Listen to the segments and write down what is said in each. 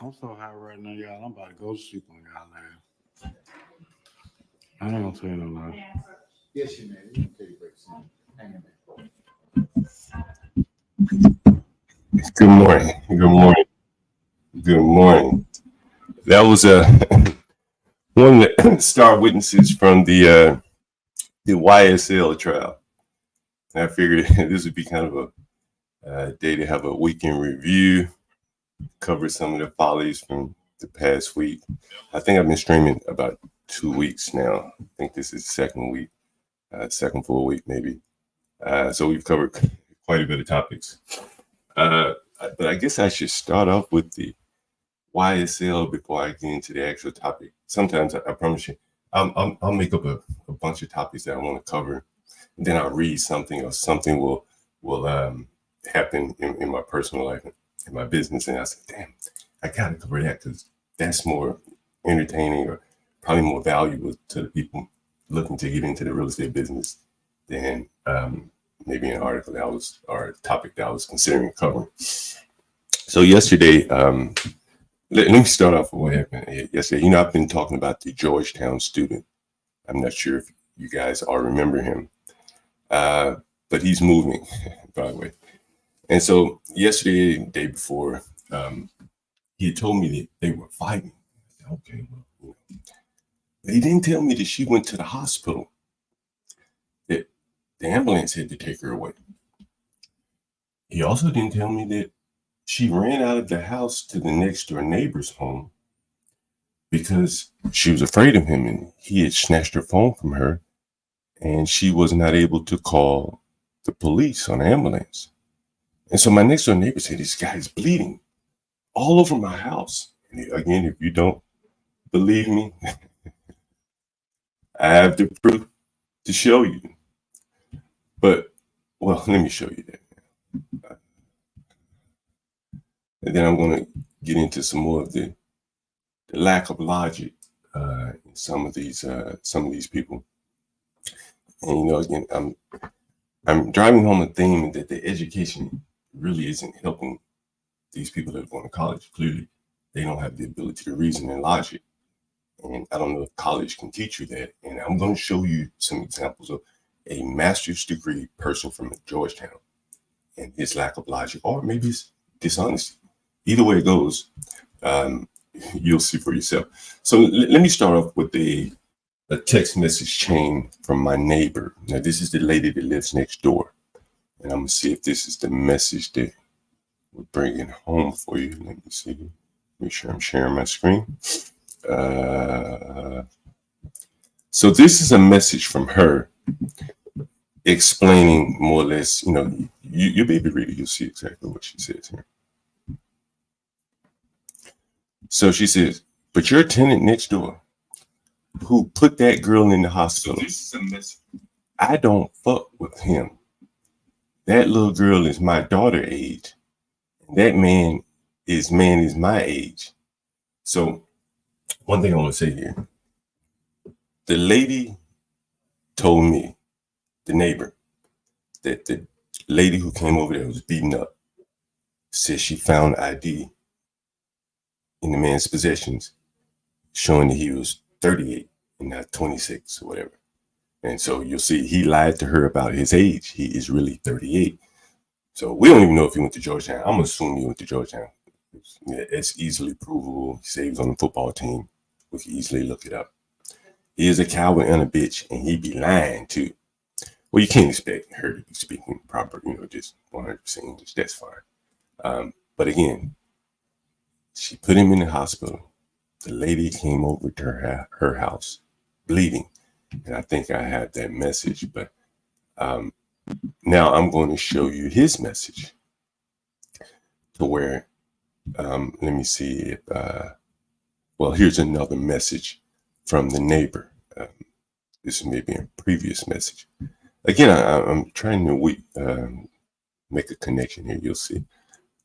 I'm so high right now, y'all. I'm about to go to sleep on y'all ass. I ain't gonna tell you no lie. Yes, you may. You can take a break soon. Hang in there. Good morning. Good morning. Good morning. That was one of the star witnesses from the YSL trial. And I figured this would be kind of a day to have a weekend review, cover some of the follies from the past week. I think I've been streaming about 2 weeks now. I think this is the second week, second full week maybe. So we've covered quite a bit of topics. But I guess I should start off with the YSL before I get into the actual topic. Sometimes I promise you, I'll make up a bunch of topics that I want to cover, and then I'll read something, or something will happen in my personal life, in my business, and I say, damn, I gotta cover that because that's more entertaining or probably more valuable to the people looking to get into the real estate business than maybe an article that I was, or a topic that I was considering covering. So yesterday, let me start off with what happened yesterday. You know, I've been talking about the Georgetown student. I'm not sure if you guys all remember him, but he's moving, by the way. And so yesterday, the day before, he had told me that they were fighting. I said, okay, well, you know. But he didn't tell me that she went to the hospital, that the ambulance had to take her away. He also didn't tell me that she ran out of the house to the next door neighbor's home because she was afraid of him, and he had snatched her phone from her, and she was not able to call the police on the ambulance. And so my next door neighbor said, this guy is bleeding all over my house. And again, if you don't believe me, I have the proof to show you. But, well, let me show you that. And then I'm going to get into some more of the lack of logic in some of these people. And you know, again, I'm driving home a theme that the education really isn't helping these people that are going to college. Clearly, they don't have the ability to reason and logic. And I don't know if college can teach you that. And I'm going to show you some examples of a master's degree person from Georgetown and his lack of logic, or maybe it's dishonesty. Either way it goes, you'll see for yourself. So let me start off with a text message chain from my neighbor. Now, this is the lady that lives next door. And I'm going to see if this is the message that we're bringing home for you. Let me see. Make sure I'm sharing my screen. So this is a message from her explaining more or less, you know, you'll be able to read it. You'll see exactly what she says here. So she says, but your tenant next door who put that girl in the hospital, so this is a message. I don't fuck with him. That little girl is my daughter age. That man is my age. So one thing I want to say here, the lady told me, the neighbor, that the lady who came over there was beaten up, said she found ID in the man's possessions showing that he was 38 and not 26 or whatever. And so you'll see he lied to her about his age. He is really 38. So we don't even know if he went to Georgetown. I'm assuming he went to Georgetown. It's easily provable. He said he was on the football team. We can easily look it up. He is a coward and a bitch, and he be lying too. Well, you can't expect her to be speaking proper, you know, just 100% English. That's fine. But again, she put him in the hospital. The lady came over to her house, bleeding. And I think I have that message. But now I'm going to show you his message to where, let me see if, well, here's another message from the neighbor. This may be a previous message. Again, I'm trying to make a connection here. You'll see.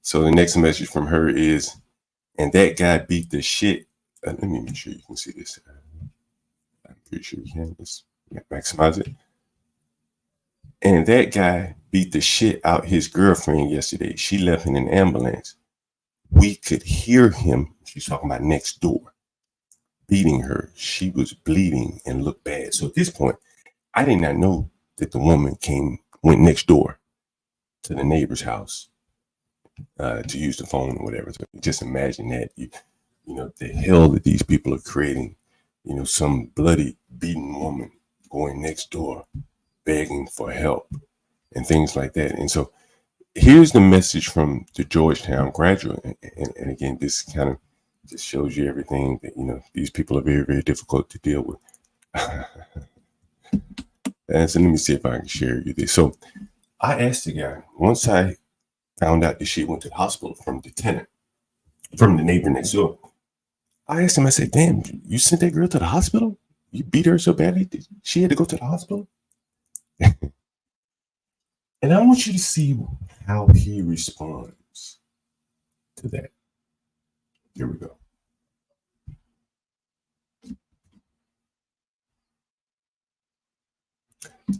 So the next message from her is, and that guy beat the shit. Let me make sure you can see this. I'm pretty sure you can. Let's maximize it. And that guy beat the shit out his girlfriend yesterday. She left in an ambulance. we could hear him. She's talking about next door, beating her. She was bleeding and looked bad. So at this point, I did not know that the woman went next door to the neighbor's house to use the phone or whatever. So just imagine that, you know, the hell that these people are creating. You know, some bloody beaten woman going next door, begging for help and things like that. And so here's the message from the Georgetown graduate. And again, this kind of just shows you everything that, you know, these people are very, very difficult to deal with. And so let me see if I can share you this. So I asked the guy, once I found out that she went to the hospital from the neighbor next door, I asked him, I said, damn, you sent that girl to the hospital? You beat her so badly that she had to go to the hospital? And I want you to see how he responds to that. Here we go.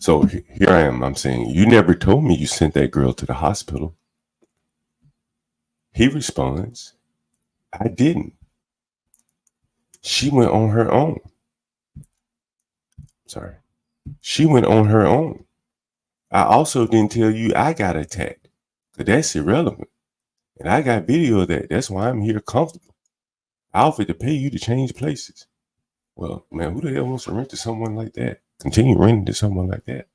So here I am. I'm saying, you never told me you sent that girl to the hospital. He responds, I didn't. She went on her own. Sorry. She went on her own. I also didn't tell you I got attacked, because that's irrelevant. And I got video of that. That's why I'm here comfortable. I offered to pay you to change places. Well, man, who the hell wants to rent to someone like that? Continue renting to someone like that.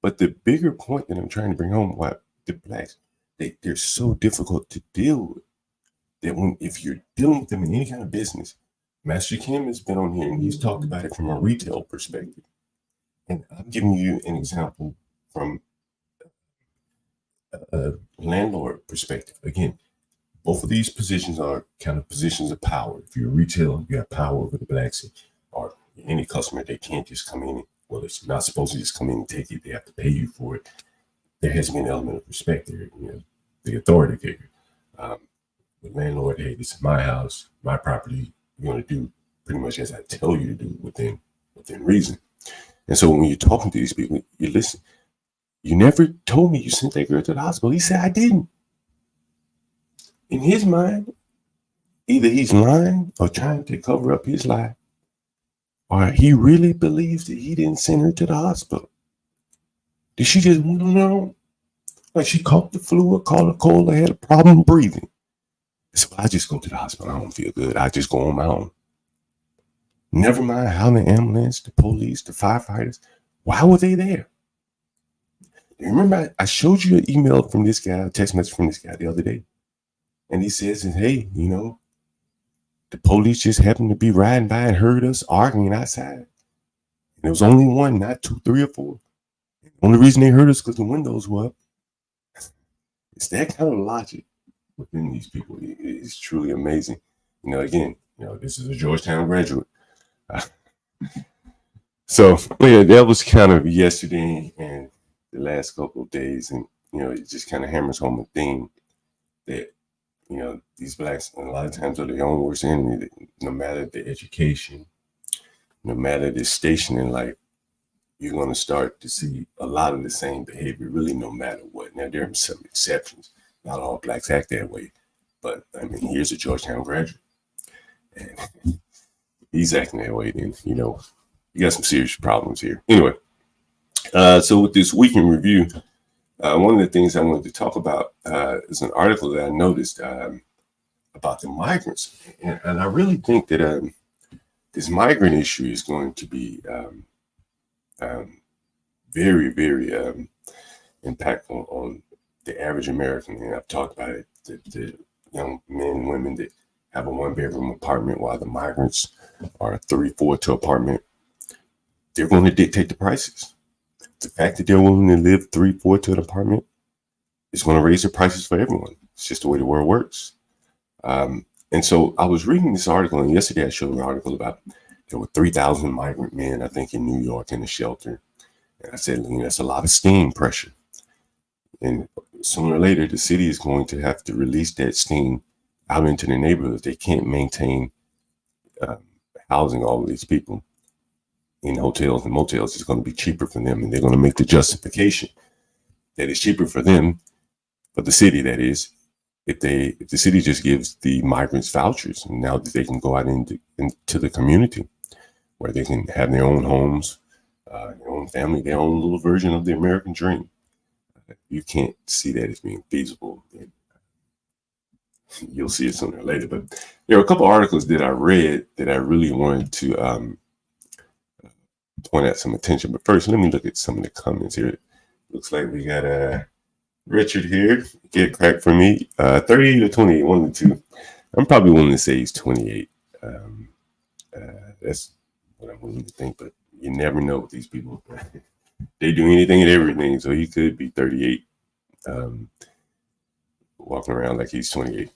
But the bigger point that I'm trying to bring home, why the blacks, they're so difficult to deal with, that if you're dealing with them in any kind of business, Master Kim has been on here and he's talked about it from a retail perspective. And I'm giving you an example from a landlord perspective. Again, both of these positions are kind of positions of power. If you're a retailer, you have power over the blacks, or any customer. They can't just come in. Well, it's not supposed to just come in and take it. They have to pay you for it. There has to be an element of respect there. You know, the authority figure. The landlord, hey, this is my house, my property. You're going to do pretty much as I tell you to do within reason. And so when you're talking to these people, you listen. You never told me you sent that girl to the hospital. He said, I didn't. In his mind, either he's lying or trying to cover up his lie, or he really believes that he didn't send her to the hospital. Did she just went on her own? Like she caught the flu or caught a cold or had a problem breathing. So I just go to the hospital. I don't feel good. I just go on my own. Never mind how the ambulance, the police, the firefighters, why were they there? You remember I showed you an email from this guy, a text message from this guy the other day. And he says, hey, you know, the police just happened to be riding by and heard us arguing outside. And there was only one, not two, three, or four. The only reason they heard us because the windows were up. It's that kind of logic within these people. It's truly amazing. You know, again, you know, this is a Georgetown graduate. So yeah, that was kind of yesterday and the last couple of days. And, you know, it just kind of hammers home a theme that, you know, these blacks a lot of times are their own worst enemy. No matter the education, no matter the station in life, you're going to start to see a lot of the same behavior, really, no matter what. Now, there are some exceptions. Not all blacks act that way. But, I mean, here's a Georgetown graduate. And he's acting that way, then, you know, you got some serious problems here. Anyway, so with this week in review, one of the things I wanted to talk about is an article that I noticed about the migrants. And I really think that this migrant issue is going to be very, very impactful on the average American. And I've talked about it, the young men and women that have a one-bedroom apartment while the migrants are a 3-4 apartment. They're going to dictate the prices. The fact that they're willing to live 3-4 an apartment is going to raise the prices for everyone. It's just the way the world works. And so I was reading this article, and yesterday I showed an article about there were 3,000 migrant men, I think, in New York in a shelter. And I said, you know, that's a lot of steam pressure. And sooner or later, the city is going to have to release that steam out into the neighborhoods. They can't maintain housing all of these people in hotels and motels. It's going to be cheaper for them, and they're going to make the justification that it's cheaper for them, for the city that is, if the city just gives the migrants vouchers, and now that they can go out into the community where they can have their own homes, their own family, their own little version of the American dream. You can't see that as being feasible. You'll see it sooner or later. But there are a couple articles that I read that I really wanted to point out some attention. But first, let me look at some of the comments here. Looks like we got Richard here. Get cracked for me. 38 or 28, one of the two. I'm probably willing to say he's 28. That's what I'm willing to think, but you never know with these people. They do anything and everything, so he could be 38, walking around like he's 28.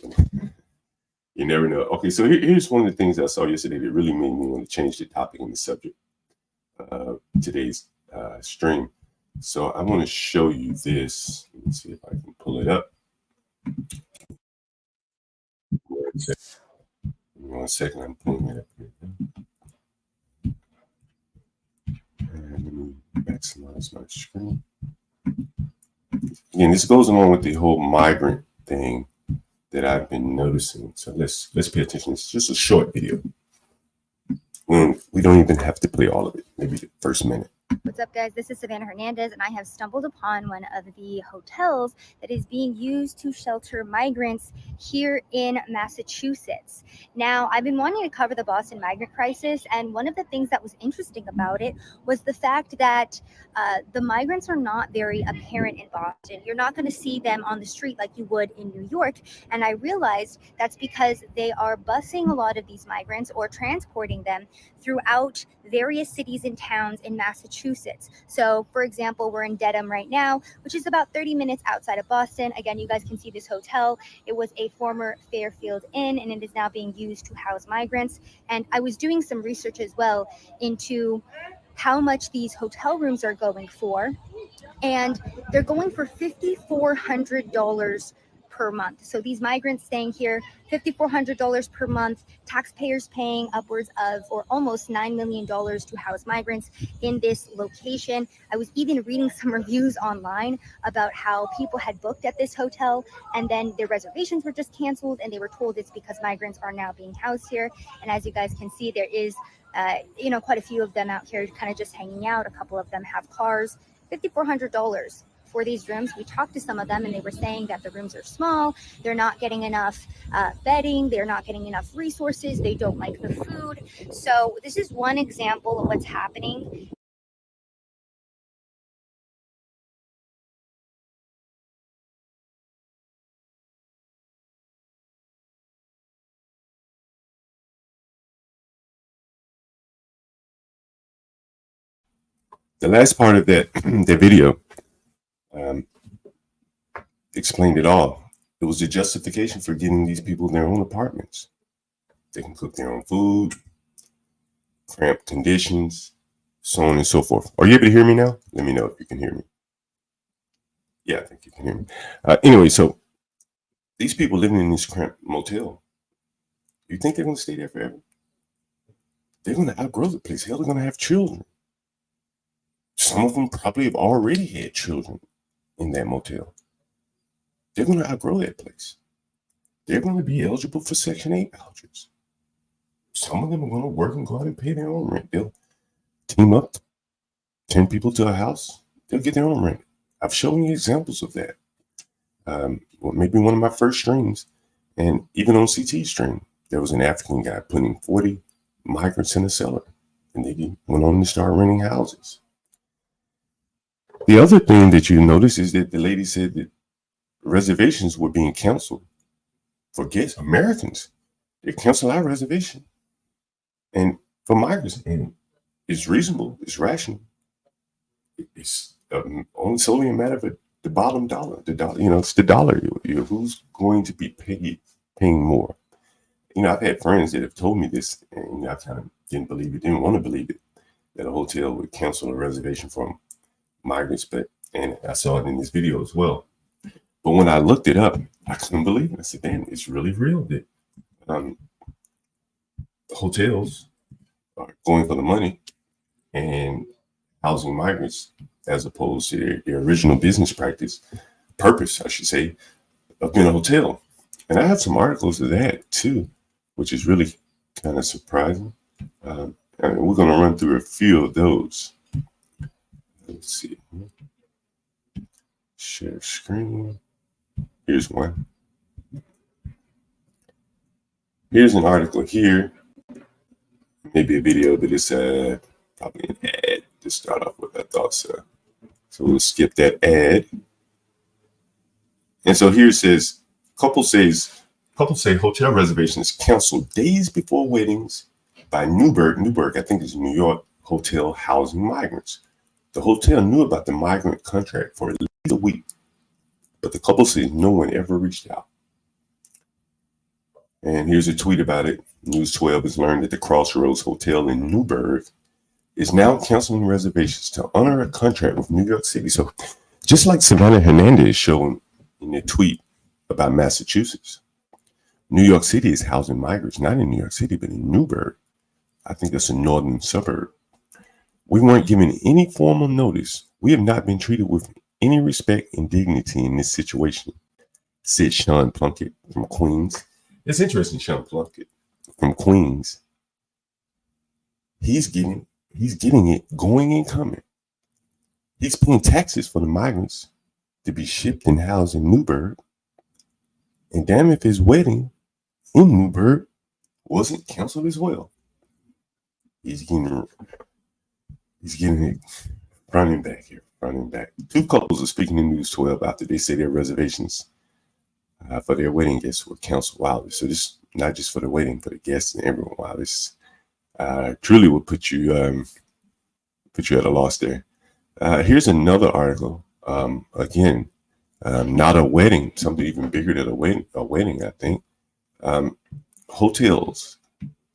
You never know. Okay, so here's one of the things I saw yesterday that really made me want to change the topic and the subject of today's stream. So I want to show you this. Let me see if I can pull it up. 1 second, I'm pulling it up here. And let me maximize my screen. Again, this goes along with the whole migrant thing that I've been noticing. So let's pay attention. It's just a short video. We don't even have to play all of it. Maybe the first minute. What's up, guys? This is Savannah Hernandez, and I have stumbled upon one of the hotels that is being used to shelter migrants here in Massachusetts. Now, I've been wanting to cover the Boston migrant crisis, and one of the things that was interesting about it was the fact that the migrants are not very apparent in Boston. You're not going to see them on the street like you would in New York, and I realized that's because they are busing a lot of these migrants or transporting them throughout various cities and towns in Massachusetts. So, for example, we're in Dedham right now, which is about 30 minutes outside of Boston. Again, you guys can see this hotel. It was a former Fairfield Inn, and it is now being used to house migrants. And I was doing some research as well into how much these hotel rooms are going for. And they're going for $5,400 per month. So these migrants staying here, $5,400 per month, taxpayers paying upwards of or almost $9 million to house migrants in this location. I was even reading some reviews online about how people had booked at this hotel and then their reservations were just canceled, and they were told it's because migrants are now being housed here. And as you guys can see, there is quite a few of them out here kind of just hanging out. A couple of them have cars. $5,400 for these rooms. We talked to some of them and they were saying that the rooms are small, they're not getting enough bedding, they're not getting enough resources, they don't like the food. So this is one example of what's happening. The last part of that video explained it all. It was the justification for giving these people their own apartments. They can cook their own food, cramped conditions, so on and so forth. Are you able to hear me now? Let me know if you can hear me. Yeah, I think you can hear me. Anyway, so these people living in this cramped motel, you think they're going to stay there forever? They're going to outgrow the place. Hell, they're going to have children. Some of them probably have already had children in that motel. They're going to outgrow that place. They're going to be eligible for Section 8 vouchers. Some of them are going to work and go out and pay their own rent. They'll team up 10 people to a house. They'll get their own rent. I've shown you examples of that. Maybe one of my first streams, and even on CT stream, there was an African guy putting 40 migrants in a cellar, and they went on to start renting houses. The other thing that you notice is that the lady said that reservations were being canceled for guests, Americans. They cancel our reservation. And for migrants, and it's reasonable, it's rational. It's only solely a matter of the bottom dollar. The dollar, it's the dollar. Who's going to be paying more? I've had friends that have told me this, and I kind of didn't believe it, didn't want to believe it, that a hotel would cancel a reservation for migrants, and I saw it in this video as well. But when I looked it up, I couldn't believe it. I said, "Damn, it's really real that hotels are going for the money and housing migrants, as opposed to their original business purpose, I should say, of being a hotel." And I have some articles of that too, which is really kind of surprising. And we're going to run through a few of those. Let's see. Share screen. Here's one. Here's an article here. Maybe a video, but it's probably an ad to start off with. I thought so. So we'll skip that ad. And so here it says, couples say hotel reservations canceled days before weddings by Newburgh, I think it's New York, hotel housing migrants. The hotel knew about the migrant contract for at least a week, but the couple says no one ever reached out. And here's a tweet about it. News 12 has learned that the Crossroads Hotel in Newburgh is now canceling reservations to honor a contract with New York City. So just like Savannah Hernandez showed in a tweet about Massachusetts, New York City is housing migrants, not in New York City, but in Newburgh. I think that's a northern suburb. We weren't given any formal notice. We have not been treated with any respect and dignity in this situation, said Sean Plunkett from Queens. It's interesting, Sean Plunkett from Queens. He's getting it going and coming. He's paying taxes for the migrants to be shipped and housed in Newburgh. And damn if his wedding in Newburgh wasn't canceled as well. He's getting it running back here, running back. Two couples are speaking in News 12 after they say their reservations for their wedding guests were canceled. Wow. So this not just for the wedding, for the guests and everyone. Wow, this truly will put you at a loss there. Here's another article. Again, not a wedding, something even bigger than a wedding, I think. Hotels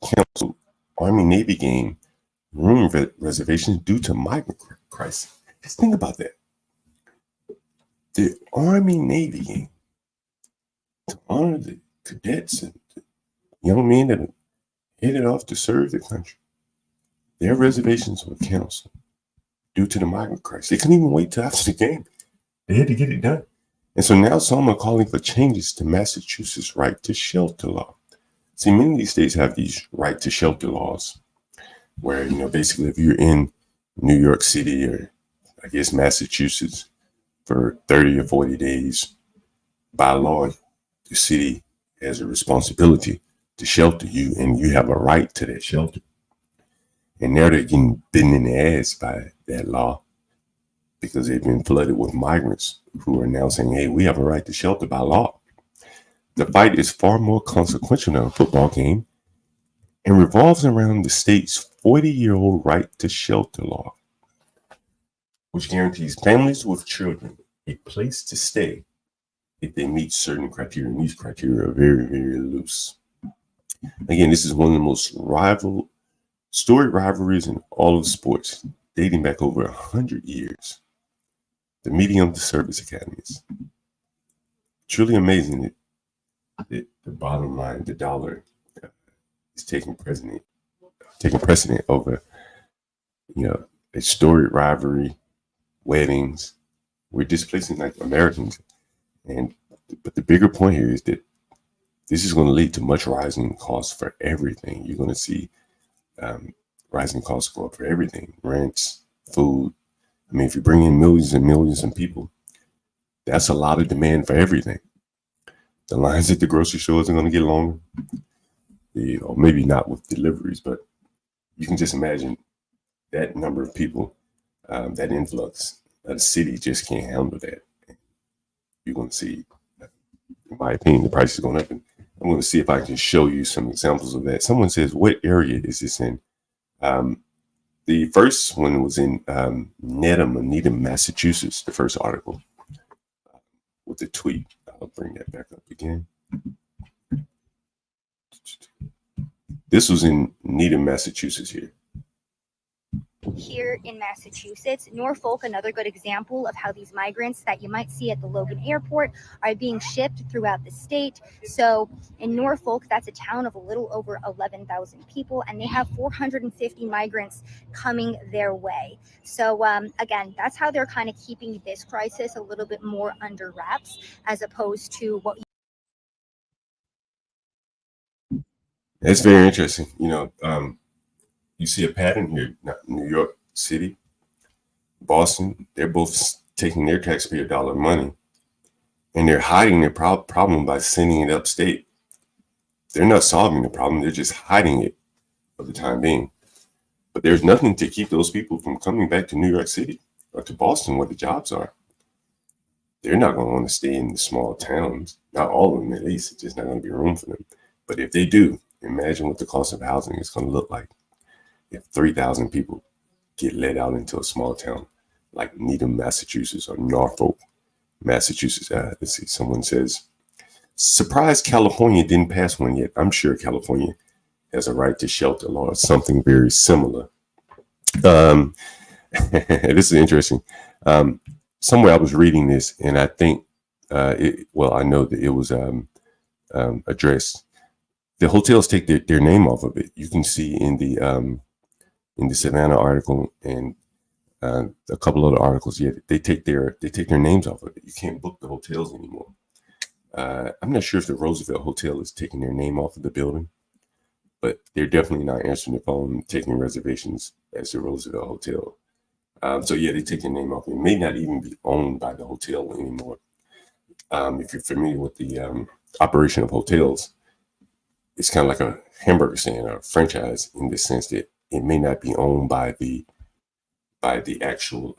canceled Army-Navy game room reservations due to migrant crisis. Just think about that. The Army-Navy game, to honor the cadets and the young men that are headed off to serve the country, their reservations were canceled due to the migrant crisis. They couldn't even wait till after the game. They had to get it done. And so now some are calling for changes to Massachusetts' right to shelter law. See, many of these states have these right to shelter laws where, basically if you're in New York City or I guess Massachusetts for 30 or 40 days, by law, the city has a responsibility to shelter you and you have a right to that shelter. And now they're getting bitten in the ass by that law because they've been flooded with migrants who are now saying, hey, we have a right to shelter by law. The fight is far more consequential than a football game and revolves around the state's 40-year-old right to shelter law, which guarantees families with children a place to stay if they meet certain criteria. And these criteria are very, very loose. Again, this is one of the most storied rivalries in all of sports, dating back over 100 years. The medium to service academies. Truly amazing that the bottom line, the dollar, is taking precedent over, a storied rivalry, weddings. We're displacing like Americans. But the bigger point here is that this is going to lead to much rising costs for everything. You're going to see rising costs go up for everything, rents, food. I mean, if you bring in millions and millions of people, that's a lot of demand for everything. The lines at the grocery stores are going to get longer. Or maybe not with deliveries, but you can just imagine that number of people, that influx. The city just can't handle that. You're going to see, in my opinion, the price is going up. And I'm going to see if I can show you some examples of that. Someone says, what area is this in? The first one was in Needham, Massachusetts, the first article with the tweet. I'll bring that back up again. This was in Needham, Massachusetts here. Here in Massachusetts, Norfolk, another good example of how these migrants that you might see at the Logan Airport are being shipped throughout the state. So in Norfolk, that's a town of a little over 11,000 people, and they have 450 migrants coming their way. So again, that's how they're kind of keeping this crisis a little bit more under wraps, as opposed to what It's very interesting. You see a pattern here. New York City, Boston, they're both taking their taxpayer dollar money and they're hiding their problem by sending it upstate. They're not solving the problem. They're just hiding it for the time being. But there's nothing to keep those people from coming back to New York City or to Boston where the jobs are. They're not going to want to stay in the small towns. Not all of them, at least. It's just not going to be room for them. But if they do, imagine what the cost of housing is going to look like if 3,000 people get let out into a small town like Needham, Massachusetts, or Norfolk, Massachusetts. Let's see, someone says, surprised California didn't pass one yet. I'm sure California has a right to shelter law or something very similar. This is interesting. Somewhere I was reading this, and I think, I know that it was addressed. The hotels take their name off of it. You can see in the Savannah article and a couple other articles. Yeah, they take their names off of it. You can't book the hotels anymore. I'm not sure if the Roosevelt Hotel is taking their name off of the building, but they're definitely not answering the phone, taking reservations as the Roosevelt Hotel. So yeah, they take their name off. It may not even be owned by the hotel anymore. If you're familiar with the operation of hotels, it's kind of like a hamburger stand or a franchise in the sense that it may not be owned by the actual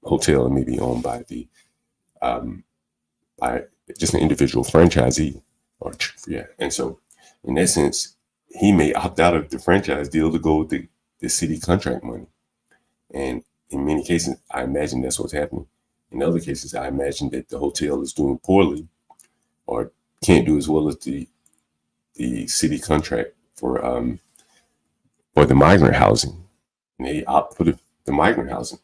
hotel. It may be owned by by just an individual franchisee. And so in that sense, he may opt out of the franchise deal to go with the city contract money. And in many cases, I imagine that's what's happening. In other cases, I imagine that the hotel is doing poorly or can't do as well as the city contract for the migrant housing. And they opt for the migrant housing.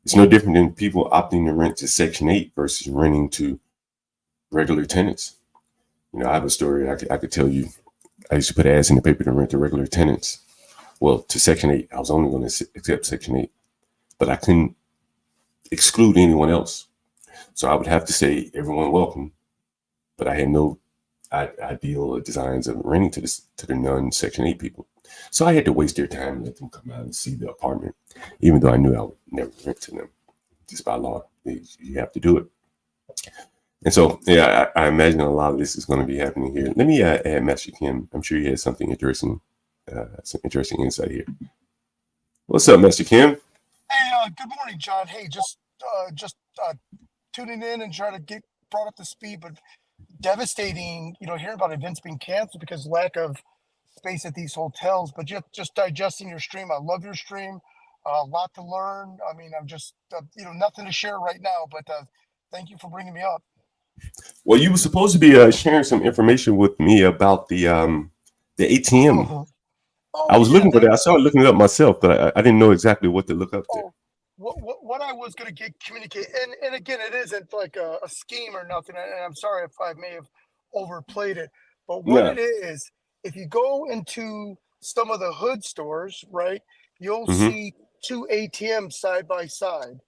It's no different than people opting to rent to Section 8 versus renting to regular tenants. I have a story I could tell you. I used to put ads in the paper to rent to regular tenants. Well, to Section 8. I was only going to accept Section 8. But I couldn't exclude anyone else. So I would have to say everyone welcome. But I had no ideal or designs of renting to the non-Section 8 people. So I had to waste their time and let them come out and see the apartment, even though I knew I would never rent to them. Just by law, you have to do it. And so, yeah, I imagine a lot of this is going to be happening here. Let me add Master Kim. I'm sure he has something interesting, some interesting insight here. What's up, Master Kim? Hey, good morning, John. Hey, just tuning in and trying to get brought up to speed, but devastating, hearing about events being canceled because lack of space at these hotels, but just digesting your stream. I love your stream. A lot to learn. I mean, I'm just, nothing to share right now, but thank you for bringing me up. Well, you were supposed to be sharing some information with me about the ATM. Oh, I was yeah, looking for that. I started looking it up myself, but I didn't know exactly what to look up there. What I was going to communicate, and again, it isn't like a scheme or nothing, and I'm sorry if I may have overplayed it, but what it is, if you go into some of the hood stores, right, you'll see two ATMs side by side,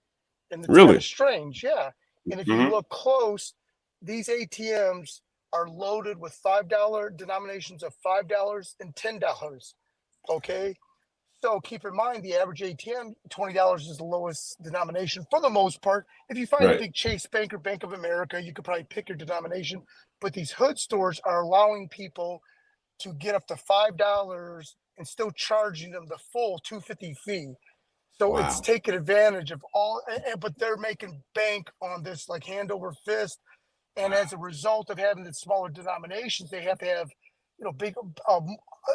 and it's kind of strange, yeah. And if you look close, these ATMs are loaded with $5 denominations of $5 and $10. Okay. So keep in mind the average ATM, $20 is the lowest denomination for the most part. If you find a big Chase Bank or Bank of America, you could probably pick your denomination. But these hood stores are allowing people to get up to $5 and still charging them the full $2.50 fee. So it's taking advantage of all, but they're making bank on this like hand over fist. And as a result of having the smaller denominations, they have to have, big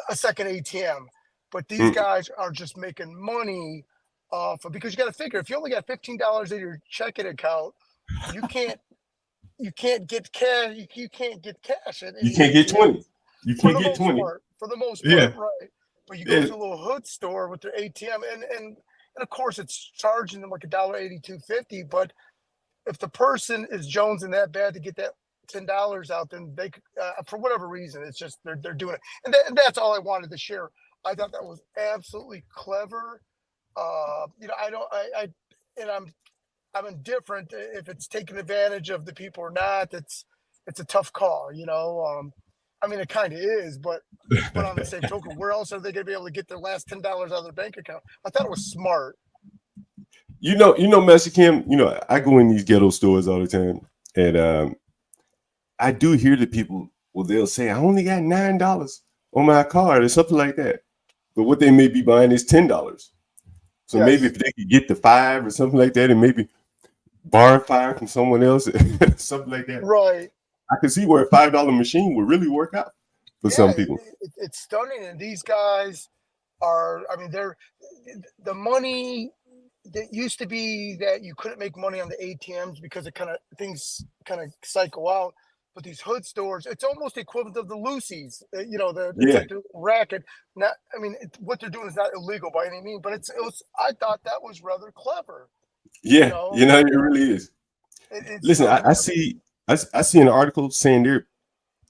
a second ATM. But these guys are just making money off of, because you got to figure if you only got $15 in your checking account, you can't get cash. You can't get cash. You can't get 20. You can't get 20. For the most part, right? But you go to a little hood store with their ATM, and of course it's charging them like $1.8250. But if the person is jonesing that bad to get that $10 out, then they for whatever reason, it's just they're doing it, and that's all I wanted to share. I thought that was absolutely clever. I'm indifferent if it's taking advantage of the people or not. It's a tough call, I mean, it kind of is, but on the same token, where else are they going to be able to get their last $10 out of their bank account? I thought it was smart. Master Kim, I go in these ghetto stores all the time, and I do hear the people, well, they'll say, I only got $9 on my card or something like that. But what they may be buying is $10. So maybe if they could get the $5 or something like that, and maybe borrow $5 from someone else, something like that. Right. I can see where a $5 machine would really work out for some people. It's stunning. And these guys are, I mean, they're the money that used to be that you couldn't make money on the ATMs because things kind of cycle out. But these hood stores, it's almost the equivalent of the Lucy's, it's like the racket. Not, I mean, what they're doing is not illegal by any means, but I thought that was rather clever. Yeah, it really is. Listen, I see an article saying they're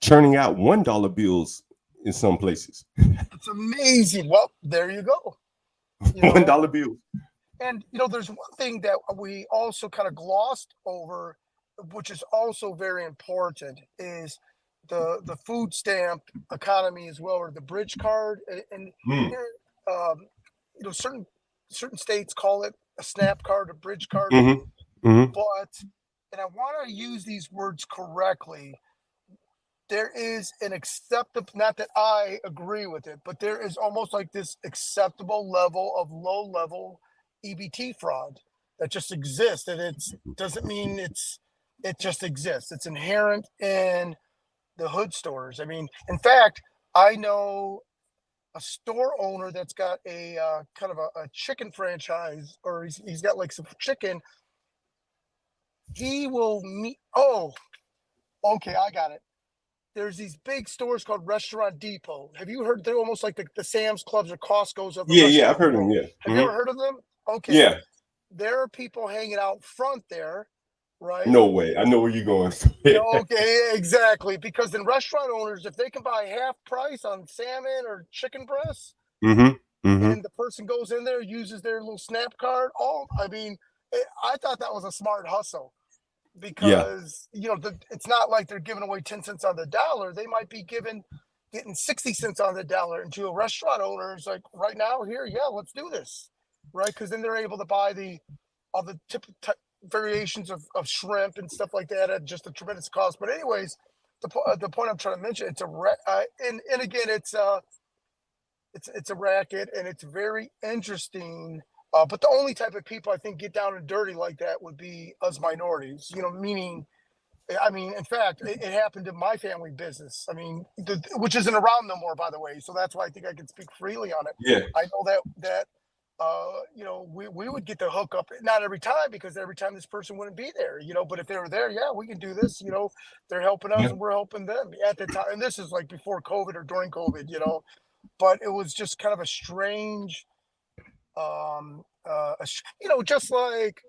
churning out $1 bills in some places. It's amazing. Well, there you go. $1 bills. And there's one thing that we also kind of glossed over, which is also very important, is the food stamp economy as well, or the bridge card. And here, certain states call it a SNAP card, a bridge card. Mm-hmm. Mm-hmm. But, and I want to use these words correctly, there is an acceptable, not that I agree with it, but there is almost like this acceptable level of low level EBT fraud that just exists. And it doesn't mean it just exists. It's inherent in the hood stores. I mean, in fact, I know a store owner that's got a kind of a chicken franchise, or he's got like some chicken. He will meet. Oh, okay, I got it. There's these big stores called Restaurant Depot. Have you heard? They're almost like the Sam's Clubs or Costco's of the Yeah, I've heard of them. Yeah. Have you ever heard of them? Okay. Yeah. There are people hanging out front there, right? No way. I know where you're going. Okay, exactly. Because then restaurant owners, if they can buy half price on salmon or chicken breasts, and the person goes in there, uses their little SNAP card. I mean, I thought that was a smart hustle. Because it's not like they're giving away 10 cents on the dollar. They might be getting 60 cents on the dollar. And to a restaurant owner, it's like, right now, here, let's do this, right? Because then they're able to buy all the variations of shrimp and stuff like that at just a tremendous cost. But anyways, the point I'm trying to mention, it's and again, it's a racket, and it's very interesting. But the only type of people I think get down and dirty like that would be us minorities, meaning, I mean, in fact, it happened in my family business. I mean, which isn't around no more, by the way. So that's why I think I can speak freely on it. Yeah. I know that we would get the hookup, not every time, because every time this person wouldn't be there, but if they were there, we can do this, they're helping us and we're helping them at the time. And this is like before COVID or during COVID, but it was just kind of a strange, just like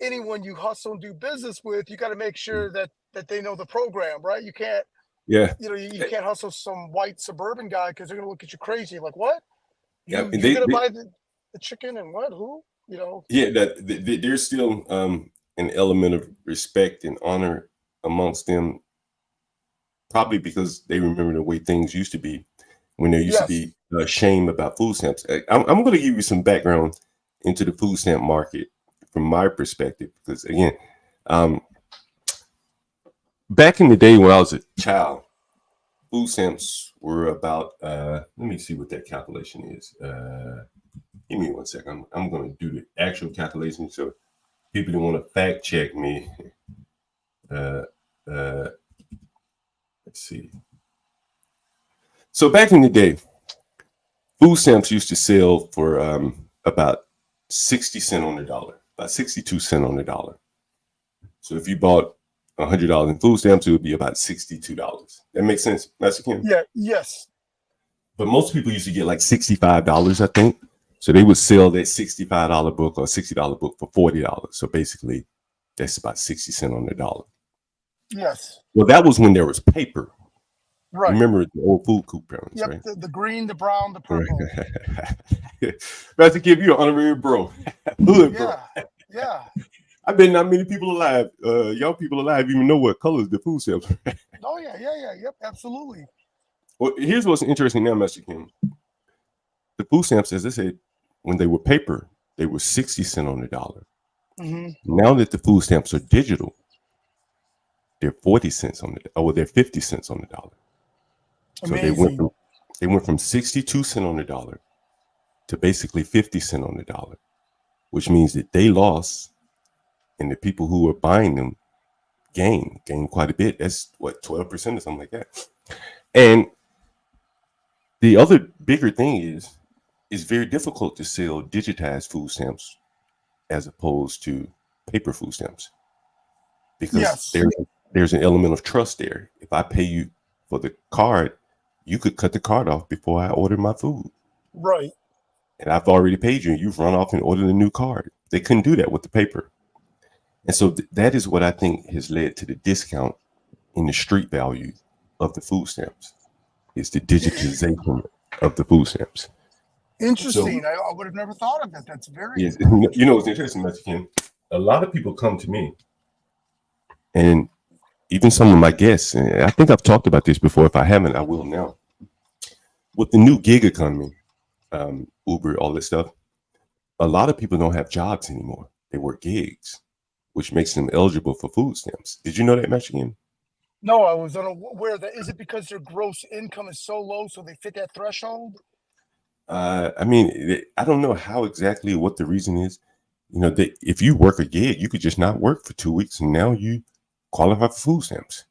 anyone you hustle and do business with, you got to make sure that they know the program, right? You can't, you can't hustle some white suburban guy because they're going to look at you crazy. Like, what? You're going to buy the chicken and what? Who? Yeah, there's still an element of respect and honor amongst them, probably because they remember the way things used to be when there used to be shame about food stamps. I'm going to give you some background into the food stamp market from my perspective, because again, back in the day when I was a child, food stamps were about, let me see what that calculation is. Give me 1 second. I'm going to do the actual calculation so people don't want to fact check me. Let's see. So back in the day, food stamps used to sell for about 60 cents on the dollar, about 62 cents on the dollar. So if you bought $100 in food stamps, it would be about $62. That makes sense, Master Kim? Yeah. Yes. But most people used to get like $65, I think. So they would sell that $65 book or $60 book for $40. So basically, that's about 60 cents on the dollar. Yes. Well, that was when there was paper. Right. Remember the old food coupons, yep, right? The green, the brown, the purple. Master Kim, you're an honorary bro. Hood bro. Yeah. I bet not many people alive, young people alive, even know what colors the food stamps are. Oh Yep, absolutely. Well, here's what's interesting now, Master Kim. The food stamps, as I said, when they were paper, they were 60 cents on the dollar. Hmm. Now that the food stamps are digital, they're 40 cents on the, or they're 50 cents on the dollar. So Amazing. they went from 62 cents on the dollar to basically 50 cents on the dollar, which means that they lost, and the people who were buying them gained quite a bit. That's what, 12% or something like that. And the other bigger thing is it's very difficult to sell digitized food stamps as opposed to paper food stamps, because Yes. there's an element of trust there. If I pay you for the card, you could cut the card off before I order my food. Right. And I've already paid you, and you've run off and ordered a new card. They couldn't do that with the paper. And so that is what I think has led to the discount in the street value of the food stamps. It's the digitization of the food stamps. Interesting. So, I would have never thought of that. That's very, yes, very you know, it's interesting, Mr. Kim. A lot of people come to me, and even some of my guests, and I think I've talked about this before. If I haven't, I will now. With the new gig economy, Uber, all this stuff, a lot of people don't have jobs anymore. They work gigs, which makes them eligible for food stamps. Did you know that, Michigan? No, I was unaware of that. Is it because their gross income is so low, so they fit that threshold? I mean, I don't know how exactly what the reason is. You know, if you work a gig, you could just not work for 2 weeks, and now you qualify for food stamps.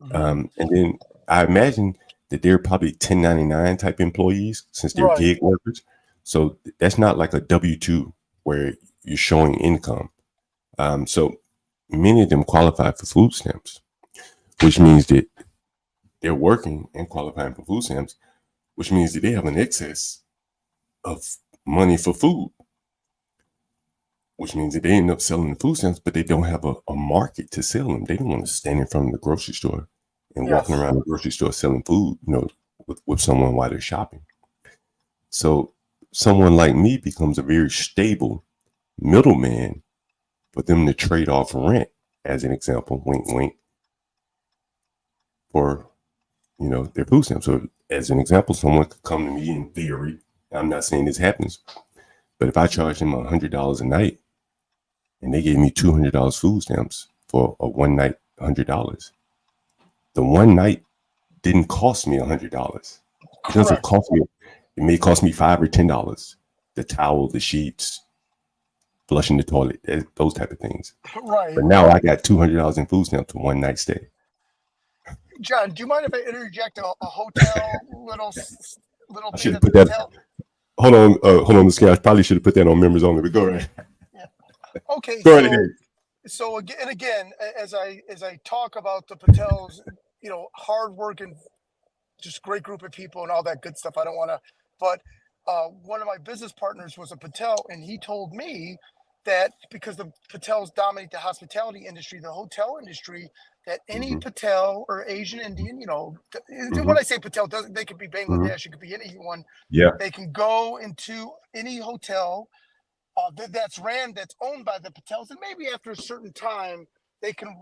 Mhm. And then I imagine that they're probably 1099 type employees since they're Right. gig workers. So that's not like a W-2 where you're showing income. So many of them qualify for food stamps, which means that they're working and qualifying for food stamps, which means that they have an excess of money for food, which means that they end up selling the food stamps, but they don't have a market to sell them. They don't want to stand in front of the grocery store and walking Yes. around the grocery store selling food, you know, with someone while they're shopping. So someone like me becomes a very stable middleman for them to trade off rent, as an example, wink, wink, for, you know, their food stamps. So as an example, someone could come to me in theory. I'm not saying this happens, but if I charge them $100 a night and they gave me $200 food stamps for a one night $100, the one night didn't cost me $100. It doesn't Correct. cost me. It may cost me $5 or $10. The towel, the sheets, flushing the toilet, those type of things. Right. But now I got $200 in food stamps for one night stay. John, do you mind if I interject a hotel little I bit should have of the put that. hotel? Hold on, Miss I probably should have put that on members only. But go right. Okay, Go right ahead. so again, as I talk about the Patels, you know, hard working, just great group of people and all that good stuff. I don't want to, but one of my business partners was a Patel, and he told me that because the Patels dominate the hospitality industry, the hotel industry, that any Mm-hmm. Patel or Asian Indian, you know, Mm-hmm. when I say Patel, they could be Mm-hmm. Bangladesh, it could be anyone. Yeah. They can go into any hotel that's owned by the Patels, and maybe after a certain time, they can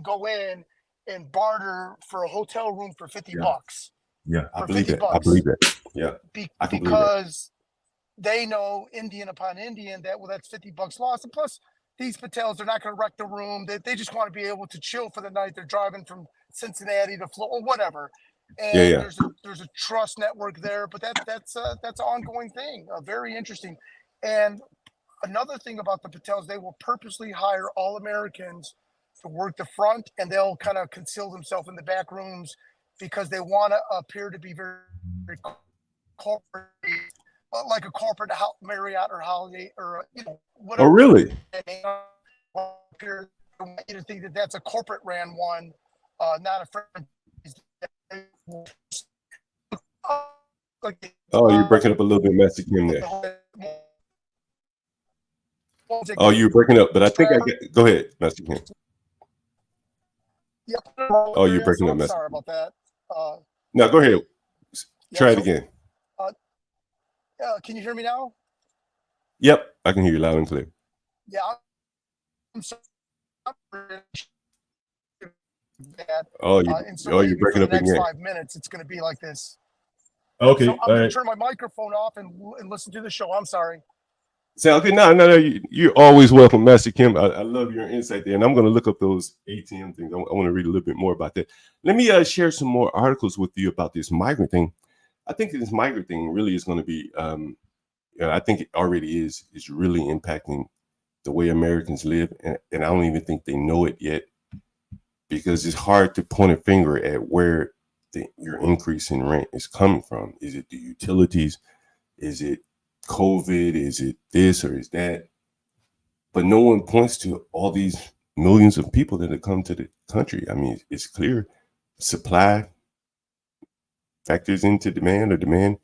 go in and barter for a hotel room for 50 Yeah. bucks. Yeah. I For believe 50 that. I bucks. believe that. Yeah. I can believe that. Because they know Indian upon Indian that, well, that's 50 bucks lost. And plus, these Patels are not going to wreck the room. They just want to be able to chill for the night. They're driving from Cincinnati to Florida or whatever. And Yeah. there's a trust network there, but that's an ongoing thing. Very interesting. And another thing about the Patels, they will purposely hire all Americans to work the front, and they'll kind of conceal themselves in the back rooms because they want to appear to be very, very corporate, like a corporate Marriott or Holiday or you know Oh, whatever. really? Appear, I want you to think that that's a corporate ran one, not a franchise. Oh, you're breaking up a little bit, Master Kim there. Oh, you're breaking up, but I think I get. Go ahead, Master Kim. Yep. Oh, you're breaking up, I'm Master sorry Kim. about that. No, go ahead. Try it so- again. Can you hear me now? Yep, I can hear you loud and clear. Yeah. I'm sorry. that. Oh, And so you're maybe for breaking the up next again. 5 minutes, it's going to be like this. Okay, So I'm all going to right. turn my microphone off and listen to the show. I'm sorry. Sound good? No. You're always welcome, Master Kim. I love your insight there, and I'm going to look up those ATM things. I want to read a little bit more about that. Let me share some more articles with you about this migrant thing. I think this migrant thing really is going to be. I think it already is really impacting the way Americans live, and I don't even think they know it yet, because it's hard to point a finger at where your increase in rent is coming from. Is it the utilities? Is it COVID? Is it this or is that? But no one points to all these millions of people that have come to the country. I mean, it's clear supply factors into demand, or demand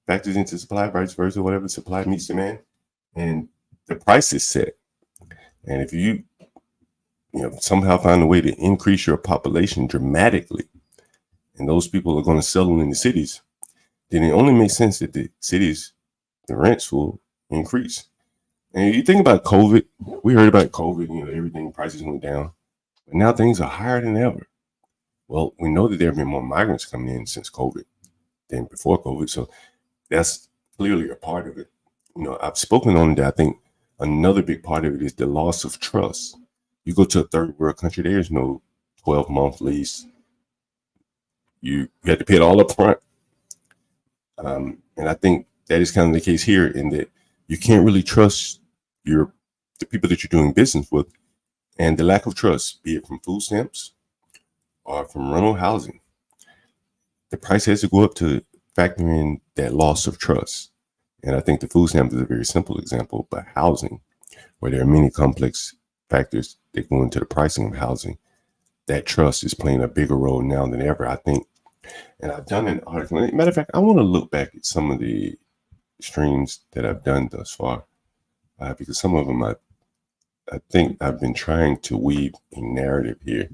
factors into supply, vice versa, whatever. Supply meets demand, and the price is set. And if you somehow find a way to increase your population dramatically, and those people are going to settle in the cities, then it only makes sense that the cities, the rents will increase. And you think about COVID, we heard about COVID, everything, prices went down, but now things are higher than ever. Well, we know that there have been more migrants coming in since COVID than before COVID. So that's clearly a part of it. I've spoken on that. I think another big part of it is the loss of trust. You go to a third world country, there's no 12-month lease. You have to pay it all up front. And I think that is kind of the case here, in that you can't really trust the people that you're doing business with. And the lack of trust, be it from food stamps or from rental housing, the price has to go up to factor in that loss of trust. And I think the food stamp is a very simple example, but housing, where there are many complex factors that go into the pricing of housing, that trust is playing a bigger role now than ever, I think. And I've done an article. Matter of fact, I want to look back at some of the streams that I've done thus far, because some of them I think I've been trying to weave a narrative here.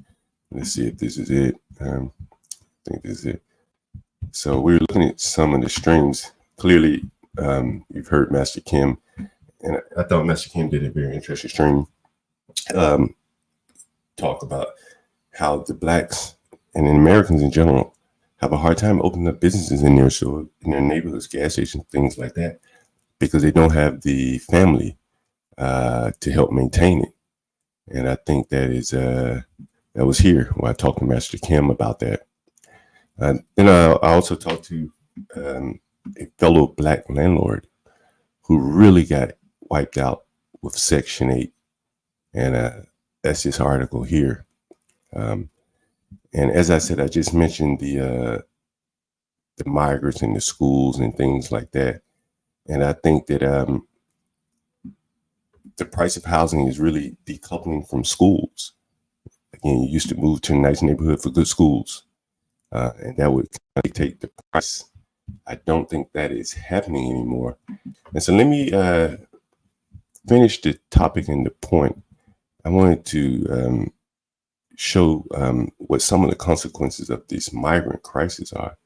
Let's see if this is it. I think this is it. So we're looking at some of the streams. Clearly, you've heard Master Kim, and I thought Master Kim did a very interesting stream. Talk about how the Blacks and Americans in general have a hard time opening up businesses in their neighborhoods, gas stations, things like that, because they don't have the family to help maintain it. And I think that was here where I talked to Master Kim about that. And I also talked to a fellow Black landlord who really got wiped out with Section 8. And that's this article here. And as I said, I just mentioned the migrants in the schools and things like that. And I think that the price of housing is really decoupling from schools. Again, you used to move to a nice neighborhood for good schools, and that would dictate the price. I don't think that is happening anymore. And so let me finish the topic and the point. I wanted to show what some of the consequences of this migrant crisis are,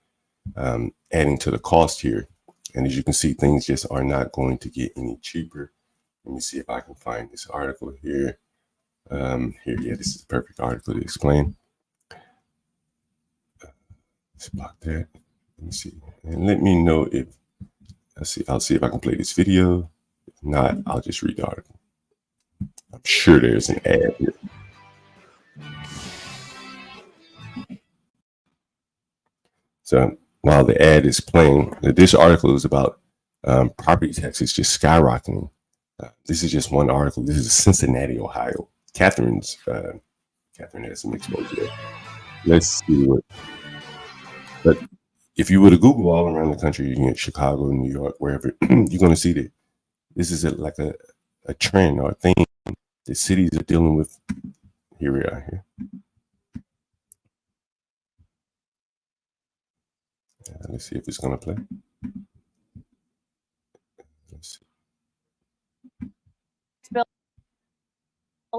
adding to the cost here. And as you can see, things just are not going to get any cheaper. Let me see if I can find this article here. This is a perfect article to explain. Let's block that. Let me see. And let me know if, I'll see if I can play this video. If not, I'll just read the article. I'm sure there's an ad here. So while the ad is playing, this article is about property taxes just skyrocketing. This is just one article. This is Cincinnati, Ohio. Catherine has some exposure there. Let's see but if you were to Google all around the country, Chicago, New York, wherever, you're going to see that this is like a trend or a thing that cities are dealing with. Here we are here. Let's see if it's going to play. Let's see.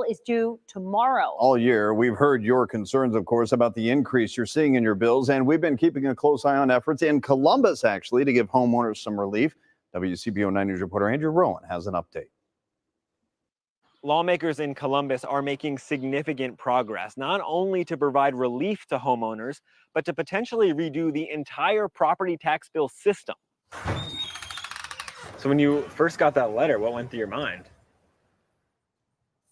Is due tomorrow. All year, we've heard your concerns, of course, about the increase you're seeing in your bills, and we've been keeping a close eye on efforts in Columbus, actually, to give homeowners some relief. WCBO 9 News reporter Andrew Rowan has an update. Lawmakers in Columbus are making significant progress, not only to provide relief to homeowners, but to potentially redo the entire property tax bill system. So when you first got that letter, what went through your mind?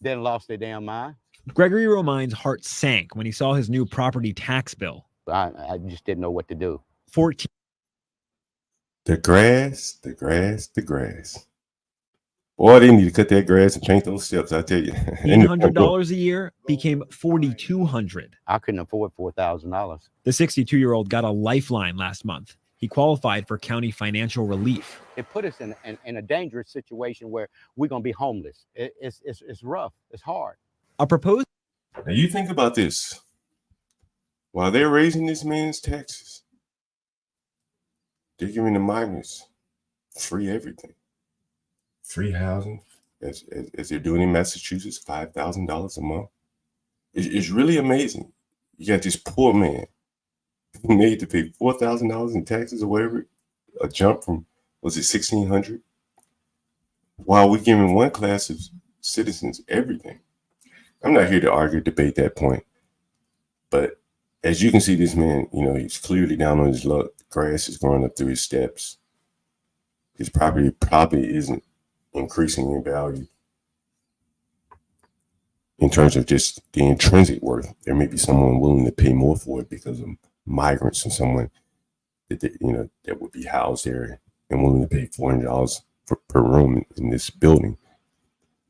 They lost their damn mind. Gregory Romine's heart sank when he saw his new property tax bill. I just didn't know what to do. 14 The grass, the grass, the grass. Boy, they need to cut that grass and paint those steps, I tell you. $800 a year became $4,200. I couldn't afford $4,000. The 62-year-old got a lifeline last month. He qualified for county financial relief. It put us in a dangerous situation where we're gonna be homeless. It's rough. It's hard. A proposed Now you think about this. While they're raising this man's taxes, they're giving the migrants free everything. Free housing, as they're doing in Massachusetts, $5,000 a month. It's really amazing. You got this poor man who made to pay $4,000 in taxes or whatever, a jump from, was it $1,600? While we're giving one class of citizens everything. I'm not here to argue, debate that point. But as you can see, this man, he's clearly down on his luck. Grass is growing up through his steps. His property probably isn't increasing in value in terms of just the intrinsic worth. There may be someone willing to pay more for it because of migrants and someone that that would be housed there and willing to pay $400 per room in this building.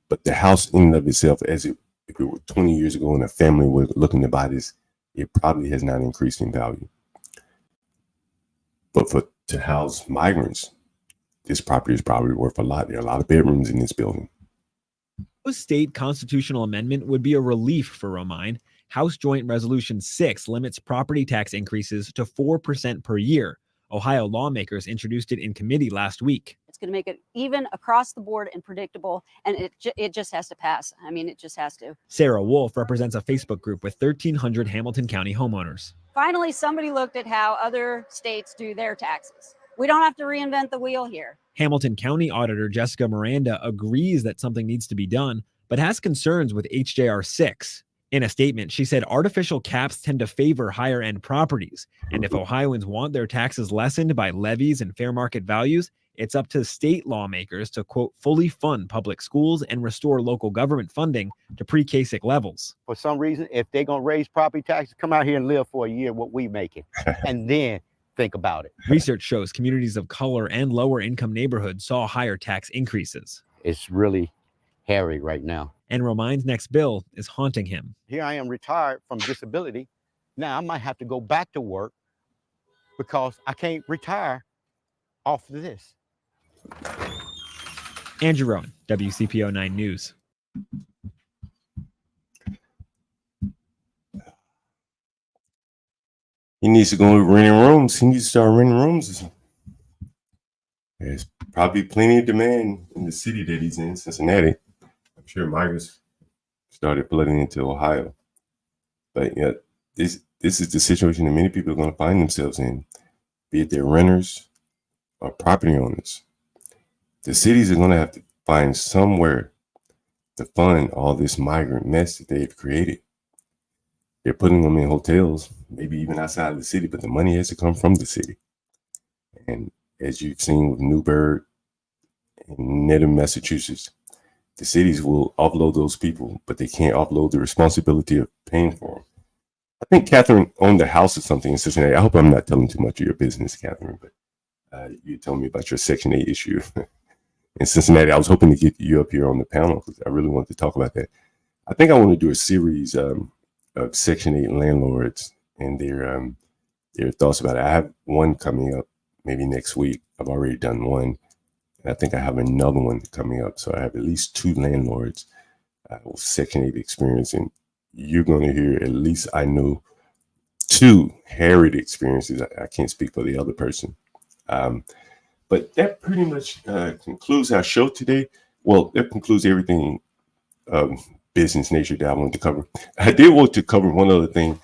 But the house in and of itself, if it were 20 years ago and a family were looking to buy this, it probably has not increased in value. But to house migrants, this property is probably worth a lot. There are a lot of bedrooms in this building. A state constitutional amendment would be a relief for Romine. House Joint Resolution 6 limits property tax increases to 4% per year. Ohio lawmakers introduced it in committee last week. It's going to make it even across the board and predictable, and it just has to pass. I mean, it just has to. Sarah Wolf represents a Facebook group with 1,300 Hamilton County homeowners. Finally, somebody looked at how other states do their taxes. We don't have to reinvent the wheel here. Hamilton County Auditor Jessica Miranda agrees that something needs to be done, but has concerns with HJR 6. In a statement, she said artificial caps tend to favor higher end properties. And if Ohioans want their taxes lessened by levies and fair market values, it's up to state lawmakers to, quote, fully fund public schools and restore local government funding to pre-K-6 levels. For some reason, if they're gonna raise property taxes, come out here and live for a year what we making, and then think about it. Research shows communities of color and lower income neighborhoods saw higher tax increases. It's really hairy right now. And Romine's next bill is haunting him. Here I am retired from disability. Now I might have to go back to work because I can't retire off of this. Andrew Rowan, WCPO 9 News. He needs to go renting rooms. He needs to start renting rooms. There's probably plenty of demand in the city that he's in, Cincinnati. I'm sure migrants started flooding into Ohio. But yeah, this is the situation that many people are going to find themselves in, be it they're renters or property owners. The cities are going to have to find somewhere to fund all this migrant mess that they've created. They're putting them in hotels, maybe even outside of the city, but the money has to come from the city. And as you've seen with Newburgh and Needham, Massachusetts, the cities will offload those people, but they can't offload the responsibility of paying for them. I think Catherine owned a house or something in Cincinnati. I hope I'm not telling too much of your business, Catherine, but you told me about your Section 8 issue in Cincinnati. I was hoping to get you up here on the panel because I really wanted to talk about that. I think I want to do a series of Section 8 landlords and their thoughts about it. I have one coming up maybe next week. I've already done one. And I think I have another one coming up. So I have at least 2 landlords with Section 8 experience. And you're going to hear, at least I know, 2 harried experiences. I can't speak for the other person. But that pretty much concludes our show today. Well, that concludes everything business nature that I wanted to cover. I did want to cover one other thing,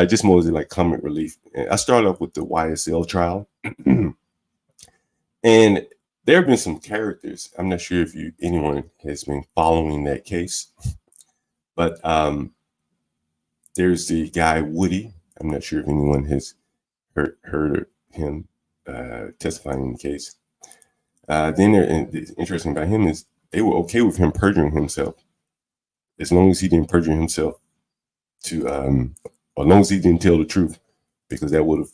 just more as like comic relief. I started off with the YSL trial. And there have been some characters. I'm not sure if anyone has been following that case, but there's the guy Woody. I'm not sure if anyone has heard him testifying in the case. Then the interesting about him is they were okay with him perjuring himself, as long as he didn't perjure himself as long as he didn't tell the truth, because that would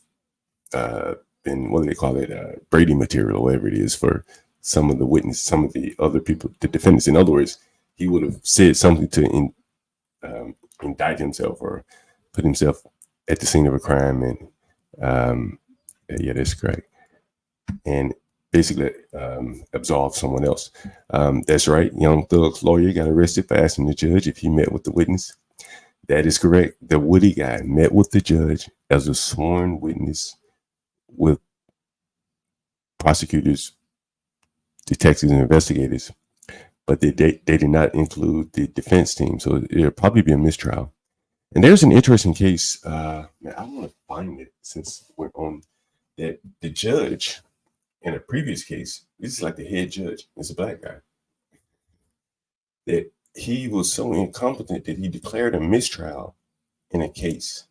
have been, what do they call it, Brady material or whatever it is for some of the other people, the defendants. In other words, he would have said something to indict himself or put himself at the scene of a crime, and yeah, that's correct, and basically absolve someone else. That's right. Young Thug's lawyer got arrested for asking the judge if he met with the witness. That is correct. The Woody guy met with the judge as a sworn witness with prosecutors, detectives, and investigators, but they did not include the defense team. So it'll probably be a mistrial. And there's an interesting case. Man, I want to find it since we're on that. The judge in a previous case, this is like the head judge, it's a black guy, that he was so incompetent that he declared a mistrial in a case.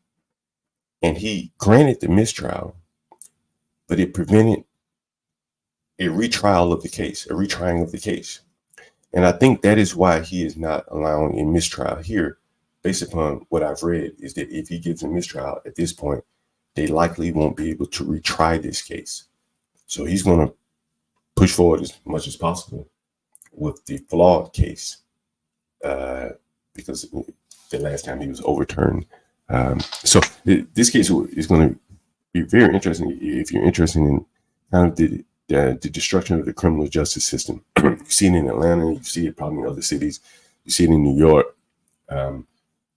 And he granted the mistrial, but it prevented a retrial of the case, a retrying of the case. And I think that is why he is not allowing a mistrial here, based upon what I've read, is that if he gives a mistrial at this point, they likely won't be able to retry this case. So he's going to push forward as much as possible with the flawed case, because the last time he was overturned. So this case is going to be very interesting if you're interested in kind of the destruction of the criminal justice system. You see it in Atlanta, you see it probably in other cities, you see it in New York.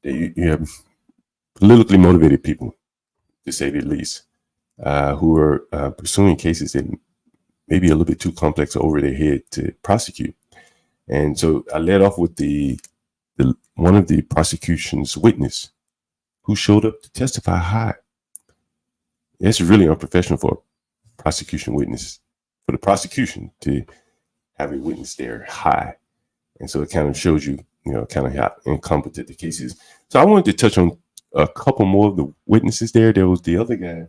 You have politically motivated people, to say the least, who are pursuing cases that may be a little bit too complex over their head to prosecute. And so I led off with the one of the prosecution's witness who showed up to testify high. It's really unprofessional for a prosecution witness, for the prosecution to have a witness there high. And so it kind of shows you, kind of how incompetent the case is. So I wanted to touch on a couple more of the witnesses there. There was the other guy,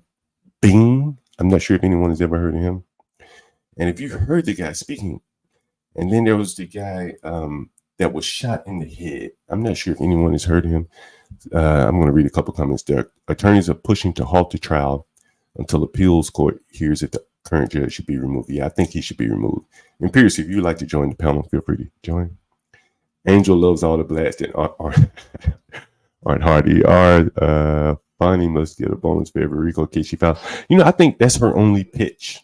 Bean. I'm not sure if anyone has ever heard of him. And if you heard the guy speaking, and then there was the guy that was shot in the head. I'm not sure if anyone has heard of him. I'm going to read a couple comments there. Attorneys are pushing to halt the trial until appeals court hears if the current judge should be removed. Yeah, I think he should be removed. And Pierce, if you'd like to join the panel, feel free to join. Angel loves all the blasts that aren't Hardy. Bonnie must get a bonus for every Rico case she found. I think that's her only pitch.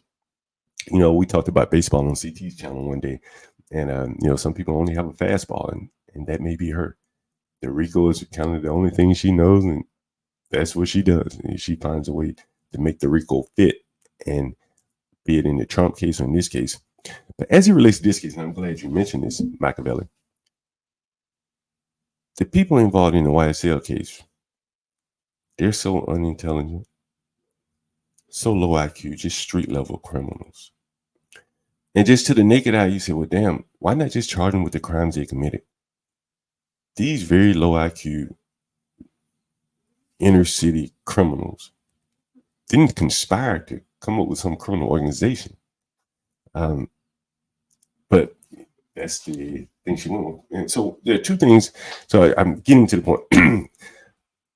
We talked about baseball on CT's channel one day, and some people only have a fastball, and that may be her. The Rico is kind of the only thing she knows, and that's what she does. And she finds a way to make the Rico fit, and be it in the Trump case or in this case. But as it relates to this case, and I'm glad you mentioned this, Machiavelli, the people involved in the YSL case, they're so unintelligent, so low IQ, just street level criminals. And just to the naked eye, you say, well, damn, why not just charge them with the crimes they committed? These very low IQ inner city criminals didn't conspire to come up with some criminal organization. But that's the thing she went with. And so there are two things. So I'm getting to the point.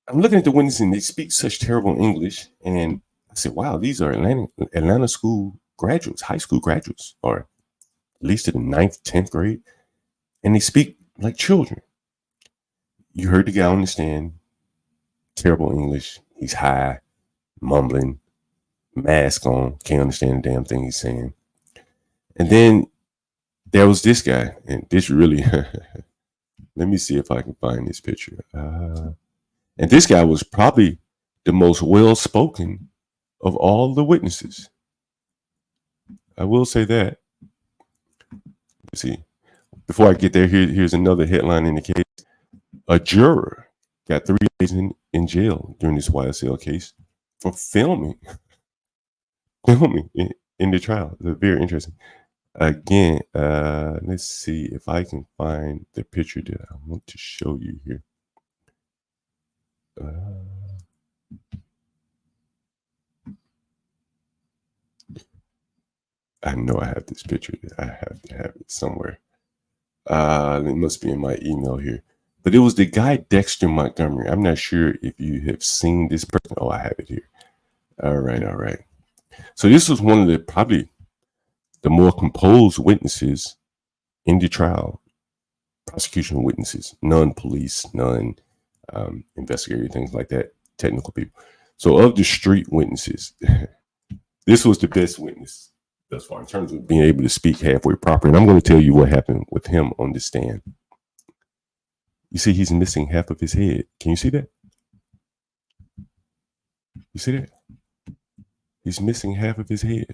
I'm looking at the witnesses, and they speak such terrible English. And I said, wow, these are Atlanta school graduates, high school graduates, or at least to the 9th, 10th grade. And they speak like children. You heard the guy on the stand, terrible English. He's high, mumbling, mask on, can't understand the damn thing he's saying. And then there was this guy, and this really, let me see if I can find this picture. And this guy was probably the most well-spoken of all the witnesses. I will say that. Let's see. Before I get there, here's another headline in the case. A juror got 3 days in jail during this YSL case for filming in the trial. It's very interesting. Again, let's see if I can find the picture that I want to show you here. I know I have this picture. I have to have it somewhere. It must be in my email here. But it was the guy Dexter Montgomery. I'm not sure if you have seen this person. Oh, I have it here. All right. So this was one of the probably the more composed witnesses in the trial. Prosecution witnesses, non-police, non-investigator, things like that, technical people. So of the street witnesses, this was the best witness thus far in terms of being able to speak halfway proper. And I'm going to tell you what happened with him on the stand. You see, he's missing half of his head. Can you see that? You see that? He's missing half of his head.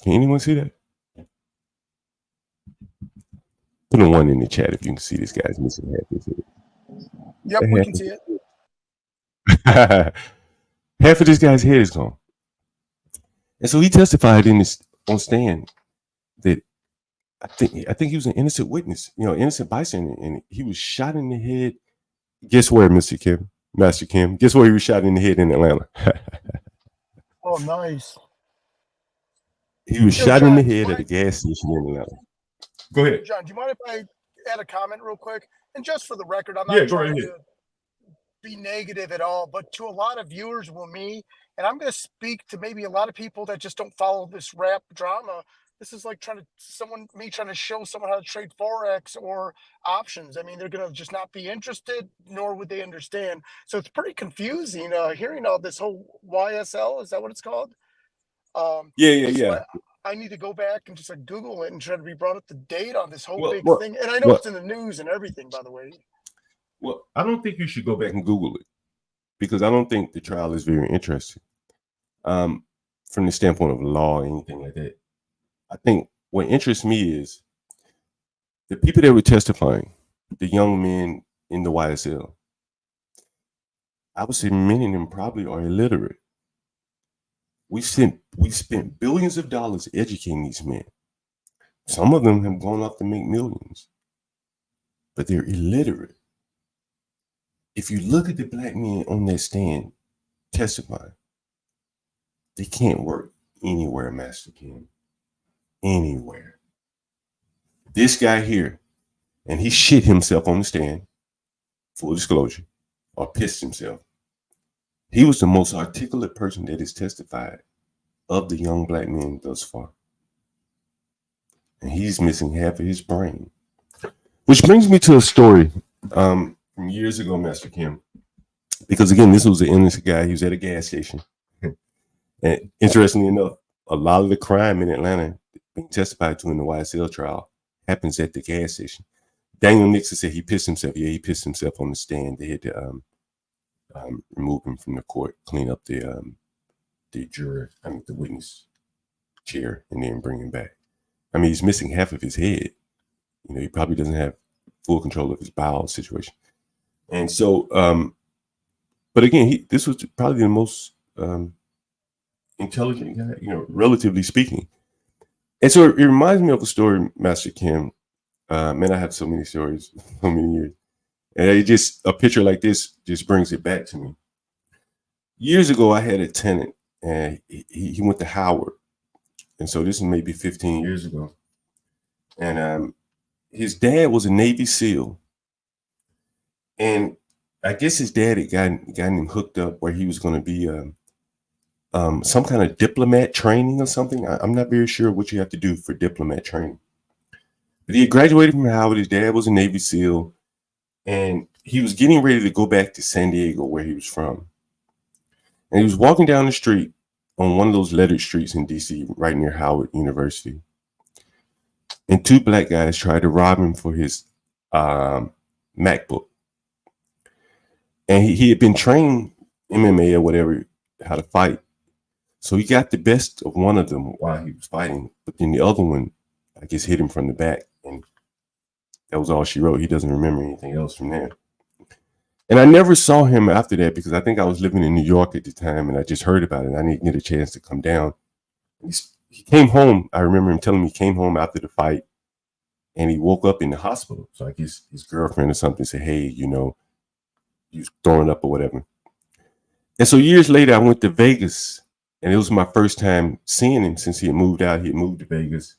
Can anyone see that? Put a 1 in the chat if you can see this guy's missing half his head. Yep, we can see it. Half of this guy's head is gone. And so he testified in this on stand that I think he was an innocent witness, innocent bystander, and he was shot in the head. Guess where, Master Kim? Guess where he was shot in the head in Atlanta? Oh, nice. He was shot in the head at a gas station in Atlanta. Go ahead. John, do you mind if I add a comment real quick? And just for the record, I'm not trying to be negative at all, but to a lot of viewers, and I'm going to speak to maybe a lot of people that just don't follow this rap drama. This is like trying to show someone how to trade Forex or options. I mean, they're going to just not be interested, nor would they understand. So it's pretty confusing hearing all this whole YSL. Is that what it's called? Yeah. I need to go back and just Google it and try to be brought up to date on this whole big thing. And I know it's in the news and everything, by the way. Well, I don't think you should go back and Google it because I don't think the trial is very interesting from the standpoint of law or anything like that. I think what interests me is the people that were testifying, the young men in the YSL. I would say many of them probably are illiterate. We spent billions of dollars educating these men. Some of them have gone off to make millions, but they're illiterate. If you look at the black men on that stand testifying, they can't work anywhere, Master Kim. Anywhere. This guy here, and he shit himself on the stand, full disclosure, or pissed himself. He was the most articulate person that has testified of the young black men thus far. And he's missing half of his brain. Which brings me to a story from years ago, Master Kim. Because again, this was an innocent guy. He was at a gas station. And interestingly enough, a lot of the crime in Atlanta being testified to in the YSL trial happens at the gas station. Daniel Nixon said he pissed himself. Yeah, he pissed himself on the stand. They had to remove him from the court, clean up the witness chair, and then bring him back. I mean, he's missing half of his head. He probably doesn't have full control of his bowel situation. And so, but again, this was probably the most intelligent guy, relatively speaking. And so it reminds me of a story, Master Kim. Man, I have so many stories, so many years. And a picture like this just brings it back to me. Years ago, I had a tenant, and he went to Howard. And so this is maybe 15 years ago. And his dad was a Navy SEAL. And I guess his dad had gotten him hooked up where he was going to be some kind of diplomat training or something. I'm not very sure what you have to do for diplomat training. But he had graduated from Howard. His dad was a Navy SEAL. And he was getting ready to go back to San Diego, where he was from. And he was walking down the street on one of those lettered streets in D.C., right near Howard University. And two black guys tried to rob him for his MacBook. And he had been trained MMA or whatever, how to fight. So he got the best of one of them while he was fighting. But then the other one, I guess, hit him from the back. And that was all she wrote. He doesn't remember anything else from there. And I never saw him after that because I think I was living in New York at the time and I just heard about it. I didn't get a chance to come down. he came home. I remember him telling me he came home after the fight, and he woke up in the hospital. So I guess his girlfriend or something said, "Hey, you know, he was throwing up or whatever." And so years later, I went to Vegas, and it was my first time seeing him since he had moved out. He had moved to Vegas,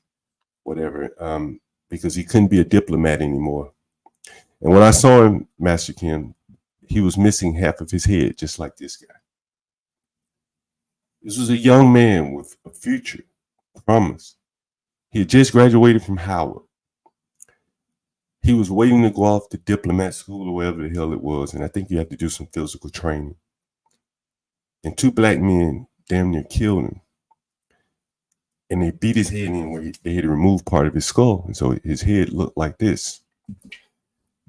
whatever, because he couldn't be a diplomat anymore. And when I saw him, Master Kim, he was missing half of his head, just like this guy. This was a young man with a future, promise. He had just graduated from Howard. He was waiting to go off to diplomat school or wherever the hell it was, and I think you have to do some physical training. And two black men damn near killed him. And they beat his head in where they had to remove part of his skull. And so his head looked like this.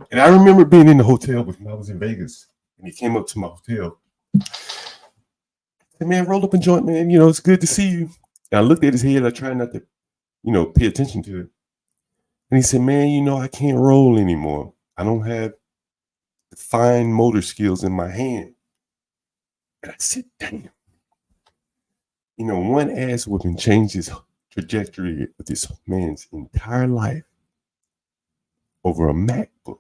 And I remember being in the hotel with him. I was in Vegas. And he came up to my hotel. I said, "Man, roll up a joint, man. You know, it's good to see you." And I looked at his head. I tried not to, you know, pay attention to it. And he said, "Man, you know, I can't roll anymore. I don't have the fine motor skills in my hand." And I said, "Damn. You know, one ass whooping changed his trajectory of this man's entire life over a MacBook."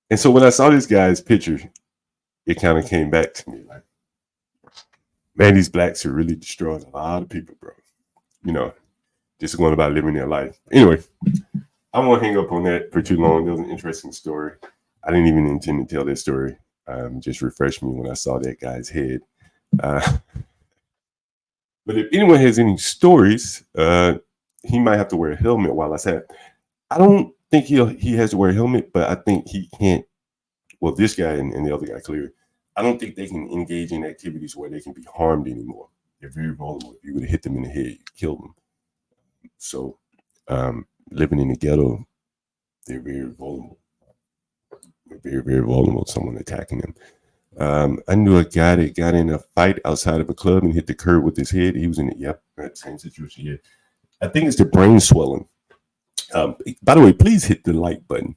And so when I saw this guy's picture, it kind of came back to me like, man, these blacks are really destroying a lot of people, bro. You know, just going about living their life. Anyway, I won't hang up on that for too long. It was an interesting story. I didn't even intend to tell that story. Just refreshed me when I saw that guy's head. But if anyone has any stories, he might have to wear a helmet while I said, I don't think he has to wear a helmet, but I think he can't. Well, this guy and the other guy, clearly, I don't think they can engage in activities where they can be harmed anymore. They're very vulnerable. If you would have hit them in the head, you'd kill them. So living in the ghetto, they're very vulnerable. They're very, very vulnerable to someone attacking them. I knew a guy that got in a fight outside of a club and hit the curb with his head. He was in it. Yep, that same situation. Yeah, I think it's the brain swelling. By the way, please hit the like button.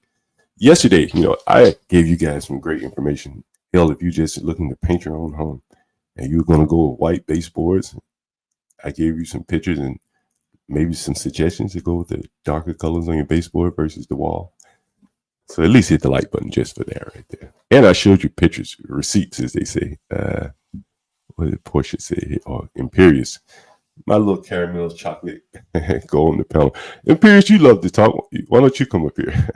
Yesterday, you know, I gave you guys some great information. Hell, if you're just looking to paint your own home and you're going to go with white baseboards, I gave you some pictures and maybe some suggestions to go with the darker colors on your baseboard versus the wall. So at least hit the like button just for that right there. And I showed you pictures, receipts, as they say. What did Portia say? Or Imperious. My little caramel chocolate go on the panel. Imperious, you love to talk. Why don't you come up here?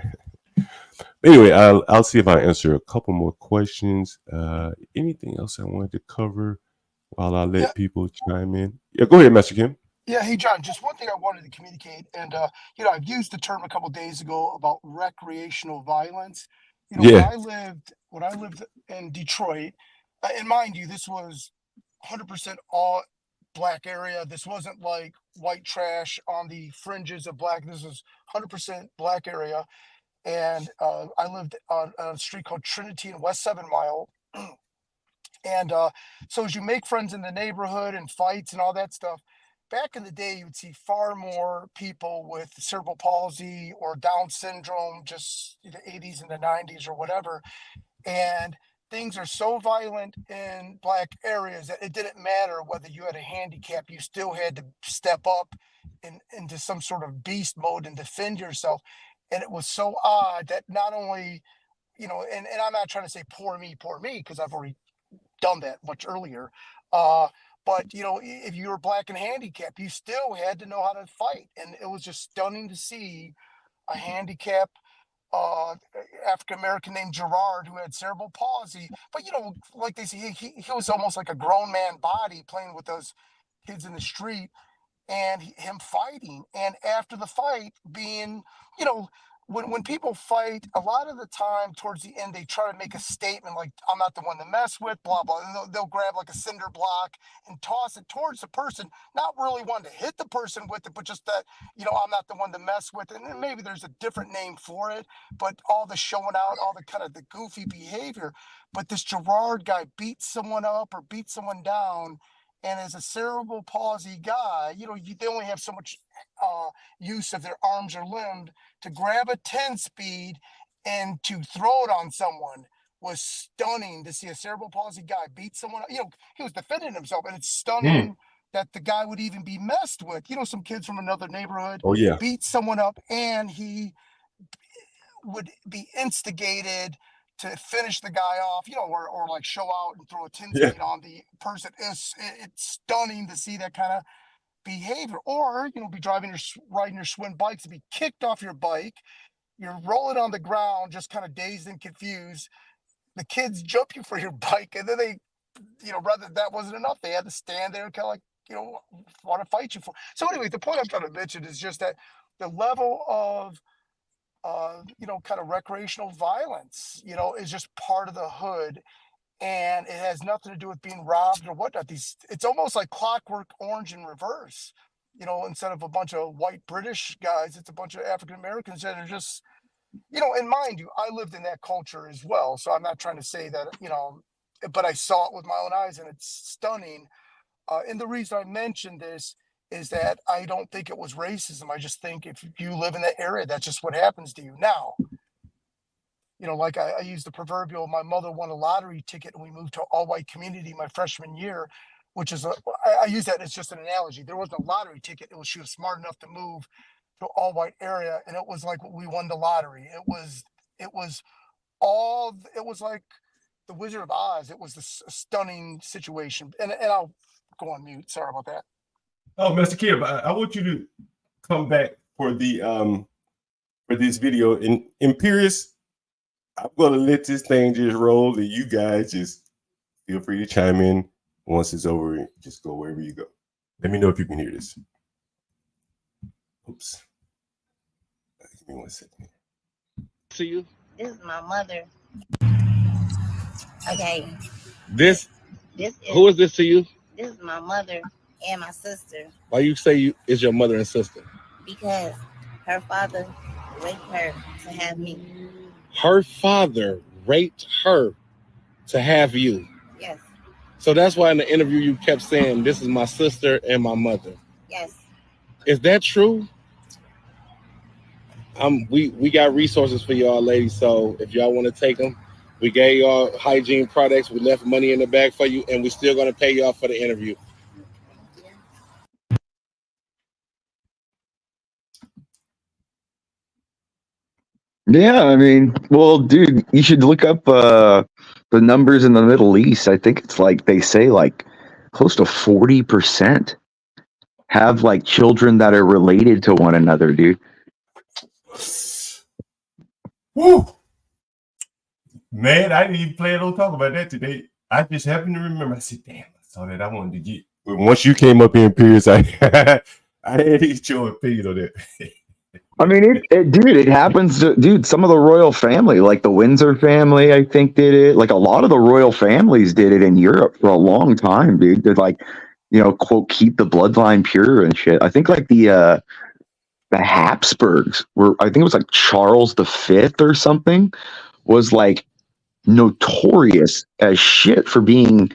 Anyway, I'll see if I answer a couple more questions. Anything else I wanted to cover while I let people chime in? Yeah, go ahead, Master Kim. Yeah, hey John, just one thing I wanted to communicate, and you know, I've used the term a couple days ago about recreational violence. You know, Yeah. when I lived in Detroit, and mind you, this was 100% all black area. This wasn't like white trash on the fringes of black. This was 100% black area, and I lived on a street called Trinity in West 7 Mile. And so as you make friends in the neighborhood and fights and all that stuff, back in the day, you would see far more people with cerebral palsy or Down syndrome, just in the 80s and the 90s or whatever. And things are so violent in black areas that it didn't matter whether you had a handicap, you still had to step up into some sort of beast mode and defend yourself. And it was so odd that not only, you know, and I'm not trying to say poor me, because I've already done that much earlier. But you know, if you were black and handicapped, you still had to know how to fight, and it was just stunning to see a handicap African American named Gerard who had cerebral palsy. But you know, like they say, he was almost like a grown man body playing with those kids in the street, and him fighting, and after the fight being, you know, when people fight, a lot of the time towards the end they try to make a statement like, I'm not the one to mess with, blah blah, and they'll grab like a cinder block and toss it towards the person, not really wanting to hit the person with it, but just that, you know, I'm not the one to mess with. And then maybe there's a different name for it, but all the showing out, all the kind of the goofy behavior. But this Gerard guy beats someone up or beats someone down, and as a cerebral palsy guy, you know, they only have so much use of their arms or limb to grab a 10 speed and to throw it on someone was stunning to see a cerebral palsy guy beat someone. You know, he was defending himself, and it's stunning that the guy would even be messed with. You know, some kids from another neighborhood Oh yeah. beat someone up, and he would be instigated to finish the guy off, you know, or like show out and throw a tin Yeah. stain on the person. It's stunning to see that kind of behavior. Or, you know, be riding your swim bikes and be kicked off your bike. You're rolling on the ground, just kind of dazed and confused. The kids jump you for your bike, and then they, you know, rather that wasn't enough. They had to stand there and kind of like, you know, want to fight you for. So anyway, the point I'm trying to mention is just that the level of you know, kind of recreational violence, you know, is just part of the hood, and it has nothing to do with being robbed or whatnot. It's almost like Clockwork Orange in reverse. You know, instead of a bunch of white British guys, it's a bunch of African Americans that are just, you know, and mind you, I lived in that culture as well. So I'm not trying to say that, you know, but I saw it with my own eyes, and it's stunning. And the reason I mentioned this is that I don't think it was racism. I just think if you live in that area, that's just what happens to you. Now, you know, like I use the proverbial, my mother won a lottery ticket and we moved to all white community my freshman year, which is, I use that as just an analogy. There wasn't a lottery ticket. It was, she was smart enough to move to all white area. And it was like, we won the lottery. It was like the Wizard of Oz. It was this stunning situation. And I'll go on mute. Sorry about that. Oh, Mr. Kib, I want you to come back for the for this video. In Imperious, I'm gonna let this thing just roll, and you guys just feel free to chime in once it's over. Just go wherever you go. Let me know if you can hear this. Oops. Give me 1 second. To you? This is my mother. Okay. This This is who is this to you? This is my mother and my sister. Why you say you is your mother and sister? Because her father raped her to have me. Her father raped her to have you. Yes. So that's why in the interview you kept saying, "This is my sister and my mother." Yes. Is that true? We got resources for y'all, ladies. So if y'all want to take them, we gave y'all hygiene products. We left money in the bag for you, and we're still gonna pay y'all for the interview. Yeah, I mean, well, dude, you should look up the numbers in the Middle East. I think it's like they say like close to 40% have like children that are related to one another, dude. Woo! Man, I didn't even plan on talking about that today. I just happened to remember. I said, damn, I saw that. I wanted to get. Once you came up here in Pierce, I had to get your opinion on that. I mean, dude, it happens to, dude, some of the royal family, like the Windsor family, I think did it. Like a lot of the royal families did it in Europe for a long time, dude. They're like, you know, quote, keep the bloodline pure and shit. I think like the Habsburgs were, I think it was like Charles V or something, was like notorious as shit for being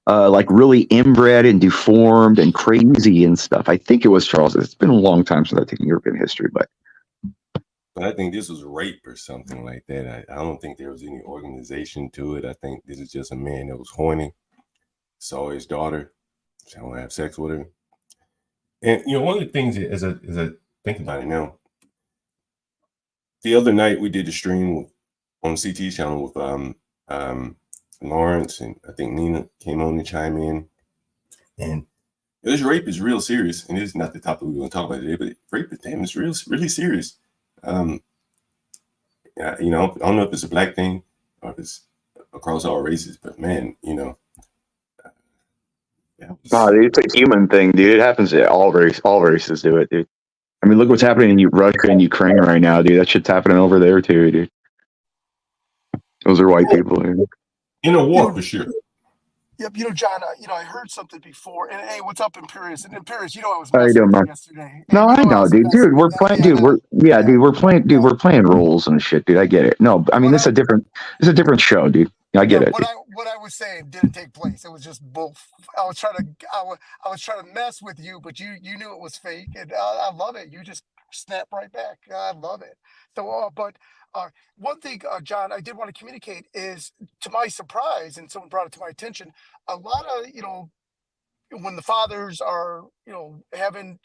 like really inbred and deformed and crazy and stuff. I think it was Charles. It's been a long time since I've taken European history, but I think this was rape or something like that. I don't think there was any organization to it. I think this is just a man that was horny, saw his daughter, so I want to have sex with her. And you know, one of the things as I think about it now, the other night we did the stream on CT channel with Lawrence, and I think Nina came on to chime in. And this rape is real serious, and it's not the topic we're going to talk about today, but rape, damn, it's really serious. You know, I don't know if it's a black thing or if it's across all races, but man, you know. it's a human thing, dude. It happens to all races do it, dude. I mean, look what's happening in Russia and Ukraine right now, dude. That shit's happening over there too, dude. Those are white people, dude. In a war, for sure. Yep, you know, John, you know, I heard something before, and hey, what's up, Imperious? And Imperious, you know, I was How you messing doing, with man? you yesterday. No, I know, dude. Dude, we're playing, dude. We're playing roles and shit, dude. I get it. No, I mean, this is a different show, dude. I get it. What I was saying didn't take place. It was just both. I was trying to mess with you, but you knew it was fake, and I love it. You just snap right back. I love it. So, one thing, John, I did want to communicate is, to my surprise, and someone brought it to my attention, a lot of, you know, when the fathers are, having,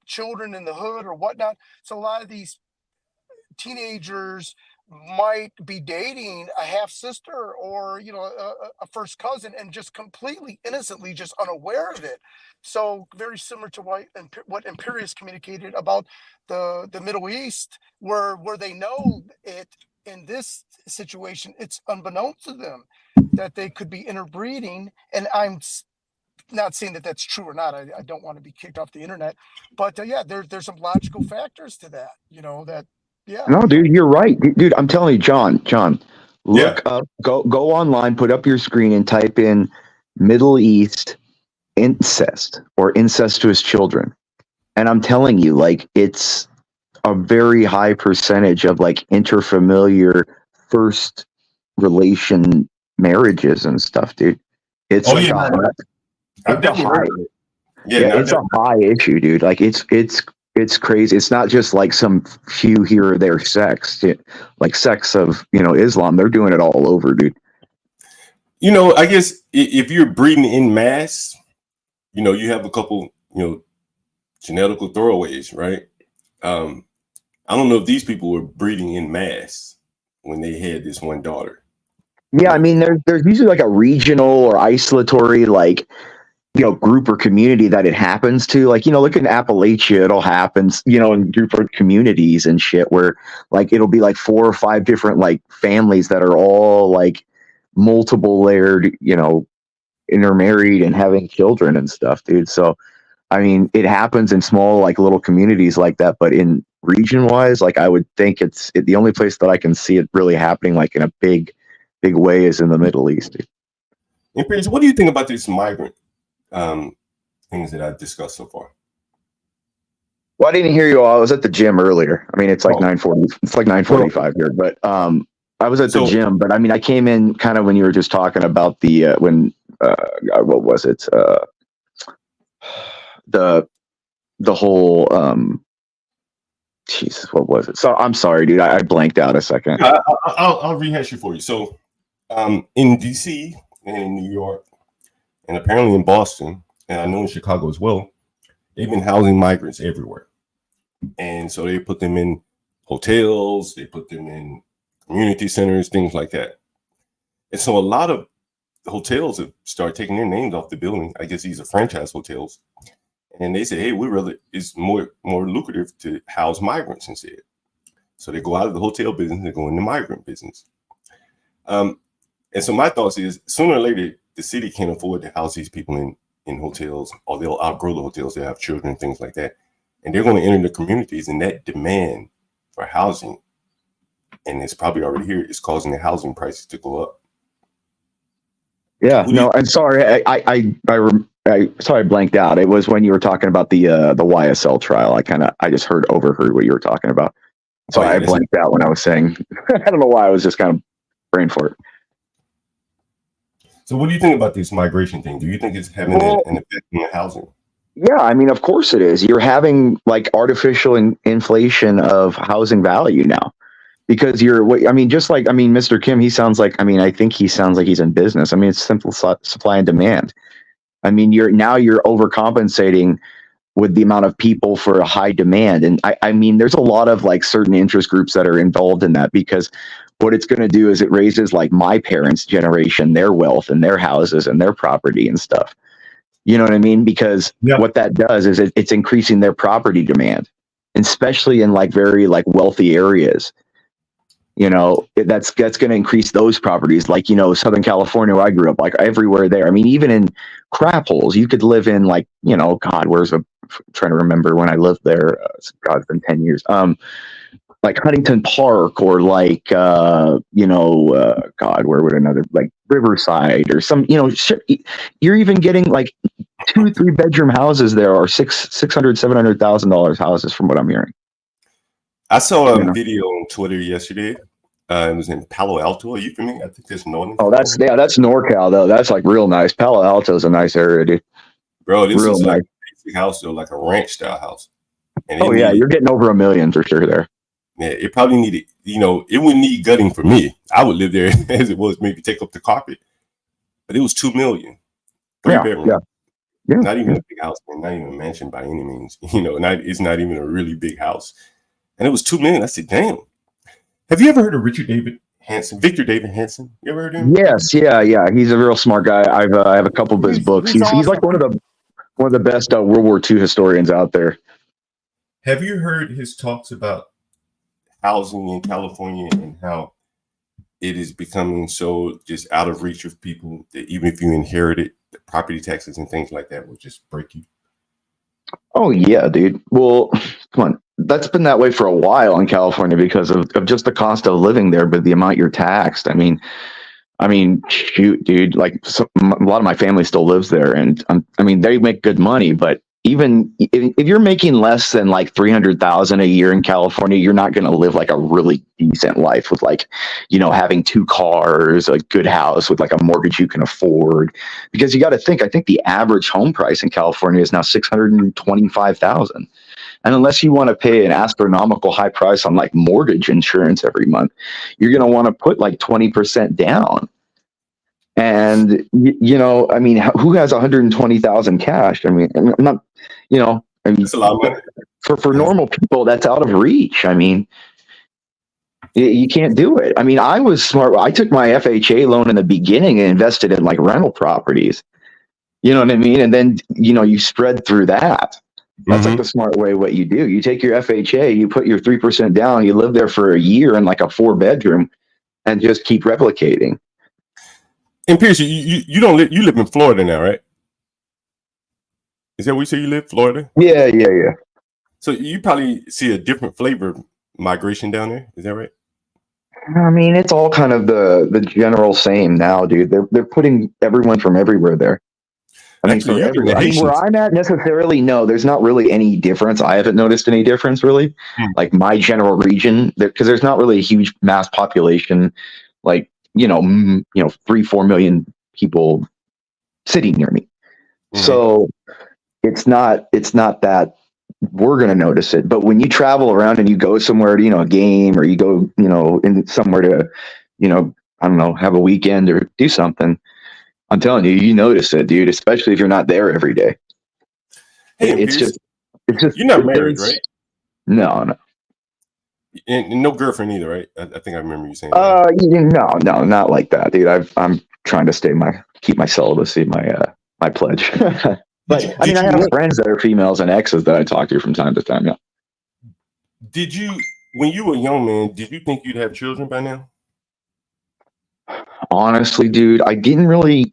children in the hood or whatnot. So a lot of these teenagers might be dating a half sister or a first cousin and just completely innocently just unaware of it. So very similar to what Imperius communicated about the Middle East, where they know it. In this situation, it's unbeknownst to them that they could be interbreeding, and I'm not saying that that's true or not. I don't want to be kicked off the internet, but yeah, there's some logical factors to that. That. Yeah. No, dude, you're right, dude. I'm telling you, John, look Yeah. up, go online, put up your screen, and type in Middle East incest or incestuous children, and I'm telling you, like, it's a very high percentage of like interfamiliar first relation marriages and stuff, dude. It's Oh yeah, I've it's a definitely high, heard of it. yeah, it's a high issue, dude. Like it's crazy. It's not just like some few here or there sects, like sects of Islam. They're doing it all over, dude. I guess if you're breeding in mass, you have a couple, genetical throwaways, right? I don't know if these people were breeding in mass when they had this one daughter. Yeah, I mean, there's usually like a regional or isolatory like group or community that it happens to. Like look in Appalachia, it'll happen in group or communities and shit where like it'll be like 4 or 5 different like families that are all like multiple layered, intermarried and having children and stuff, dude. So I mean, it happens in small like little communities like that, but in region wise, like I would think the only place that I can see it really happening like in a big way is in the Middle East, dude. And what do you think about these migrant things that I've discussed so far? Well, I didn't hear you all. I was at the gym earlier. I mean, it's like 9:40. It's like 9:45 here, but I was at the gym. But I mean, I came in kind of when you were just talking about the what was it? The whole Jesus, what was it? So I'm sorry, dude. I blanked out a second. I'll rehash it for you. So in DC and in New York, and apparently in Boston, and I know in Chicago as well, they've been housing migrants everywhere. And so they put them in hotels, they put them in community centers, things like that. And so a lot of hotels have started taking their names off the building. I guess these are franchise hotels. And they say, hey, it's more lucrative to house migrants instead. So they go out of the hotel business, they go in the migrant business. And so my thoughts is sooner or later, the city can't afford to house these people in hotels, or they'll outgrow the hotels. They'll have children, things like that. And they're going to enter the communities, and that demand for housing, and it's probably already here, is causing the housing prices to go up. Yeah, no, I'm sorry. I sorry, I blanked out. It was when you were talking about the YSL trial. I just overheard what you were talking about. So I blanked out when I was saying, I don't know why, I was just kind of brain for it. So what do you think about this migration thing? Do you think it's having an effect on the housing? Yeah, I mean, of course it is. You're having like artificial inflation of housing value now because Mr. Kim, he sounds like, I think he sounds like he's in business. I mean, it's simple supply and demand. I mean, you're overcompensating with the amount of people for a high demand. And I mean, there's a lot of like certain interest groups that are involved in that, because what it's going to do is it raises like my parents' generation, their wealth and their houses and their property and stuff. You know what I mean? Because what that does is it's increasing their property demand, especially in like very like wealthy areas. That's going to increase those properties, like, Southern California, where I grew up, like everywhere there. I mean, even in crap holes, you could live in like, God, trying to remember when I lived there. God, it's been 10 years. Like Huntington Park, or like, God, where would another, like Riverside or some, you're even getting like 2-3 bedroom houses there are $600,000-$700,000 houses, from what I'm hearing. I saw a video on Twitter yesterday. It was in Palo Alto. Are you familiar? I think there's Northern. Oh, that's NorCal though. That's like real nice. Palo Alto is a nice area, dude. Bro, this real is nice. like a basic house, though, like a ranch style house. And you're getting over $1 million for sure there. Yeah, it probably needed, it wouldn't need gutting for me. I would live there as it was, maybe take up the carpet. But it was $2 million. 3 bedrooms. Yeah. Yeah. Not even a big house, man, not even a mansion by any means. It's not even a really big house. And it was $2 million. I said, damn. Have you ever heard of Victor David Hanson? You ever heard of him? Yes, yeah. He's a real smart guy. I have a couple of his books. He's He's like awesome. one of the best World War II historians out there. Have you heard his talks about housing in California and how it is becoming so just out of reach of people that even if you inherit it, the property taxes and things like that will just break you? Oh yeah, dude. Well, come on. That's been that way for a while in California because of just the cost of living there, but the amount you're taxed. I mean, shoot, dude. Like a lot of my family still lives there, and I mean, they make good money. But even if you're making less than like $300,000 a year in California, you're not going to live like a really decent life with like, having 2 cars, a good house with like a mortgage you can afford. Because you got to think, I think the average home price in California is now $625,000. And unless you want to pay an astronomical high price on like mortgage insurance every month, you're going to want to put like 20% down. And, I mean, who has 120,000 cash? I mean, I'm not, That's a lot of money. For normal people, that's out of reach. I mean, you can't do it. I mean, I was smart. I took my FHA loan in the beginning and invested in like rental properties. You know what I mean? And then, you spread through that. That's like the smart way. What you do, you take your FHA, you put your 3% down, you live there for a year in like a 4-bedroom and just keep replicating. And Pierce, you don't live, you live in Florida now, right? Is that where you say you live, Florida? Yeah. So you probably see a different flavor of migration down there. Is that right? I mean, it's all kind of the general same now, dude. They're putting everyone from everywhere there. I mean, Actually, for everywhere. I mean, where I'm at necessarily, no, there's not really any difference. I haven't noticed any difference really. Like my general region, because there's not really a huge mass population, like 3-4 million people sitting near me. So it's not that we're going to notice it. But when you travel around and you go somewhere to, a game, or you go, in somewhere to, I don't know, have a weekend or do something, I'm telling you, you notice it, dude, especially if you're not there every day. Hey, it's just you're not married, right? No. And no girlfriend either, right? I think I remember you saying that. No, not like that, dude. I'm trying to keep my celibacy, my pledge. But I mean, I have friends that are females and exes that I talk to from time to time. Yeah. Did you, when you were a young man, did you think you'd have children by now? Honestly, dude, I didn't really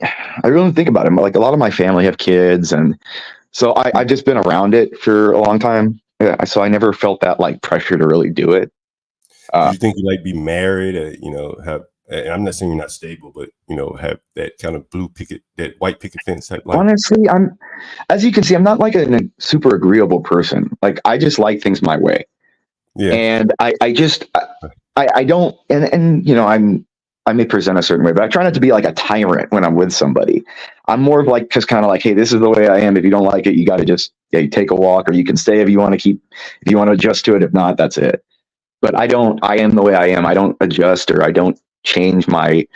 think about it. Like a lot of my family have kids, and so I've just been around it for a long time. Yeah, so I never felt that like pressure to really do it. Do you think you like be married, have? And I'm not saying you're not stable, but have that kind of that white picket fence type life. Honestly, as you can see, I'm not like a super agreeable person. Like I just like things my way. Yeah. And I don't, and I may present a certain way, but I try not to be like a tyrant when I'm with somebody. I'm more of like, just kind of like, hey, this is the way I am. If you don't like it, you got to just, you take a walk, or you can stay if you want to adjust to it. If not, that's it. But I am the way I am. I don't adjust, or I don't change my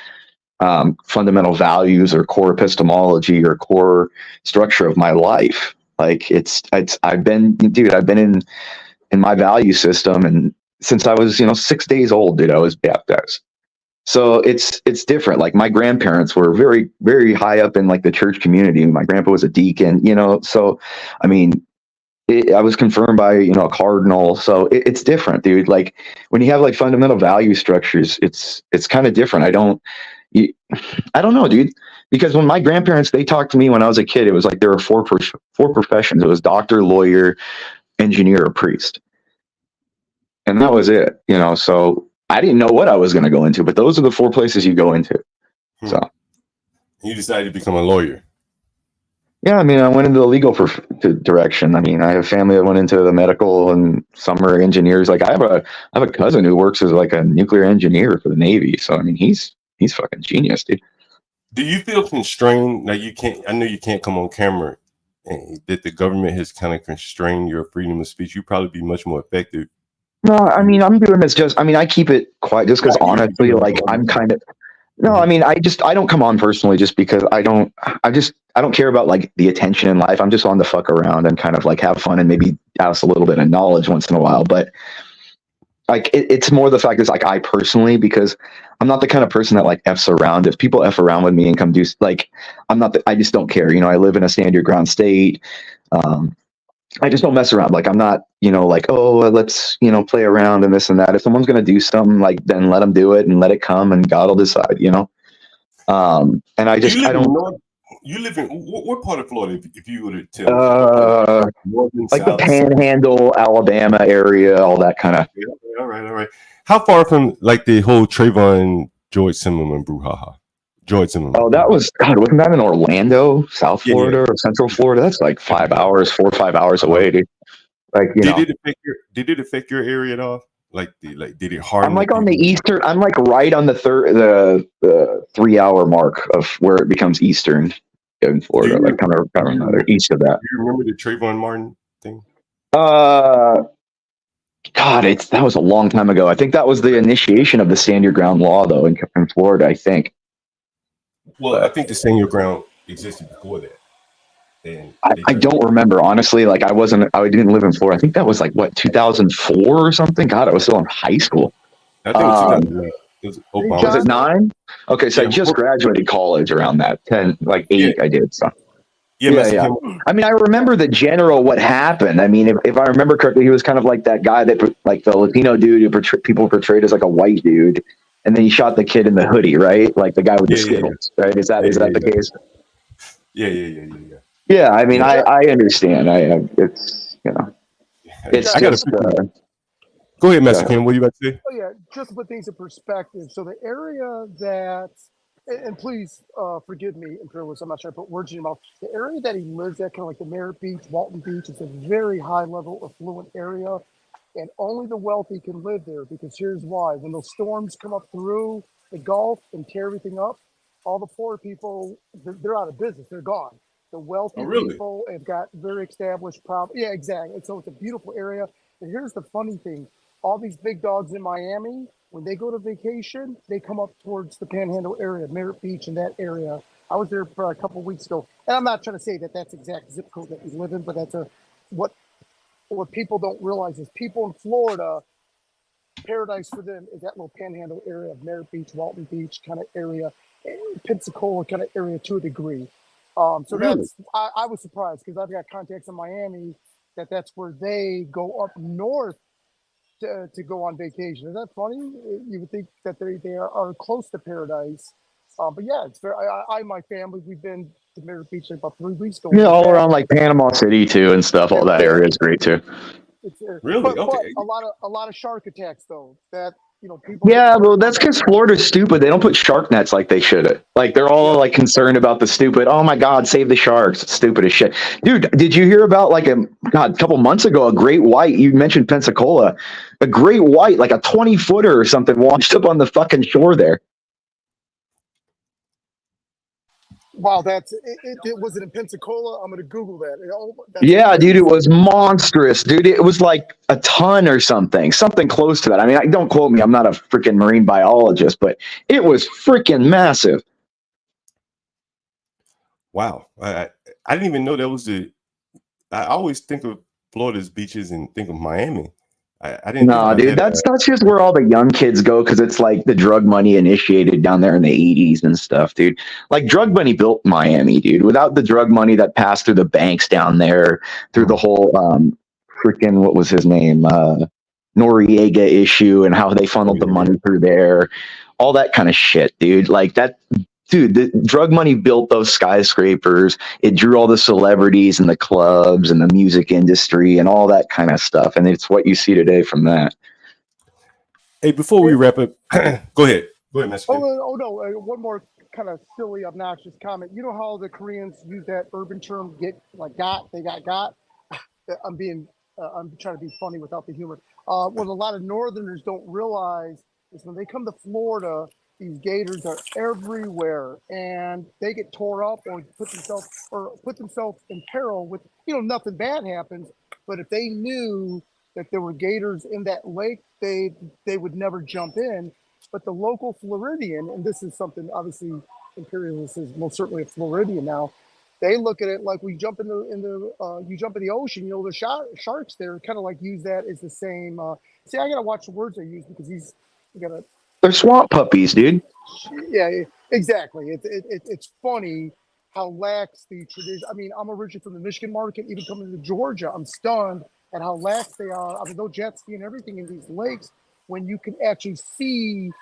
fundamental values or core epistemology or core structure of my life. Like I've been in my value system, and since I was 6 days old, dude, I was baptized. So it's different. Like my grandparents were very, very high up in like the church community. My grandpa was a deacon, so I mean, I was confirmed by a cardinal. So it's different, dude. Like when you have like fundamental value structures, it's kind of different. I don't know, dude. Because when my grandparents, they talked to me when I was a kid, it was like there were four professions. It was doctor, lawyer, engineer, or priest, and that was it. So I didn't know what I was going to go into, but those are the 4 places you go into. So you decided to become a lawyer. Yeah, I mean, I went into the legal direction. I mean, I have family that went into the medical, and some are engineers. Like I have a cousin who works as like a nuclear engineer for the Navy. So I mean, he's fucking genius, dude. Do you feel constrained? Like I know you can't come on camera, and that the government has kind of constrained your freedom of speech. You'd probably be much more effective. No, I mean, I'm doing this I keep it quiet just because honestly, like I'm kind of, No, I mean, I don't come on personally just because I don't care about like the attention in life. I'm just on to fuck around and kind of like have fun and maybe ask a little bit of knowledge once in a while. But like, it's more the fact is like I personally, because I'm not the kind of person that like F's around. If people F around with me and come do like, I just don't care. You know, I live in a stand your ground state. I just don't mess around. Like, I'm not, like, oh, let's, play around and this and that. If someone's going to do something, like, then let them do it and let it come and God will decide, And I just, I don't, You live in what part of Florida, if you were to tell me? Northern, like the South, Panhandle, Alabama area, all that kind of. Yeah, all right. How far from like the whole Trayvon George Zimmerman brouhaha? George Zimmerman. Oh, that was, God, wasn't that in Orlando, South Florida or Central Florida? That's like 4 or 5 hours away, dude. Like, did it affect your area at all? Like did it harm? I'm like on the eastern. I'm like right on the 3 hour mark of where it becomes eastern in Florida, like kind of east of that. Do you remember the Trayvon Martin thing? God, that was a long time ago. I think that was the initiation of the stand your ground law, though, in Florida. I think. Well, I think the stand your ground existed before that. And I don't remember, honestly. Like, I didn't live in Florida. I think that was like, what, 2004 or something? God, I was still in high school. I think it was 2009. It was Obama. Was it 9? Okay, so I just graduated college around that. 10, like 8, I did. So. Yeah. I mean, I remember the general what happened. I mean, if I remember correctly, he was kind of like that guy that, like the Latino dude who people portrayed as like a white dude. And then he shot the kid in the hoodie, right? Like the guy with the Skittles, right? Is that the case? Yeah. Yeah, I mean, I understand. It's it's just. Go ahead, Master Kim. What are you about to say? Oh yeah, just to put things in perspective. So the area that, and please forgive me, Imperialist, I'm not sure I put words in your mouth. The area that he lives at, kind of like the Merritt Beach, Walton Beach, it's a very high level affluent area, and only the wealthy can live there. Because here's why: when those storms come up through the Gulf and tear everything up, all the poor people, they're out of business. They're gone. The wealthy people have got very established problems. Yeah, exactly. And so it's a beautiful area. And here's the funny thing. All these big dogs in Miami, when they go to vacation, they come up towards the Panhandle area, Merritt Beach and that area. I was there for a couple of weeks ago. And I'm not trying to say that that's exact zip code that we live in, but that's what people don't realize is people in Florida, paradise for them is that little Panhandle area of Merritt Beach, Walton Beach kind of area, and Pensacola kind of area to a degree. That's, I was surprised because I've got contacts in Miami that's where they go up north to go on vacation. Is that funny? You would think that they are close to paradise. But yeah, it's very, I my family, we've been to Merritt Beach like about 3 weeks ago. Yeah, all around like Panama City too and stuff. All that area is great too. It's really but a lot of shark attacks though. That people. Yeah, well, that's because Florida's stupid. They don't put shark nets like they should. Like they're all like concerned about the stupid. Oh my God, save the sharks! It's stupid as shit, dude. Did you hear about like a couple months ago a great white? You mentioned Pensacola, a great white, like a 20-footer or something, washed up on the fucking shore there. Wow, it was it in Pensacola? I'm gonna Google that. Yeah, dude, it was monstrous, dude. It was like a ton or something close to that. I mean, don't quote me. I'm not a freaking marine biologist, but it was freaking massive. Wow, I didn't even know that was the. I always think of Florida's beaches and think of Miami. I didn't. No, dude, that's just where all the young kids go because it's like the drug money initiated down there in the 80s and stuff, dude. Like drug money built Miami, dude. Without the drug money that passed through the banks down there, through the whole freaking what was his name, Noriega issue and how they funneled the money through there, all that kind of shit, dude. Like that. Dude, the drug money built those skyscrapers. It drew all the celebrities and the clubs and the music industry and all that kind of stuff. And it's what you see today from that. Hey, before we wrap up, go ahead. Go ahead, Mr. No. One more kind of silly, obnoxious comment. You know how the Koreans use that urban term, they got? I'm trying to be funny without the humor. What a lot of Northerners don't realize is when they come to Florida, these gators are everywhere, and they get tore up or put themselves in peril with, nothing bad happens. But if they knew that there were gators in that lake, they would never jump in. but the local Floridian, and this is something obviously imperialist is most certainly a Floridian now. They look at it like we jump in you jump in the ocean. You know, the sharks there kind of like use that as the same. See, I gotta watch the words I use because they're swamp puppies, dude. Yeah, exactly. It's funny how lax the tradition. I mean, I'm originally from the Michigan market. Even coming to Georgia, I'm stunned at how lax they are. I mean, they'll jet ski and everything in these lakes when you can actually see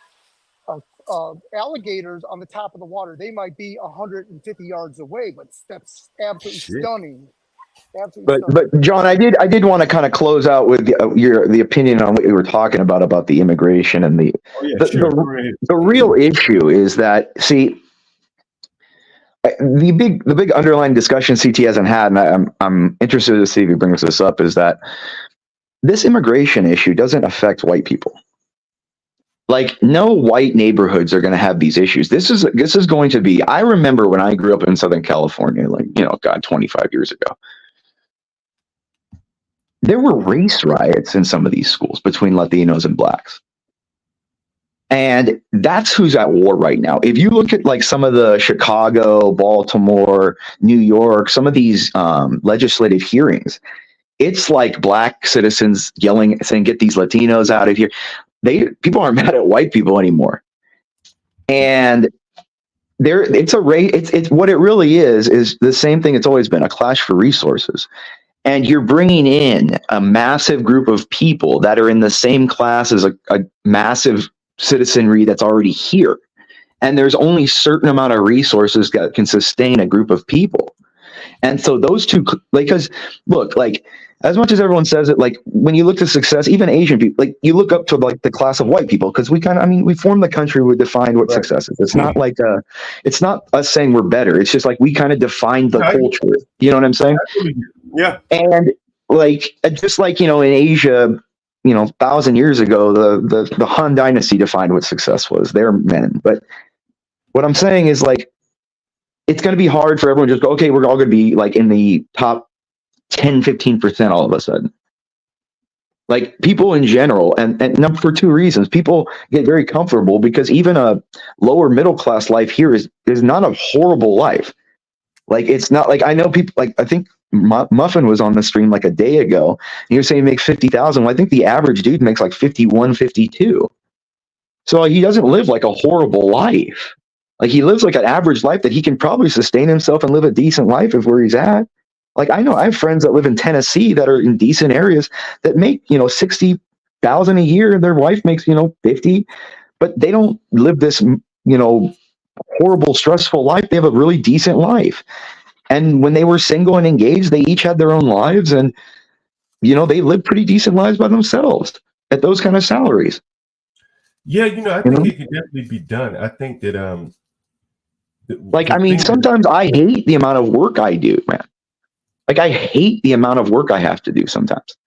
alligators on the top of the water. They might be 150 yards away, but that's absolutely stunning. Absolutely stunning. But John, I did want to kind of close out with the opinion on what you were talking about the immigration and the real issue is that, see, the big underlying discussion CT hasn't had, and I'm interested to see if he brings this up, is that this immigration issue doesn't affect white people. Like, no white neighborhoods are going to have these issues. This is going to be. I remember when I grew up in Southern California, like, 25 years ago. There were race riots in some of these schools between Latinos and blacks. And that's who's at war right now. If you look at like some of the Chicago, Baltimore, New York, some of these legislative hearings, it's like black citizens yelling, saying, "Get these Latinos out of here." People aren't mad at white people anymore. And it's what it really is the same thing it's always been, a clash for resources. And you're bringing in a massive group of people that are in the same class as a massive citizenry that's already here. And there's only a certain amount of resources that can sustain a group of people. And so those two, because look, like, as much as everyone says it, like, when you look to success, even Asian people, like, you look up to like the class of white people, because we formed the country, we defined what success is. It's not like it's not us saying we're better. It's just like we kind of defined the culture. You know what I'm saying? Yeah. And like, just like, in Asia, 1,000 years ago, the Han Dynasty defined what success was. They're men. But what I'm saying is, like, it's going to be hard for everyone to just go, okay, we're all going to be like in the top 10, 15% all of a sudden. Like, people in general, and for two reasons. People get very comfortable because even a lower middle class life here is not a horrible life. Like, it's not like, I know people, like, I think Muffin was on the stream like a day ago, and he was saying he makes 50,000. Well, I think the average dude makes like 51, 52. So he doesn't live like a horrible life. Like, he lives like an average life that he can probably sustain himself and live a decent life of where he's at. Like, I know I have friends that live in Tennessee that are in decent areas that make, 60,000 a year. Their wife makes, 50, but they don't live this, horrible, stressful life. They have a really decent life. And when they were single and engaged, they each had their own lives, and, they lived pretty decent lives by themselves at those kind of salaries. Yeah, I think it could definitely be done. I think that sometimes I hate the amount of work I do, man. Like, I hate the amount of work I have to do sometimes.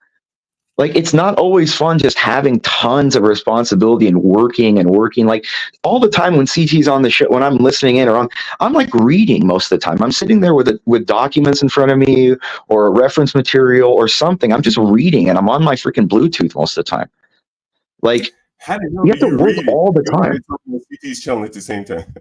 Like, it's not always fun just having tons of responsibility and working. Like, all the time when CT's on the show, when I'm listening in I'm like reading most of the time. I'm sitting there with documents in front of me or a reference material or something. I'm just reading, and I'm on my freaking Bluetooth most of the time. Like, you have to work all the time. CT's chilling at the same time.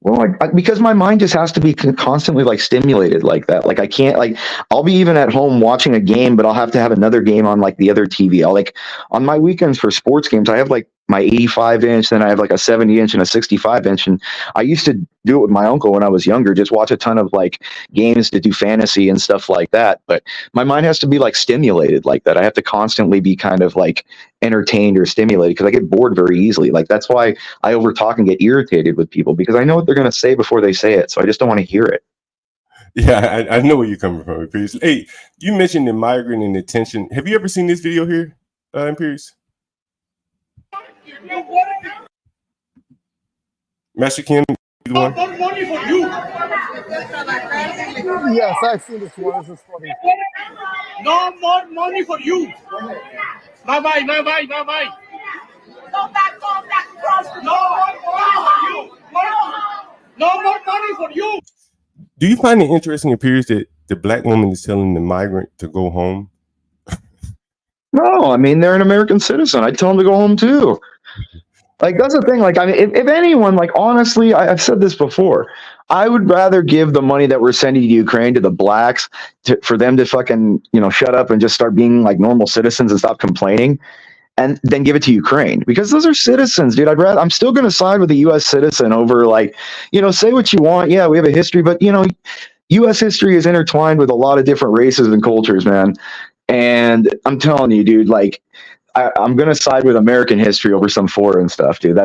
Well, because my mind just has to be constantly like stimulated like that. Like, I can't, like, I'll be even at home watching a game, but I'll have to have another game on like the other TV. I'll, like, on my weekends for sports games, I have like my 85-inch, then I have like a 70-inch and a 65-inch. And I used to do it with my uncle when I was younger, just watch a ton of like games to do fantasy and stuff like that. But my mind has to be like stimulated like that. I have to constantly be kind of like entertained or stimulated because I get bored very easily. Like, that's why I overtalk and get irritated with people, because I know what they're going to say before they say it. So I just don't want to hear it. Yeah, I know where you're coming from, Imperius. Hey, you mentioned the migrant and detention. Have you ever seen this video here, Imperius? Master Kim, you the one? Money for you. Yes, I've seen this one. This is funny. No more money for you. Bye bye. Go back. No more money for you. Do you find it interesting, Imperius, that the black woman is telling the migrant to go home? No, I mean, they're an American citizen. I tell them to go home too. Like, that's the thing. Like, I mean, if anyone, like, honestly, I've said this before, I would rather give the money that we're sending to Ukraine to the blacks for them to fucking, shut up and just start being like normal citizens and stop complaining, and then give it to Ukraine, because those are citizens, dude. I'm still going to side with a U.S. citizen over, like, say what you want. Yeah, we have a history, but U.S. history is intertwined with a lot of different races and cultures, man. And I'm telling you, dude, like, I'm gonna side with American history over some foreign stuff, dude.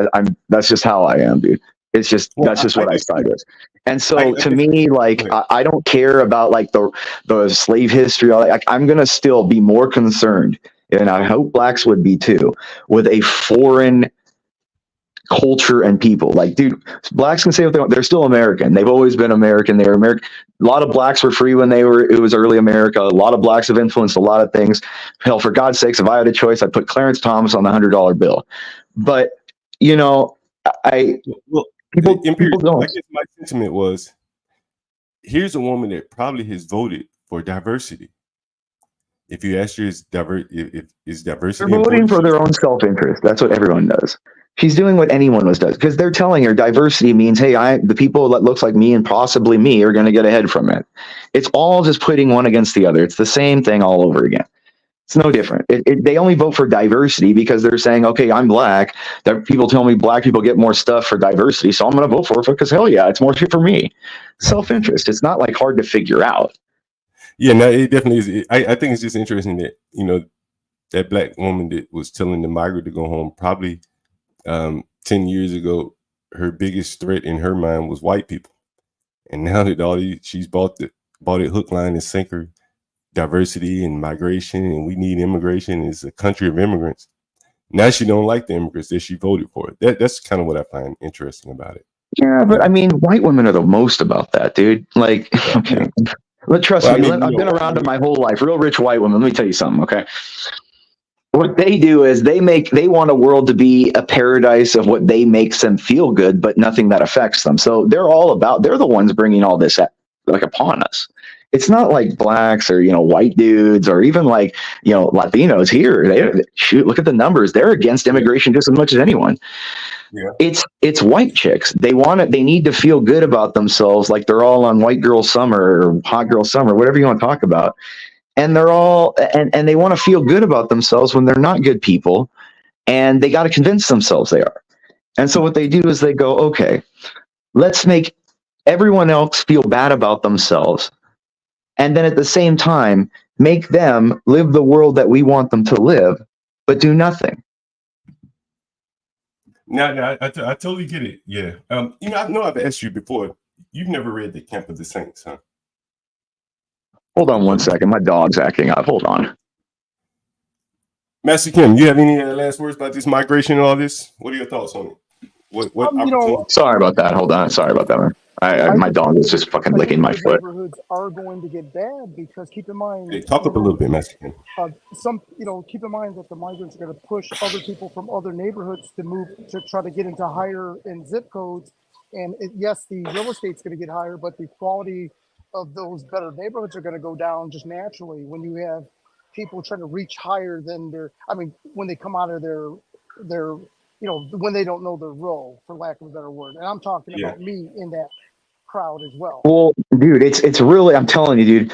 That's just how I am, dude. It's just Well, that's just what I side with. And so I to guess- me, like, I don't care about like the slave history. Like, I'm gonna still be more concerned, and I hope blacks would be too, with a foreign culture and people. Like, dude, blacks can say what they want. They're still American. They've always been American. They're American. A lot of blacks were free when it was early America. A lot of blacks have influenced a lot of things. Hell, for God's sakes, if I had a choice, I'd put Clarence Thomas on the $100 bill. But well, people don't. I guess my sentiment was, here's a woman that probably has voted for diversity. If you ask her, is diversity They're voting for their own self-interest. That's what everyone does. She's doing what anyone does, because they're telling her diversity means, hey, the people that looks like me and possibly me are going to get ahead from it. It's all just putting one against the other. It's the same thing all over again. It's no different. They only vote for diversity because they're saying, okay, I'm black. That people tell me black people get more stuff for diversity, so I'm going to vote for it because hell yeah, it's more shit for me. Self-interest. It's not like hard to figure out. Yeah, no, it definitely is. I think it's just interesting that that black woman that was telling the migrant to go home, probably 10 years ago, her biggest threat in her mind was white people, and now that she's bought it hook, line, and sinker, diversity and migration, and we need immigration, is a country of immigrants. Now she don't like the immigrants that she voted for. That's kind of what I find interesting about it. Yeah, but I mean, white women are the most about that, dude. Like, okay. But trust me, I've been around it my whole life. Real rich white women. Let me tell you something, okay? What they do is they want a world to be a paradise of what they makes them feel good, but nothing that affects them. So they're the ones bringing all this like upon us. It's not like blacks or, white dudes or even like, Latinos here. Look at the numbers. They're against immigration just as much as anyone. Yeah. It's white chicks. They need to feel good about themselves, like they're all on White Girl Summer or Hot Girl Summer, whatever you want to talk about. And they're all and they want to feel good about themselves when they're not good people, and they got to convince themselves they are. And so what they do is they go, okay, let's make everyone else feel bad about themselves, and then at the same time make them live the world that we want them to live, but do nothing. No, I totally get it. Yeah. I know I've asked you before. You've never read The Camp of the Saints, huh? Hold on one second. My dog's acting up. Hold on. Master Kim, you have any last words about this migration and all this? What are your thoughts on it? What Sorry about that. Hold on. Sorry about that, man. My dog is just fucking licking my foot. Neighborhoods are going to get bad because keep in mind. Hey, talk up a little bit, Master Kim. Keep in mind that the migrants are going to push other people from other neighborhoods to move to try to get into higher in zip codes. And yes, the real estate's going to get higher, but the quality of those better neighborhoods are going to go down just naturally when you have people trying to reach higher than when they come out of their when they don't know their role, for lack of a better word. And I'm talking about me in that crowd as well. Well, dude, it's really, I'm telling you, dude,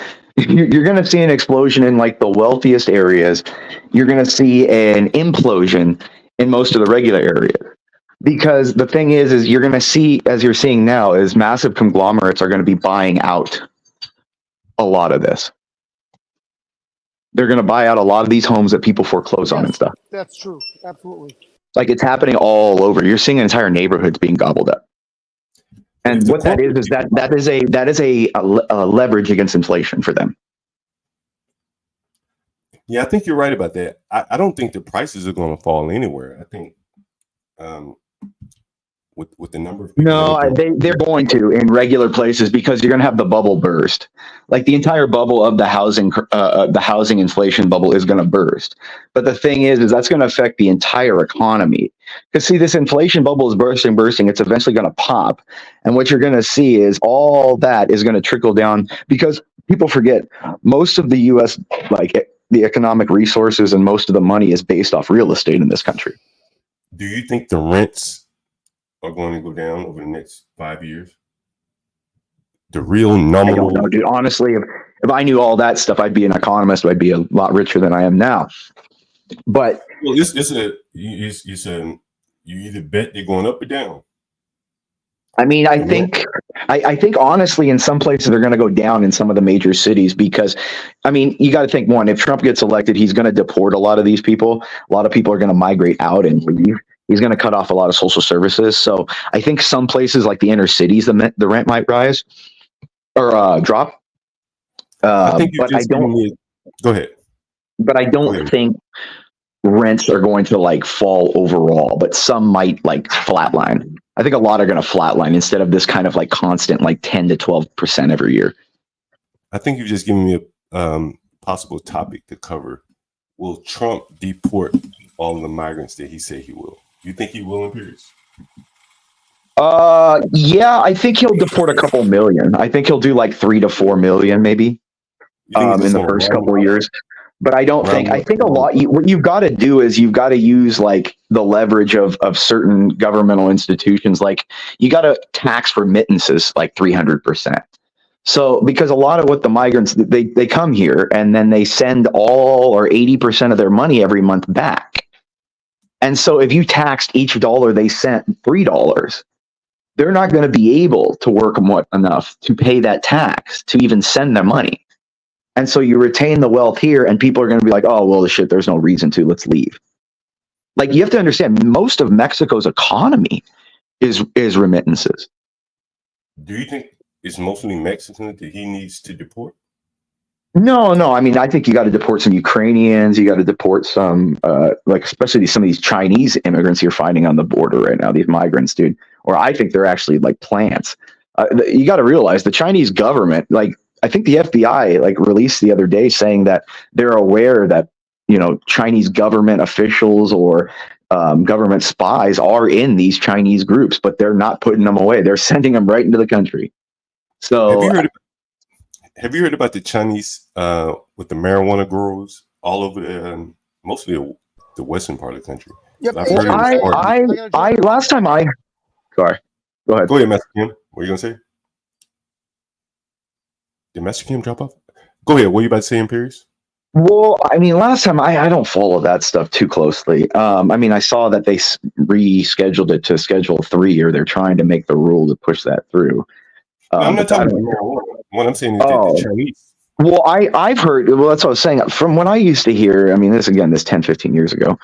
you're going to see an explosion in like the wealthiest areas. You're going to see an implosion in most of the regular areas. Because the thing is you're going to see, as you're seeing now, is massive conglomerates are going to be buying out a lot of this. They're going to buy out a lot of these homes that people foreclose on and stuff. That's true. Absolutely. Like, it's happening all over. You're seeing entire neighborhoods being gobbled up. And what that is that is a leverage against inflation for them. Yeah, I think you're right about that. I don't think the prices are going to fall anywhere. I think with the number of people. No, they're going to in regular places, because you're going to have the bubble burst. Like, the entire bubble of the housing inflation bubble is going to burst. But the thing is that's going to affect the entire economy. Because see, this inflation bubble is bursting. It's eventually going to pop. And what you're going to see is all that is going to trickle down, because people forget most of the U.S., like the economic resources and most of the money is based off real estate in this country. Do you think the rents are going to go down over the next 5 years? The real I nominal. don't know, dude. Honestly, if I knew all that stuff, I'd be an economist. I'd be a lot richer than I am now. But Well, you said you either bet they're going up or down. I mean, I think honestly, in some places they're going to go down in some of the major cities because, I mean, you got to think one, if Trump gets elected, he's going to deport a lot of these people. A lot of people are going to migrate out and leave. He's going to cut off a lot of social services. So I think some places like the inner cities, the rent might rise or drop. I think you But I just don't. Go ahead. But I don't think rents are going to like fall overall, but some might like flatline. I think a lot are going to flatline instead of this kind of like constant like 10 to 12% every year. I think you've just given me a possible topic to cover. Will Trump deport all the migrants that he said he will? You think he will, Imperius? Yeah, I think he'll deport a couple million. I think he'll do like 3 to 4 million maybe in the first couple of years. But I don't think, I think a lot, what you've got to do is you've got to use like the leverage of certain governmental institutions. Like you got to tax remittances like 300%. So because a lot of what the migrants, they come here and then they send all or 80% of their money every month back. And so if you taxed each dollar they sent $3, they're not going to be able to work enough to pay that tax to even send their money. And so you retain the wealth here and people are going to be like, oh, well, shit, there's no reason to, let's leave. Like you have to understand most of Mexico's economy is remittances. Do you think it's mostly Mexicans that he needs to deport? No. I mean, I think you got to deport some Ukrainians. You got to deport some, like especially some of these Chinese immigrants you're finding on the border right now, these migrants, dude. Or I think they're actually like plants. You got to realize the Chinese government, like, I think the FBI like released the other day saying that they're aware that, you know, Chinese government officials or government spies are in these Chinese groups, but they're not putting them away. They're sending them right into the country. So have you heard about the Chinese with the marijuana growers all over mostly the western part of the country? Yep. I last time I sorry. Go ahead. Go ahead, Master Kim. What are you gonna say? Did Master Kim drop off? Go ahead. What are you about to say, Imperius? Well, I mean, last time I don't follow that stuff too closely. I mean, I saw that they rescheduled it to Schedule 3, or they're trying to make the rule to push that through. I'm not talking about marijuana. What I'm saying is the Chinese. Well, I've heard. Well, that's what I was saying. From what I used to hear, I mean, this 10, 15 years ago,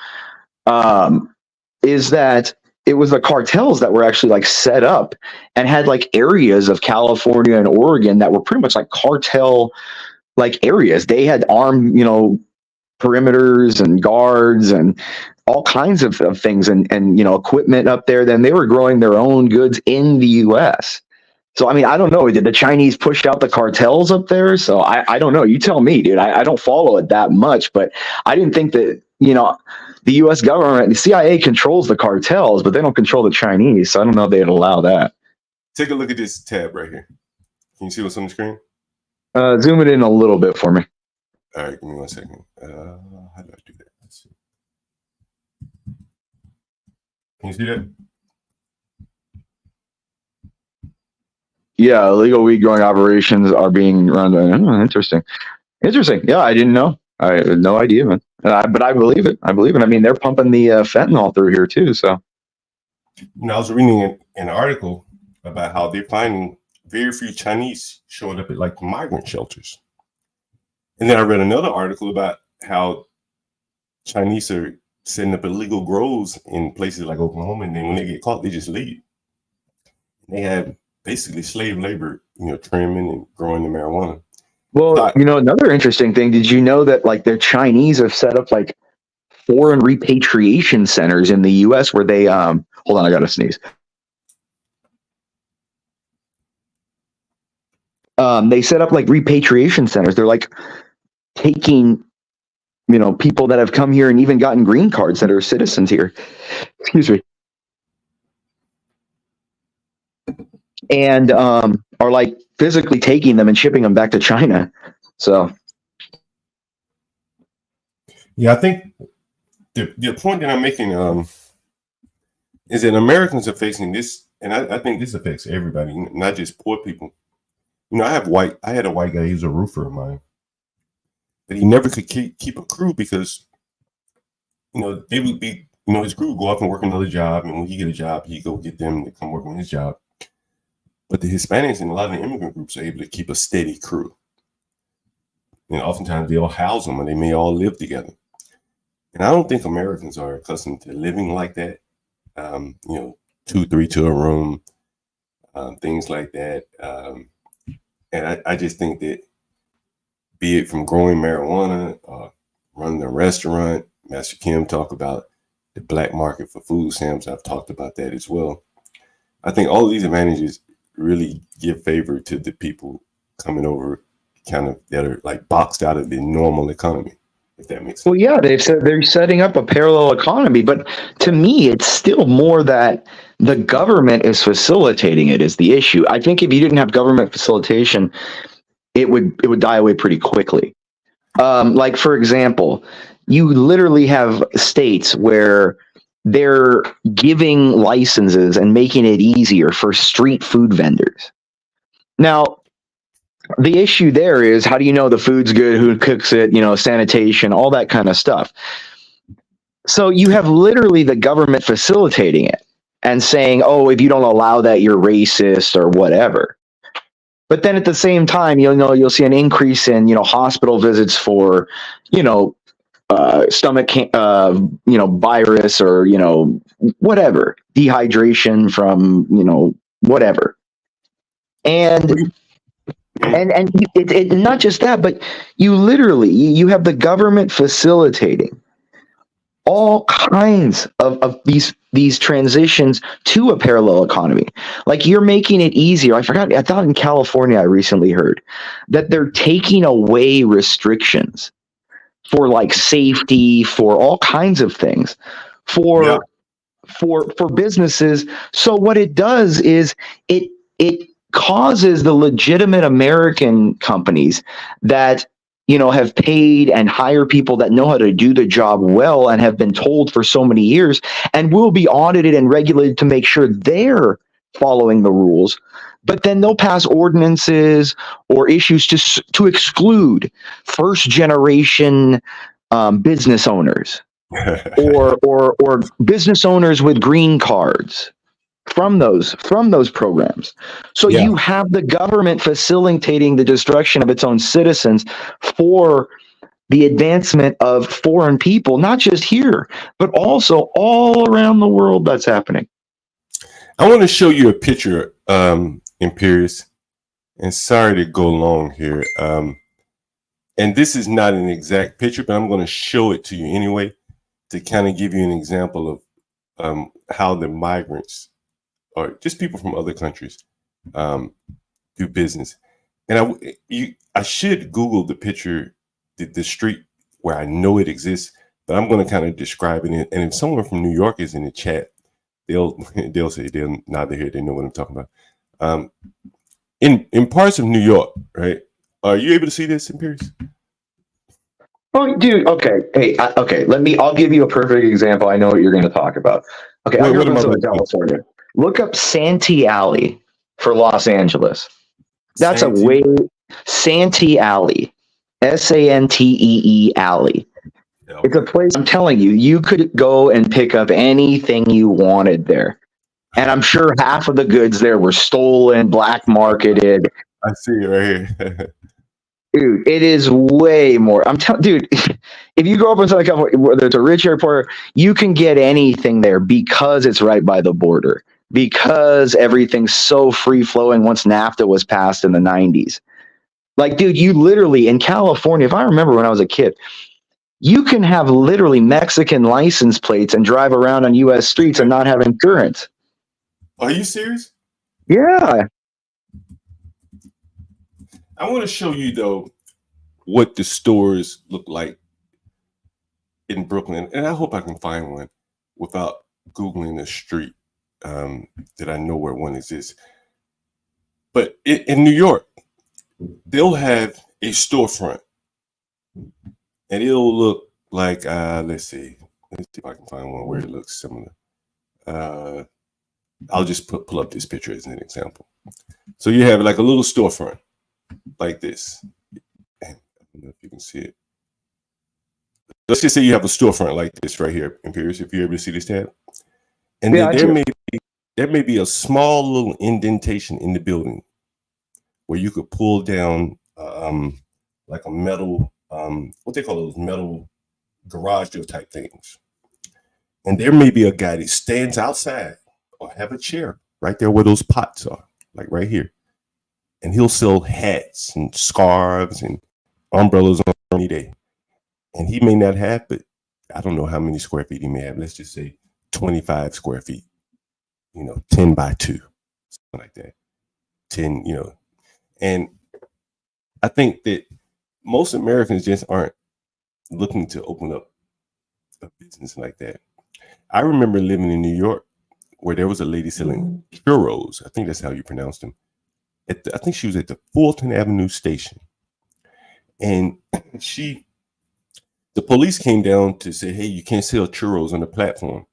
is that it was the cartels that were actually like set up and had like areas of California and Oregon that were pretty much like cartel like areas. They had armed, you know, perimeters and guards and all kinds of things and, you know, equipment up there. Then they were growing their own goods in the US. So, I mean, I don't know. Did the Chinese push out the cartels up there? So I don't know. You tell me, dude. I don't follow it that much, but I didn't think that, you know, the U.S. government, the CIA controls the cartels, but they don't control the Chinese. So I don't know if they'd allow that. Take a look at this tab right here. Can you see what's on the screen? Zoom it in a little bit for me. All right, give me 1 second. How do I do that? Let's see. Can you see that? Yeah, illegal weed growing operations are being run. Interesting. Yeah, I didn't know. I had no idea, man. But I believe it. I mean, they're pumping the fentanyl through here too. So, I was reading an article about how they're finding very few Chinese showing up at like migrant shelters, and then I read another article about how Chinese are setting up illegal grows in places like Oklahoma, and then when they get caught, they just leave. They have basically slave labor, you know, trimming and growing the marijuana. Well, you know, another interesting thing, did you know that like the Chinese have set up like foreign repatriation centers in the US where they hold on, I gotta sneeze. They set up like repatriation centers. They're like taking, you know, people that have come here and even gotten green cards that are citizens here. Excuse me. And are like physically taking them and shipping them back to China. So, yeah, I think the point that I'm making, is that Americans are facing this, and I think this affects everybody, not just poor people. You know, I had a white guy, he was a roofer of mine, but he never could keep a crew because, you know, they would be, you know, his crew would go off and work another job, and when he get a job, he go get them to come work on his job. But the Hispanics and a lot of the immigrant groups are able to keep a steady crew. And oftentimes they'll house them and they may all live together. And I don't think Americans are accustomed to living like that. You know, 2-3 to a room, things like that. And I just think that, be it from growing marijuana, running a restaurant, Master Kim talked about the black market for food stamps. I've talked about that as well. I think all of these advantages really give favor to the people coming over kind of that are like boxed out of the normal economy, if that makes sense. Well, yeah, they're setting up a parallel economy, but to me, it's still more that the government is facilitating it is the issue. I think if you didn't have government facilitation, it would die away pretty quickly. Like, for example, you literally have states where they're giving licenses and making it easier for street food vendors. Now, the issue there is, how do you know the food's good, who cooks it, you know, sanitation, all that kind of stuff. So you have literally the government facilitating it and saying, oh, if you don't allow that, you're racist or whatever. But then at the same time, you'll see an increase in, you know, hospital visits for, you know, stomach, virus or, you know, whatever, dehydration from, you know, whatever. And it not just that, but you literally, you have the government facilitating all kinds of these transitions to a parallel economy. Like, you're making it easier. I thought in California, I recently heard that they're taking away restrictions for like safety, for all kinds of things, for businesses. So what it does is it causes the legitimate American companies that, you know, have paid and hire people that know how to do the job well and have been told for so many years and will be audited and regulated to make sure they're following the rules. But then they'll pass ordinances or issues to exclude first generation business owners or business owners with green cards from those programs. So you have the government facilitating the destruction of its own citizens for the advancement of foreign people, not just here, but also all around the world. That's happening. I want to show you a picture, Imperius, and sorry to go long here. And this is not an exact picture, but I'm going to show it to you anyway to kind of give you an example of how the migrants, or just people from other countries, do business. And I should Google the picture, the street where I know it exists, but I'm going to kind of describe it. And if someone from New York is in the chat, they'll say they'll nod their head. They know what I'm talking about. In parts of New York, right? Are you able to see this, Imperius? Oh, dude. Okay. Hey. Okay. I'll give you a perfect example. I know what you're going to talk about. Okay. What am I in California. Look up Santee Alley for Los Angeles. That's Santee Alley, Santee Alley. Yeah. It's a place, I'm telling you, you could go and pick up anything you wanted there. And I'm sure half of the goods there were stolen, black marketed. I see it right here. Dude, it is way more. I'm telling, dude, if you grow up in Southern California, whether it's a rich or poor, you can get anything there because it's right by the border, because everything's so free flowing once NAFTA was passed in the 90s. Like, dude, you literally in California, if I remember when I was a kid, you can have literally Mexican license plates and drive around on U.S. streets and not have insurance. Are you serious? Yeah. I want to show you, though, what the stores look like in Brooklyn. And I hope I can find one without Googling the street that I know where one exists. But in New York, they'll have a storefront. And it'll look like, let's see if I can find one where it looks similar. I'll just pull up this picture as an example. So you have like a little storefront like this. I don't know if you can see it. Let's just say you have a storefront like this right here, Imperius, if you're able to see this tab. And Yeah, then there may be a small little indentation in the building where you could pull down like a metal, what they call those metal garage door type things. And there may be a guy that stands outside or have a chair right there where those pots are, like right here. And he'll sell hats and scarves and umbrellas on any day. And he may not have, but I don't know how many square feet he may have. Let's just say 25 square feet, 10 by 2, something like that. 10, And I think that most Americans just aren't looking to open up a business like that. I remember living in New York where there was a lady selling churros. I think that's how you pronounce them. I think she was at the Fulton Avenue station. And the police came down to say, hey, you can't sell churros on the platform.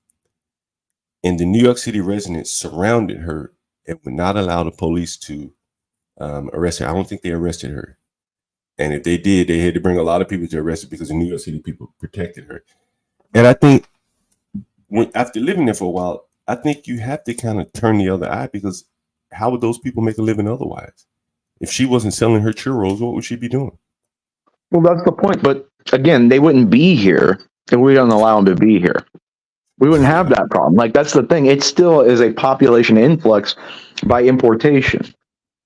And the New York City residents surrounded her and would not allow the police to arrest her. I don't think they arrested her. And if they did, they had to bring a lot of people to arrest her because the New York City people protected her. And I think after living there for a while, I think you have to kind of turn the other eye, because how would those people make a living otherwise? If she wasn't selling her churros, what would she be doing? Well, that's the point. But again, they wouldn't be here if we don't allow them to be here. We wouldn't have that problem. Like, that's the thing. It still is a population influx by importation.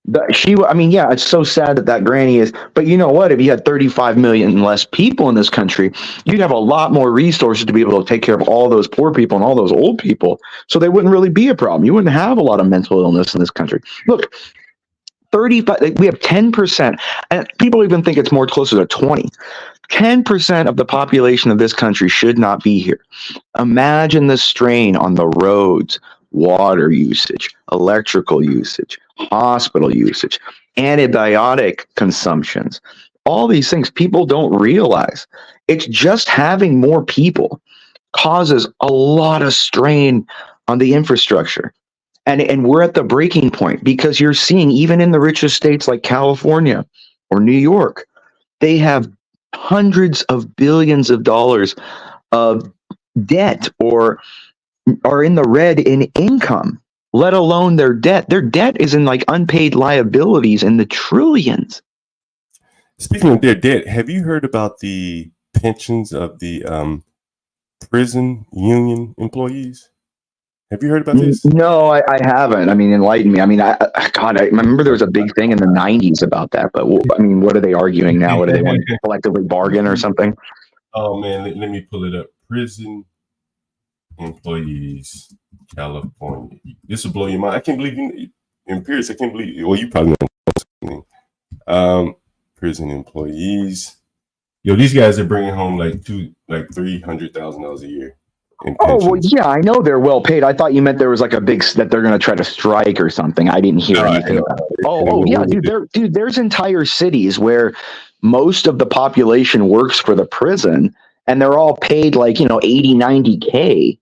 It's so sad that granny is, but you know what? If you had 35 million less people in this country, you'd have a lot more resources to be able to take care of all those poor people and all those old people. So they wouldn't really be a problem. You wouldn't have a lot of mental illness in this country. Look, 35, we have 10%, and people even think it's more closer to 20. 10% of the population of this country should not be here. Imagine the strain on the roads, water usage, electrical usage, hospital usage, antibiotic consumptions, all these things people don't realize. It's just having more people causes a lot of strain on the infrastructure. And we're at the breaking point, because you're seeing, even in the richest states like California or New York, they have hundreds of billions of dollars of debt, or are in the red in income, let alone their debt. Their debt is in like unpaid liabilities in the trillions. Speaking of their debt, have you heard about the pensions of the prison union employees? Have you heard about this? No, I haven't. I mean, enlighten me. I mean, I remember there was a big thing in the 90s about that, but what are they arguing now? What do they want to collectively bargain or something? Oh man, let me pull it up. Prison employees, California. This will blow your mind. I can't believe you, Imperius. I can't believe. Well, you probably know. Prison employees. Yo, these guys are bringing home like $300,000 a year. Oh, well, yeah, I know they're well paid. I thought you meant there was like a big that they're going to try to strike or something. I didn't hear anything about it. Oh, yeah, dude. There's entire cities where most of the population works for the prison, and they're all paid like 80, 90K.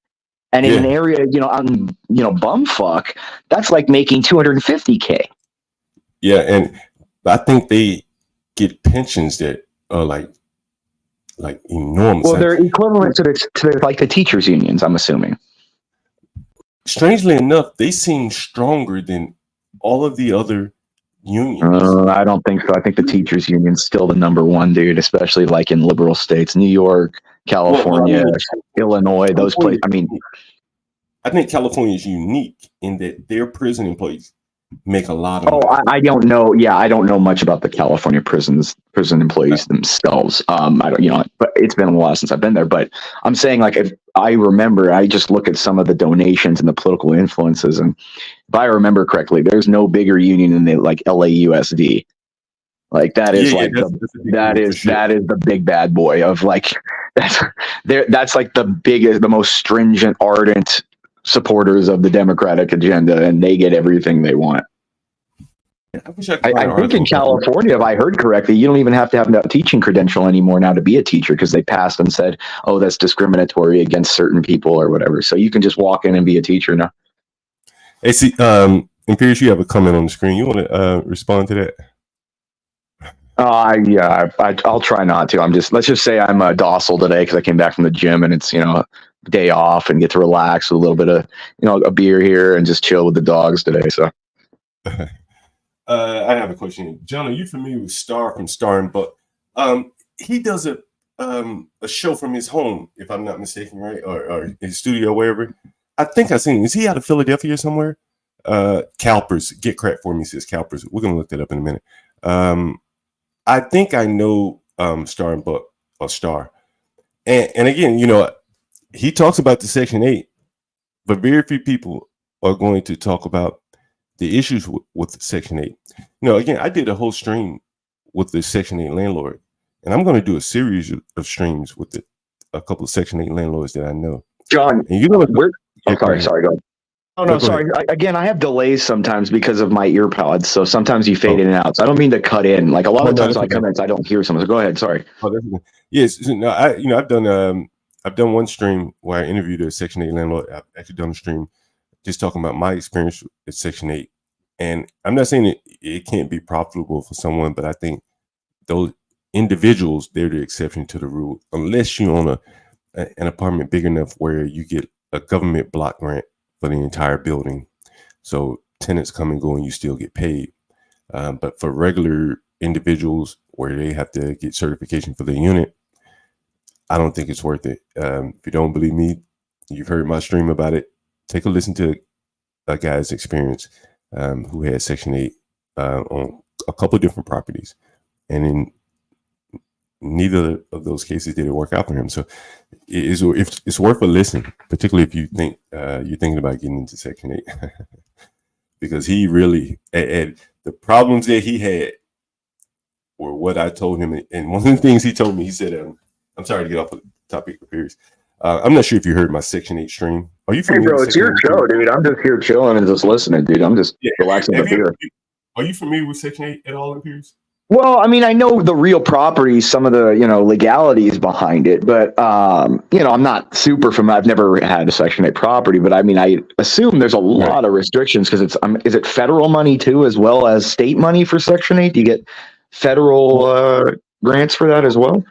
And in an area, bumfuck, that's like making 250K. Yeah, and I think they get pensions that are like enormous. Well, they're equivalent to the teachers' unions, I'm assuming. Strangely enough, they seem stronger than all of the other unions. I don't think so. I think the teachers' union's still the number one, dude, especially like in liberal states, New York, California, Illinois, those places. I think California is unique in that their prison employees make a lot of money. I don't know. Yeah, I don't know much about the California prison employees themselves. I don't, but it's been a while since I've been there. But I'm saying, like, if I remember, I just look at some of the donations and the political influences, and if I remember correctly, there's no bigger union than the LAUSD. Like that is that is the big bad boy of like that's like the biggest, the most stringent, ardent supporters of the Democratic agenda, and they get everything they want. I wish I could I find an think in article. California, if I heard correctly, you don't even have to have a teaching credential anymore now to be a teacher because they passed and said, oh, that's discriminatory against certain people or whatever. So you can just walk in and be a teacher now. Hey, see, Imperius, you have a comment on the screen. You want to respond to that? I'll try not to. Let's just say I'm docile today because I came back from the gym and it's, a day off and get to relax with a little bit of, a beer here and just chill with the dogs today. So. I have a question. John, are you familiar with Star from Star and Buck? He does a show from his home, if I'm not mistaken, right? Or his studio, wherever. I think I've seen him. Is he out of Philadelphia or somewhere? CalPERS. Get crap for me, says CalPERS. We're going to look that up in a minute. I think I know Star and Buck, or Star. And again, he talks about the Section 8, but very few people are going to talk about the issues with Section 8. Again, I did a whole stream with the Section 8 landlord, and I'm going to do a series of streams with a couple of Section 8 landlords that I know. John, and sorry, go ahead. Oh, no, Go sorry. ahead. Again, I have delays sometimes because of my ear pods, so sometimes you fade in and out. So I don't mean to cut in. Like a lot of times when I come in, I don't hear something. So go ahead. Sorry. Yes, no, I've done one stream where I interviewed a Section 8 landlord. I've actually done a stream just talking about my experience at Section 8. And I'm not saying it can't be profitable for someone, but I think those individuals, they're the exception to the rule, unless you own an apartment big enough where you get a government block grant for the entire building. So tenants come and go and you still get paid. But for regular individuals where they have to get certification for the unit, I don't think it's worth it. If you don't believe me, you've heard my stream about it. Take a listen to a guy's experience who had Section 8 on a couple of different properties. And in neither of those cases did it work out for him. So it's worth a listen, particularly if you think you're thinking about getting into Section 8. Because he really, and the problems that he had were what I told him. And one of the things he told me, he said, I'm sorry to get off the topic of Pierce. I'm not sure if you heard my Section 8 stream. Are you familiar? Hey, bro, it's your show, dude. I'm just here chilling and just listening, dude. I'm just relaxing with beer. Are you familiar with Section 8 at all, Pierce? Well, I mean, I know the real properties, some of the, legalities behind it, but, I'm not super familiar. I've never had a Section 8 property, but I mean, I assume there's a lot of restrictions because is it federal money too, as well as state money for Section 8? Do you get federal grants for that as well?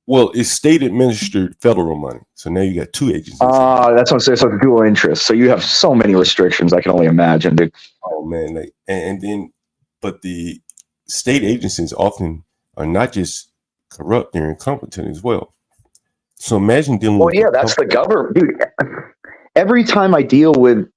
Well, it's state administered federal money. So now you got two agencies. That's what I'm saying. So it's dual interest. So you have so many restrictions. I can only imagine, dude. Oh man. But the state agencies often are not just corrupt, they're incompetent as well. So imagine dealing with. Well, yeah, that's the government, dude. Every time I deal with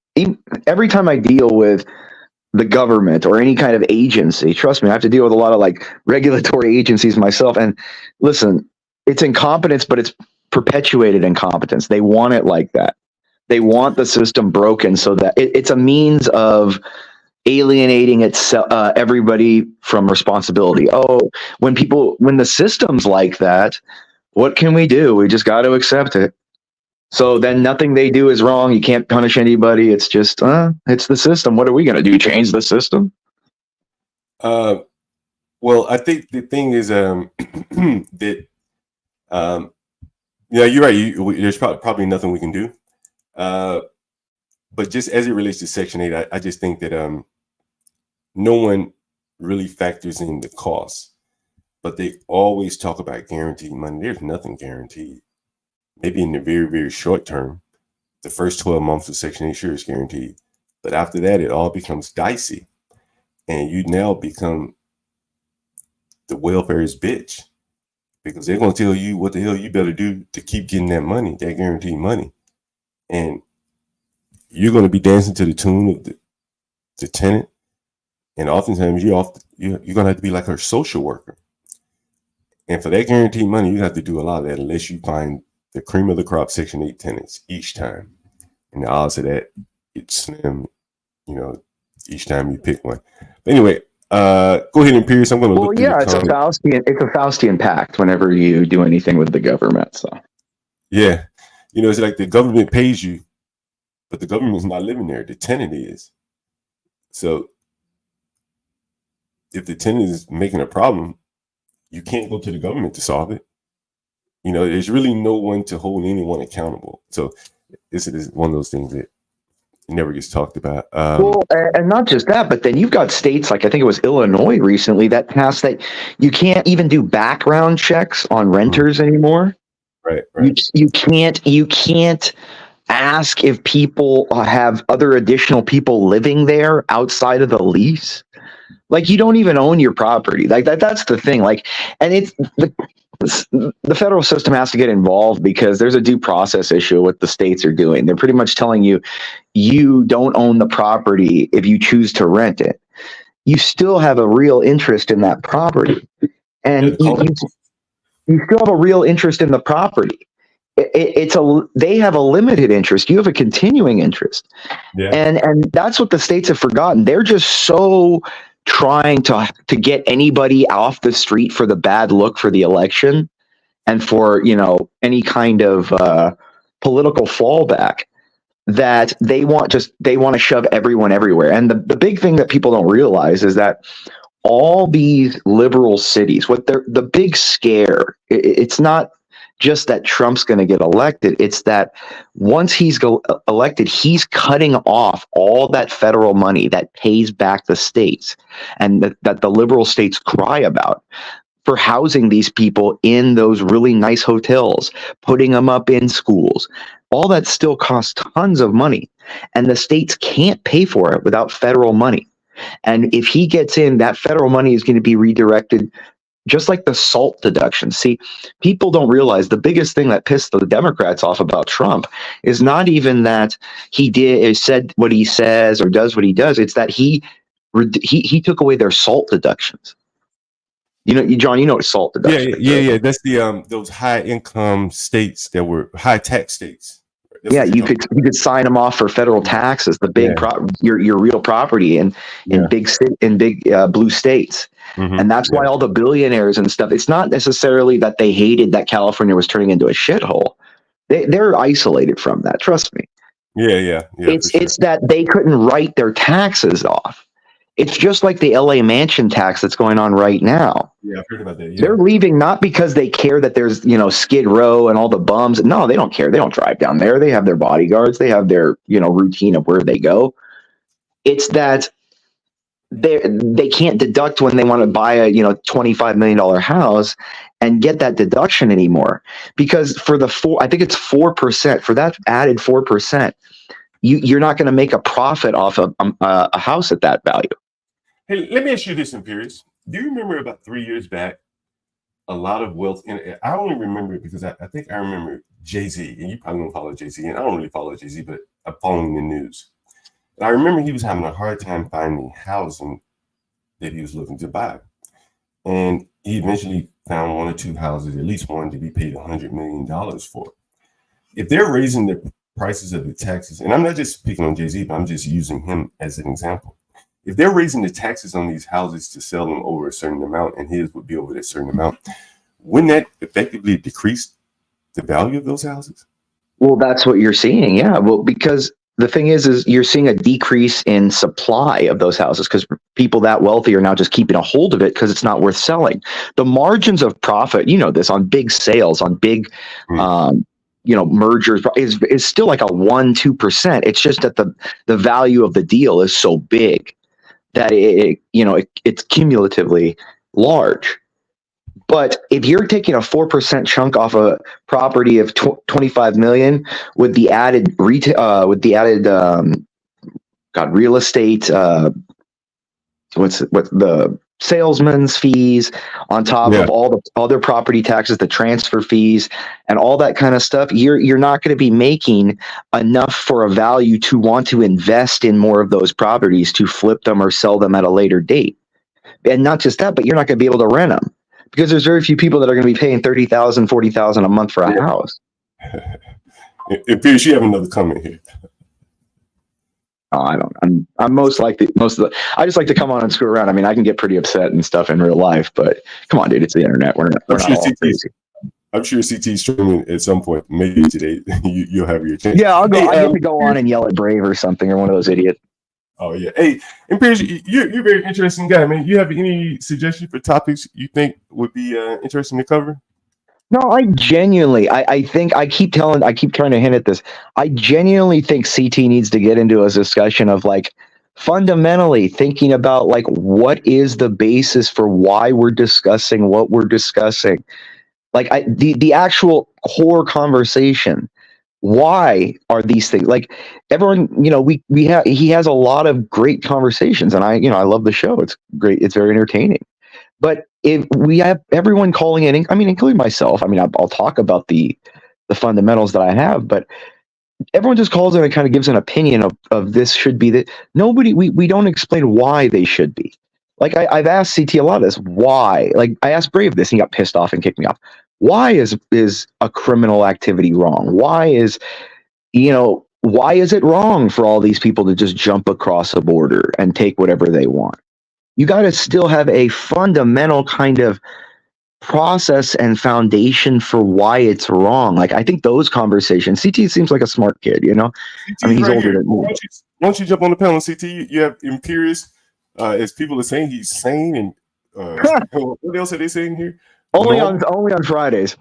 the government or any kind of agency, trust me, I have to deal with a lot of regulatory agencies myself. And listen, it's incompetence, but it's perpetuated incompetence. They want it like that. They want the system broken so that it's a means of alienating everybody from responsibility. Oh, when the system's like that, what can we do? We just got to accept it. So then nothing they do is wrong. You can't punish anybody. It's just, it's the system. What are we going to do? Change the system? Well, I think the thing is that, you're right. There's probably nothing we can do. But just as it relates to Section 8, I just think that no one really factors in the costs, but they always talk about guaranteed money. There's nothing guaranteed. Maybe in the very, very short term, the first 12 months of Section 8 sure is guaranteed. But after that, it all becomes dicey. And you now become the welfare's bitch because they're going to tell you what the hell you better do to keep getting that money, that guaranteed money. And you're going to be dancing to the tune of the tenant. And oftentimes you're going to have to be like her social worker. And for that guaranteed money, you have to do a lot of that unless you find the cream of the crop Section 8 tenants each time. And the odds of that, it's slim, each time you pick one. But anyway, go ahead and Pierce. I'm going to look through it's a Faustian pact whenever you do anything with the government. So yeah, it's like the government pays you, but the government's not living there. The tenant is. So if the tenant is making a problem, you can't go to the government to solve it. You know, there's really no one to hold anyone accountable. So this is one of those things that never gets talked about. Well, and not just that, but then you've got states like I think it was Illinois recently that passed that you can't even do background checks on renters anymore. Right. You can't ask if people have other additional people living there outside of the lease. Like you don't even own your property. Like that's the thing. Like, and it's the federal system has to get involved because there's a due process issue what the states are doing. They're pretty much telling you, you don't own the property if you choose to rent it. You still have a real interest in that property. And you still have a real interest in the property. They have a limited interest. You have a continuing interest. Yeah. And that's what the states have forgotten. They're just so trying to get anybody off the street for the bad look for the election and for, you know, any kind of political fallback that they want to shove everyone everywhere. And the big thing that people don't realize is that all these liberal cities, the big scare, it's not just that Trump's going to get elected. It's that once he's elected, he's cutting off all that federal money that pays back the states and that the liberal states cry about for housing these people in those really nice hotels, putting them up in schools. All that still costs tons of money, and the states can't pay for it without federal money. And if he gets in, that federal money is going to be redirected, just like the SALT deduction. See, people don't realize the biggest thing that pissed the Democrats off about Trump is not even that he said what he says or does what he does. It's that he took away their SALT deductions. You know, John, you know what SALT deduction is. Yeah. That's the those high income states that were high tax states. That's you could sign them off for federal taxes. The big your real property in big blue states, and that's why all the billionaires and stuff. It's not necessarily that they hated that California was turning into a shithole. They're isolated from that. Trust me. Yeah. It's that they couldn't write their taxes off. It's just like the LA mansion tax that's going on right now. Yeah, I've heard about that. Yeah. They're leaving not because they care that there's, Skid Row and all the bums. No, they don't care. They don't drive down there. They have their bodyguards. They have their, routine of where they go. It's that they can't deduct when they want to buy a, $25 million house and get that deduction anymore. Because for I think it's 4%, for that added 4%, you're not going to make a profit off of a house at that value. Hey, let me ask you this, Imperius. Do you remember about 3 years back, a lot of wealth? And I only remember it because I think I remember Jay-Z, and you probably don't follow Jay-Z, and I don't really follow Jay-Z, but I'm following the news. And I remember he was having a hard time finding housing that he was looking to buy. And he eventually found one or two houses, at least one, to be paid $100 million for. If they're raising the prices of the taxes, and I'm not just speaking on Jay-Z, but I'm just using him as an example. If they're raising the taxes on these houses to sell them over a certain amount, and his would be over that certain amount, wouldn't that effectively decrease the value of those houses? Well, that's what you're seeing. Yeah. Well, because the thing is you're seeing a decrease in supply of those houses because people that wealthy are now just keeping a hold of it because it's not worth selling. The margins of profit, this on big sales, on big, mergers is still like a 1-2%. It's just that the value of the deal is so big that it's cumulatively large. But if you're taking a 4% chunk off a property of 25 million with the added real estate, what's the salesman's fees on top of all the other property taxes, the transfer fees, and all that kind of stuff, you're not going to be making enough for a value to want to invest in more of those properties to flip them or sell them at a later date. And not just that, but you're not going to be able to rent them because there's very few people that are going to be paying $30,000, $40,000 a month for a house. It appears you have another comment here. Oh, I don't. I'm I just like to come on and screw around. I mean, I can get pretty upset and stuff in real life, but come on, dude, it's the internet. We're not all crazy. I'm sure CT's streaming at some point. Maybe today you'll have your chance. Yeah, I get to go on and yell at Brave or something, or one of those idiots. Oh yeah. Hey, Imperius, you're a very interesting guy, man. You have any suggestions for topics you think would be interesting to cover? No, I genuinely, I think I keep trying to hint at this. I genuinely think CT needs to get into a discussion of like fundamentally thinking about like what is the basis for why we're discussing what we're discussing. Like the actual core conversation. Why are these things like everyone, he has a lot of great conversations and I love the show. It's great. It's very entertaining. But if we have everyone calling in, I mean, including myself, I mean, I'll talk about the fundamentals that I have, but everyone just calls in and kind of gives an opinion of this should be that. Nobody, we don't explain why they should be. Like I've asked CT a lot of this, why? Like I asked Brave this and he got pissed off and kicked me off. Why is a criminal activity wrong? Why is it wrong for all these people to just jump across a border and take whatever they want? You got to still have a fundamental kind of process and foundation for why it's wrong. Like I think those conversations, CT seems like a smart kid, I mean, he's right older than me. Why don't you jump on the panel, CT? You have Imperius, as people are saying he's sane, and what else are they saying here? Only on Fridays.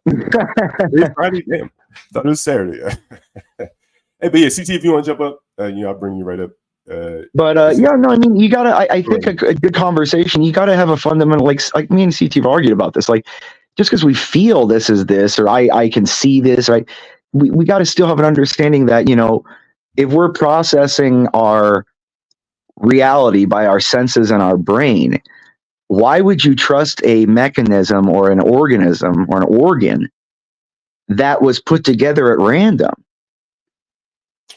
It's Friday, damn. Thought it was Saturday. Hey, but yeah, CT, if you want to jump up, I'll bring you right up. I mean, you gotta. I think a good conversation. You gotta have a fundamental, like me and CT have argued about this. Like, just because we feel this is this, or I can see this, right? We got to still have an understanding that if we're processing our reality by our senses and our brain, why would you trust a mechanism or an organism or an organ that was put together at random?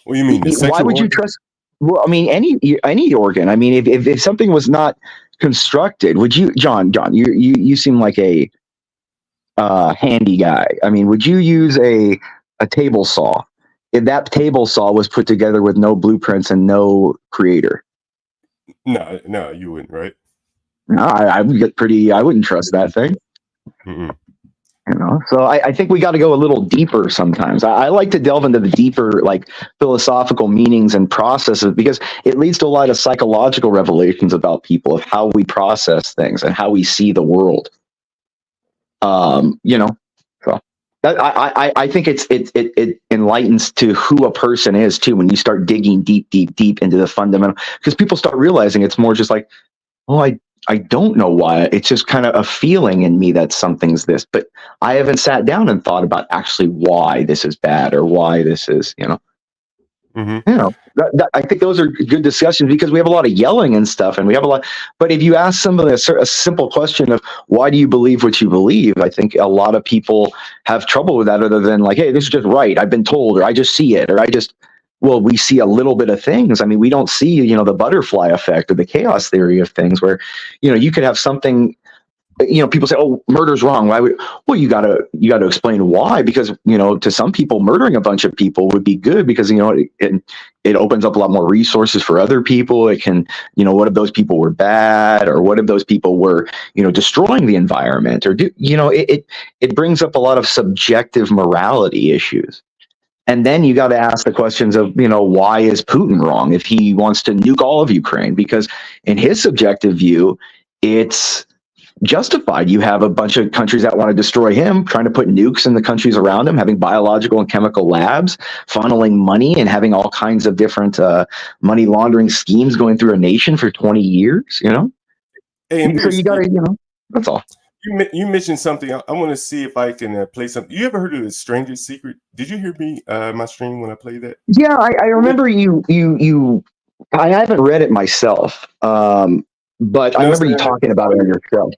What do you mean? Why would you trust? Well, I mean, any organ. I mean, if something was not constructed, would you, John? You seem like a handy guy. I mean, would you use a table saw if that table saw was put together with no blueprints and no creator? No, you wouldn't, right? No, I would get pretty. I wouldn't trust that thing. Mm-mm. So I think we got to go a little deeper sometimes. I like to delve into the deeper, like philosophical meanings and processes, because it leads to a lot of psychological revelations about people, of how we process things and how we see the world. So that, I think it enlightens to who a person is too, when you start digging deep into the fundamental, because people start realizing it's more just like, oh, I don't know why. It's just kind of a feeling in me that something's this, but I haven't sat down and thought about actually why this is bad or why this is, I think those are good discussions, because we have a lot of yelling and stuff, and we have a lot. But if you ask somebody a simple question of why do you believe what you believe, I think a lot of people have trouble with that, other than like, hey, this is just right. I've been told, or I just see it, or well, we see a little bit of things. I mean, we don't see, the butterfly effect or the chaos theory of things, where, you could have something, people say, oh, murder's wrong. Why would, well, you gotta explain why, because, to some people, murdering a bunch of people would be good, because, it opens up a lot more resources for other people. It can, what if those people were bad, or what if those people were, destroying the environment, or it brings up a lot of subjective morality issues. And then you got to ask the questions of, why is Putin wrong if he wants to nuke all of Ukraine? Because in his subjective view, it's justified. You have a bunch of countries that want to destroy him, trying to put nukes in the countries around him, having biological and chemical labs, funneling money, and having all kinds of different money laundering schemes going through a nation for 20 years, Hey, so you got to, that's all. You mentioned something. I want to see if I can play something. You ever heard of the Stranger's Secret? Did you hear me my stream when I played that? Yeah, I remember you. I haven't read it myself, but I remember you talking about it on your show.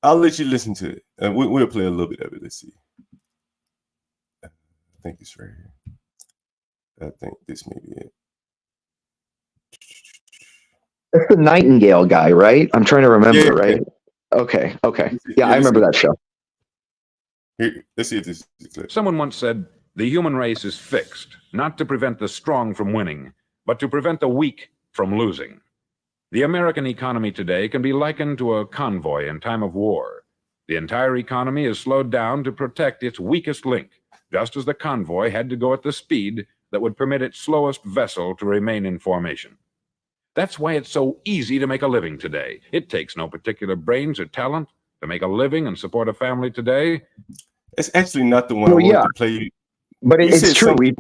I'll let you listen to it. We'll play a little bit of it. Let's see. I think it's right here. I think this may be it. It's the Nightingale guy, right? I'm trying to remember, right? Okay. Yeah, I remember that show. Here, let's see if this is clear. Someone once said, the human race is fixed, not to prevent the strong from winning, but to prevent the weak from losing. The American economy today can be likened to a convoy in time of war. The entire economy is slowed down to protect its weakest link, just as the convoy had to go at the speed that would permit its slowest vessel to remain in formation. That's why it's so easy to make a living today. It takes no particular brains or talent to make a living and support a family today. It's actually not the one Well, I wanted yeah, to play. but You it's said true. something.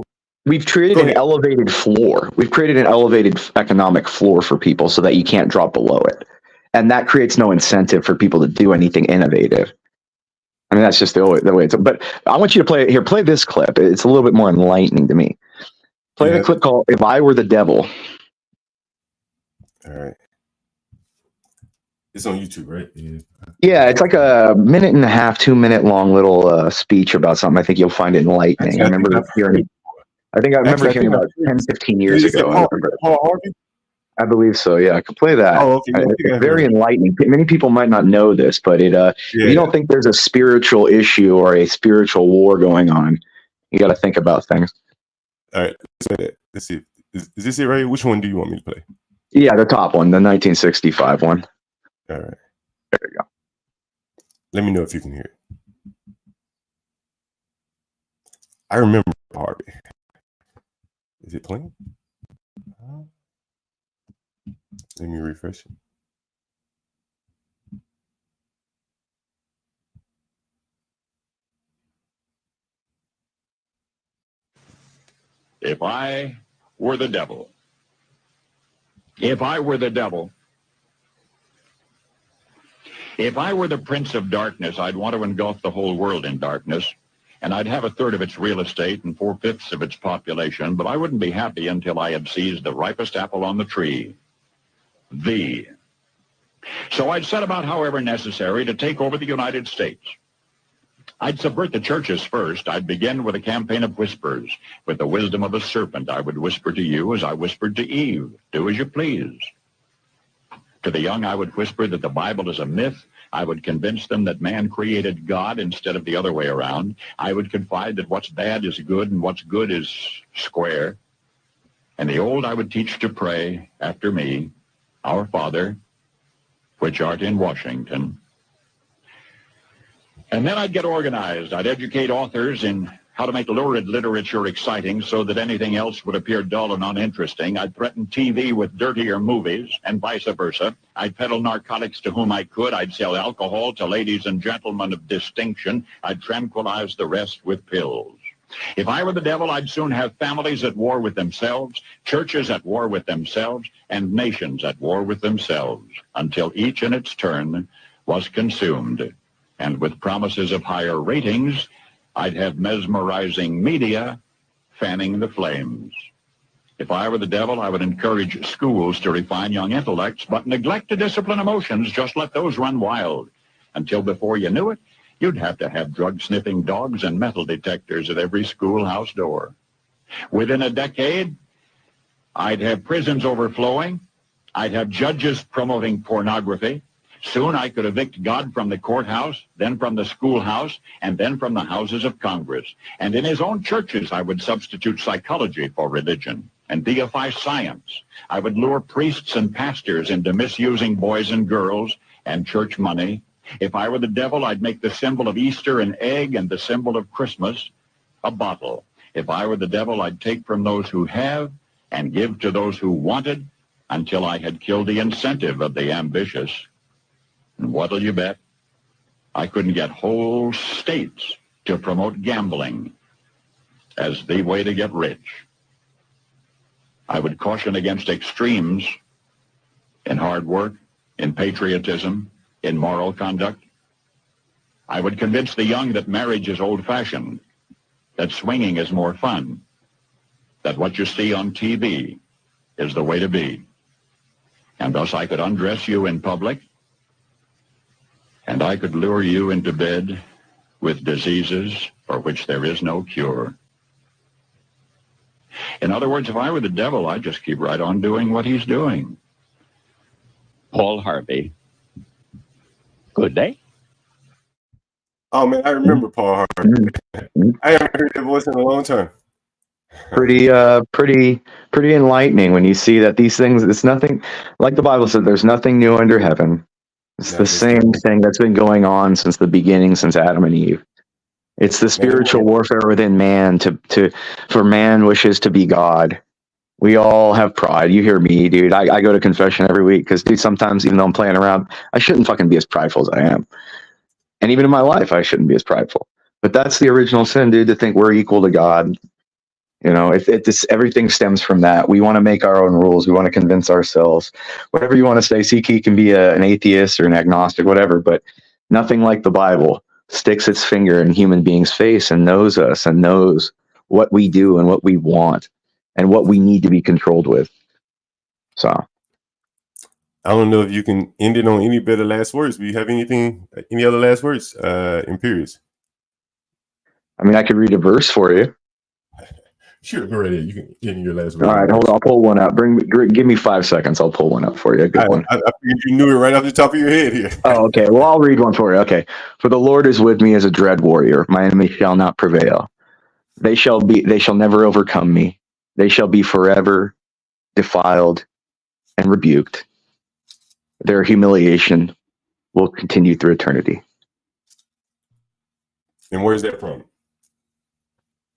We've created Go an ahead. elevated floor. We've created an elevated economic floor for people so that you can't drop below it. And that creates no incentive for people to do anything innovative. I mean, that's just the way it's. But I want you to play it here. Play this clip. It's a little bit more enlightening to me. Play Yeah. the clip called "If I Were the Devil." All right. It's on YouTube, right? Yeah. Yeah, it's like a 1.5, 2-minute long little speech about something. I think you'll find it enlightening. Actually, I remember hearing. I remember hearing about 10, 15 years Is it ago. Paul Harvey? I believe so. Yeah, I could play that. Oh, okay. Yeah, I think I It's heard very it. enlightening. Many people might not know this, but if you Yeah. don't think there's a spiritual issue or a spiritual war going on, you got to think about things. All right. Let's see. Is this it right here? Which one do you want me to play? Yeah, the top one, the 1965 one. All right. There you go. Let me know if you can hear it. I remember Harvey. Is it playing? Let me refresh it. If I were the devil. If I were the devil. If I were the prince of darkness, I'd want to engulf the whole world in darkness, and I'd have 1/3 of its real estate and 4/5 of its population, but I wouldn't be happy until I had seized the ripest apple on the tree. So I'd set about, however necessary, to take over the United States. I'd subvert the churches first. I'd begin with a campaign of whispers. With the wisdom of a serpent, I would whisper to you as I whispered to Eve, do as you please. To the young, I would whisper that the Bible is a myth. I would convince them that man created God instead of the other way around. I would confide that what's bad is good and what's good is square. And the old I would teach to pray after me, Our Father, which art in Washington. And then I'd get organized. I'd educate authors in how to make lurid literature exciting so that anything else would appear dull and uninteresting. I'd threaten TV with dirtier movies and vice versa. I'd peddle narcotics to whom I could. I'd sell alcohol to ladies and gentlemen of distinction. I'd tranquilize the rest with pills. If I were the devil, I'd soon have families at war with themselves, churches at war with themselves, and nations at war with themselves, until each in its turn was consumed. And with promises of higher ratings, I'd have mesmerizing media fanning the flames. If I were the devil, I would encourage schools to refine young intellects, but neglect to discipline emotions, just let those run wild. Until before you knew it, you'd have to have drug-sniffing dogs and metal detectors at every schoolhouse door. Within a decade, I'd have prisons overflowing. I'd have judges promoting pornography. Soon I could evict God from the courthouse, then from the schoolhouse, and then from the houses of Congress. And in his own churches, I would substitute psychology for religion and deify science. I would lure priests and pastors into misusing boys and girls and church money. If I were the devil, I'd make the symbol of Easter an egg and the symbol of Christmas a bottle. If I were the devil, I'd take from those who have and give to those who wanted until I had killed the incentive of the ambitious. And what'll you bet? I couldn't get whole states to promote gambling as the way to get rich. I would caution against extremes in hard work, in patriotism, in moral conduct. I would convince the young that marriage is old-fashioned, that swinging is more fun, that what you see on TV is the way to be. And thus I could undress you in public, and I could lure you into bed with diseases for which there is no cure. In other words, if I were the devil, I'd just keep right on doing what he's doing. Paul Harvey. Good day. Oh man, I remember Paul Harvey. I haven't heard that voice in a long time. Pretty enlightening when you see that these things, it's nothing, like the Bible said, there's nothing new under heaven. It's the same thing that's been going on since the beginning, since Adam and Eve. It's the spiritual warfare within man for man wishes to be God. We all have pride. You hear me, dude. I go to confession every week because, dude, sometimes even though I'm playing around, I shouldn't fucking be as prideful as I am. And even in my life, I shouldn't be as prideful. But that's the original sin, dude, to think we're equal to God. You know, if this everything stems from that. We want to make our own rules. We want to convince ourselves. Whatever you want to say, CK can be an atheist or an agnostic, whatever, but nothing like the Bible sticks its finger in human beings' face and knows us and knows what we do and what we want and what we need to be controlled with. So I don't know if you can end it on any better last words. Do you have any other last words, Imperious? I mean, I could read a verse for you. Sure, go right ahead. You can end your last words. All right, hold on. I'll pull one up. Give me 5 seconds. I'll pull one up for you. A good one. I figured you knew it right off the top of your head here. Oh, okay. Well, I'll read one for you. Okay. For the Lord is with me as a dread warrior. My enemy shall not prevail. They shall never overcome me. They shall be forever defiled and rebuked. Their humiliation will continue through eternity. And where's that from?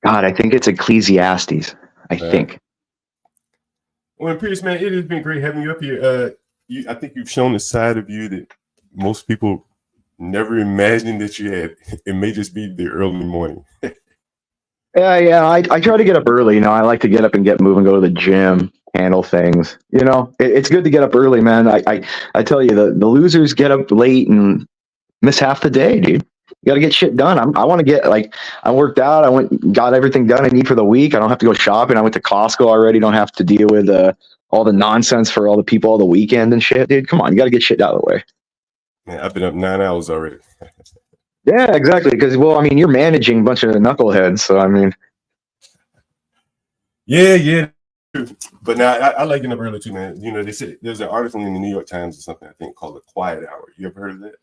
God, I think it's Ecclesiastes. I think. Well, Pierce, man, it has been great having you up here. I think you've shown a side of you that most people never imagined that you had. It may just be the early morning. Yeah. I try to get up early. You know, I like to get up and get moving, go to the gym, handle things. You know, it's good to get up early, man. I tell you, the losers get up late and miss half the day, dude. You got to get shit done. I want to get, like, I worked out. I got everything done I need for the week. I don't have to go shopping. I went to Costco already. Don't have to deal with all the nonsense for all the people all the weekend and shit, dude. Come on, you got to get shit out of the way. Man, I've been up 9 hours already. Yeah, exactly. Because, well, I mean, you're managing a bunch of knuckleheads, so I mean. Yeah. But now I like getting up early too, man. You know, they said there's an article in the New York Times or something, I think, called The Quiet Hour. You ever heard of that?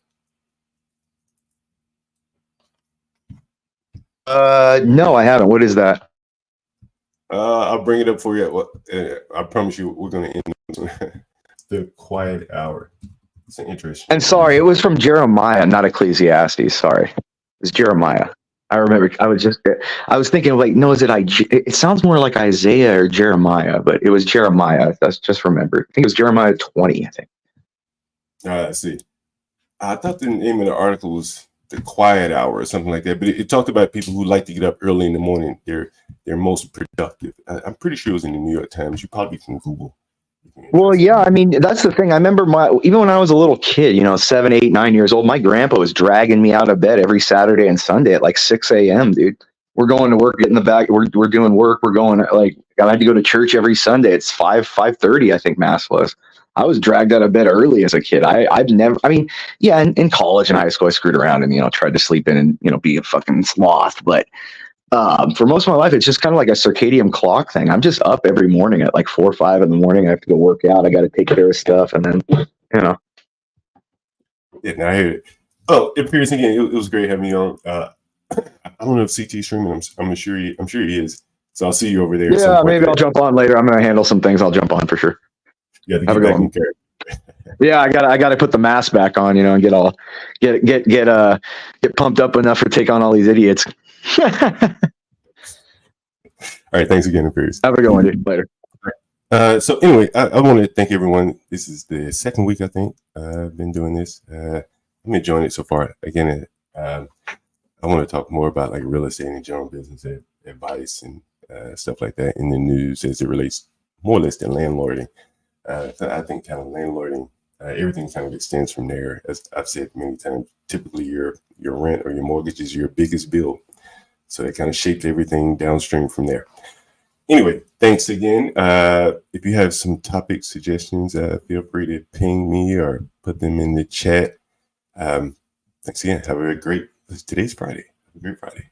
No, I haven't. What is that? I'll bring it up for you. I promise you, we're going to end The Quiet Hour. It's an interesting. And sorry, it was from Jeremiah, not Ecclesiastes. Sorry, it was Jeremiah. I remember. I was thinking, like, no, is it it sounds more like Isaiah or Jeremiah, but it was Jeremiah. That's just remembered. I think it was Jeremiah 20. I think. I see. I thought the name of the article was The Quiet Hour or something like that, but it talked about people who like to get up early in the morning. They're most productive. I'm pretty sure it was in the New York Times. You probably can Google. Well, yeah, I mean, that's the thing. I remember even when I was a little kid, you know, 7, 8, 9 years old, my grandpa was dragging me out of bed every Saturday and Sunday at like 6 a.m., dude. We're going to work, getting the back. We're doing work. We're going, like, I had to go to church every Sunday. It's 5:30, I think mass was. I was dragged out of bed early as a kid. I've never, I mean, yeah, in college and high school, I screwed around and, you know, tried to sleep in and, you know, be a fucking sloth. But for most of my life, it's just kind of like a circadian clock thing. I'm just up every morning at like 4 or 5 in the morning. I have to go work out. I got to take care of stuff. And then, you know. Yeah, I hear it. Oh, it appears again. It was great having you on. I don't know if CT's streaming. I'm sure he is. So I'll see you over there. Yeah, maybe I'll jump on later. I'm going to handle some things. I'll jump on for sure. Yeah, have a good one. Yeah, I got to put the mask back on, you know, and get pumped up enough to take on all these idiots. All right, thanks again, Imperius. Have a good one, dude. Later. So anyway, I want to thank everyone. This is the second week, I think, I've been doing this. I'm enjoying it so far. Again, I want to talk more about like real estate and general business advice and stuff like that in the news as it relates more or less to landlording. I think kind of landlording, everything kind of extends from there. As I've said many times, typically your rent or your mortgage is your biggest bill. So it kind of shapes everything downstream from there. Anyway, thanks again. If you have some topic suggestions, feel free to ping me or put them in the chat. Thanks again. Have a great, today's Friday. Have a great Friday.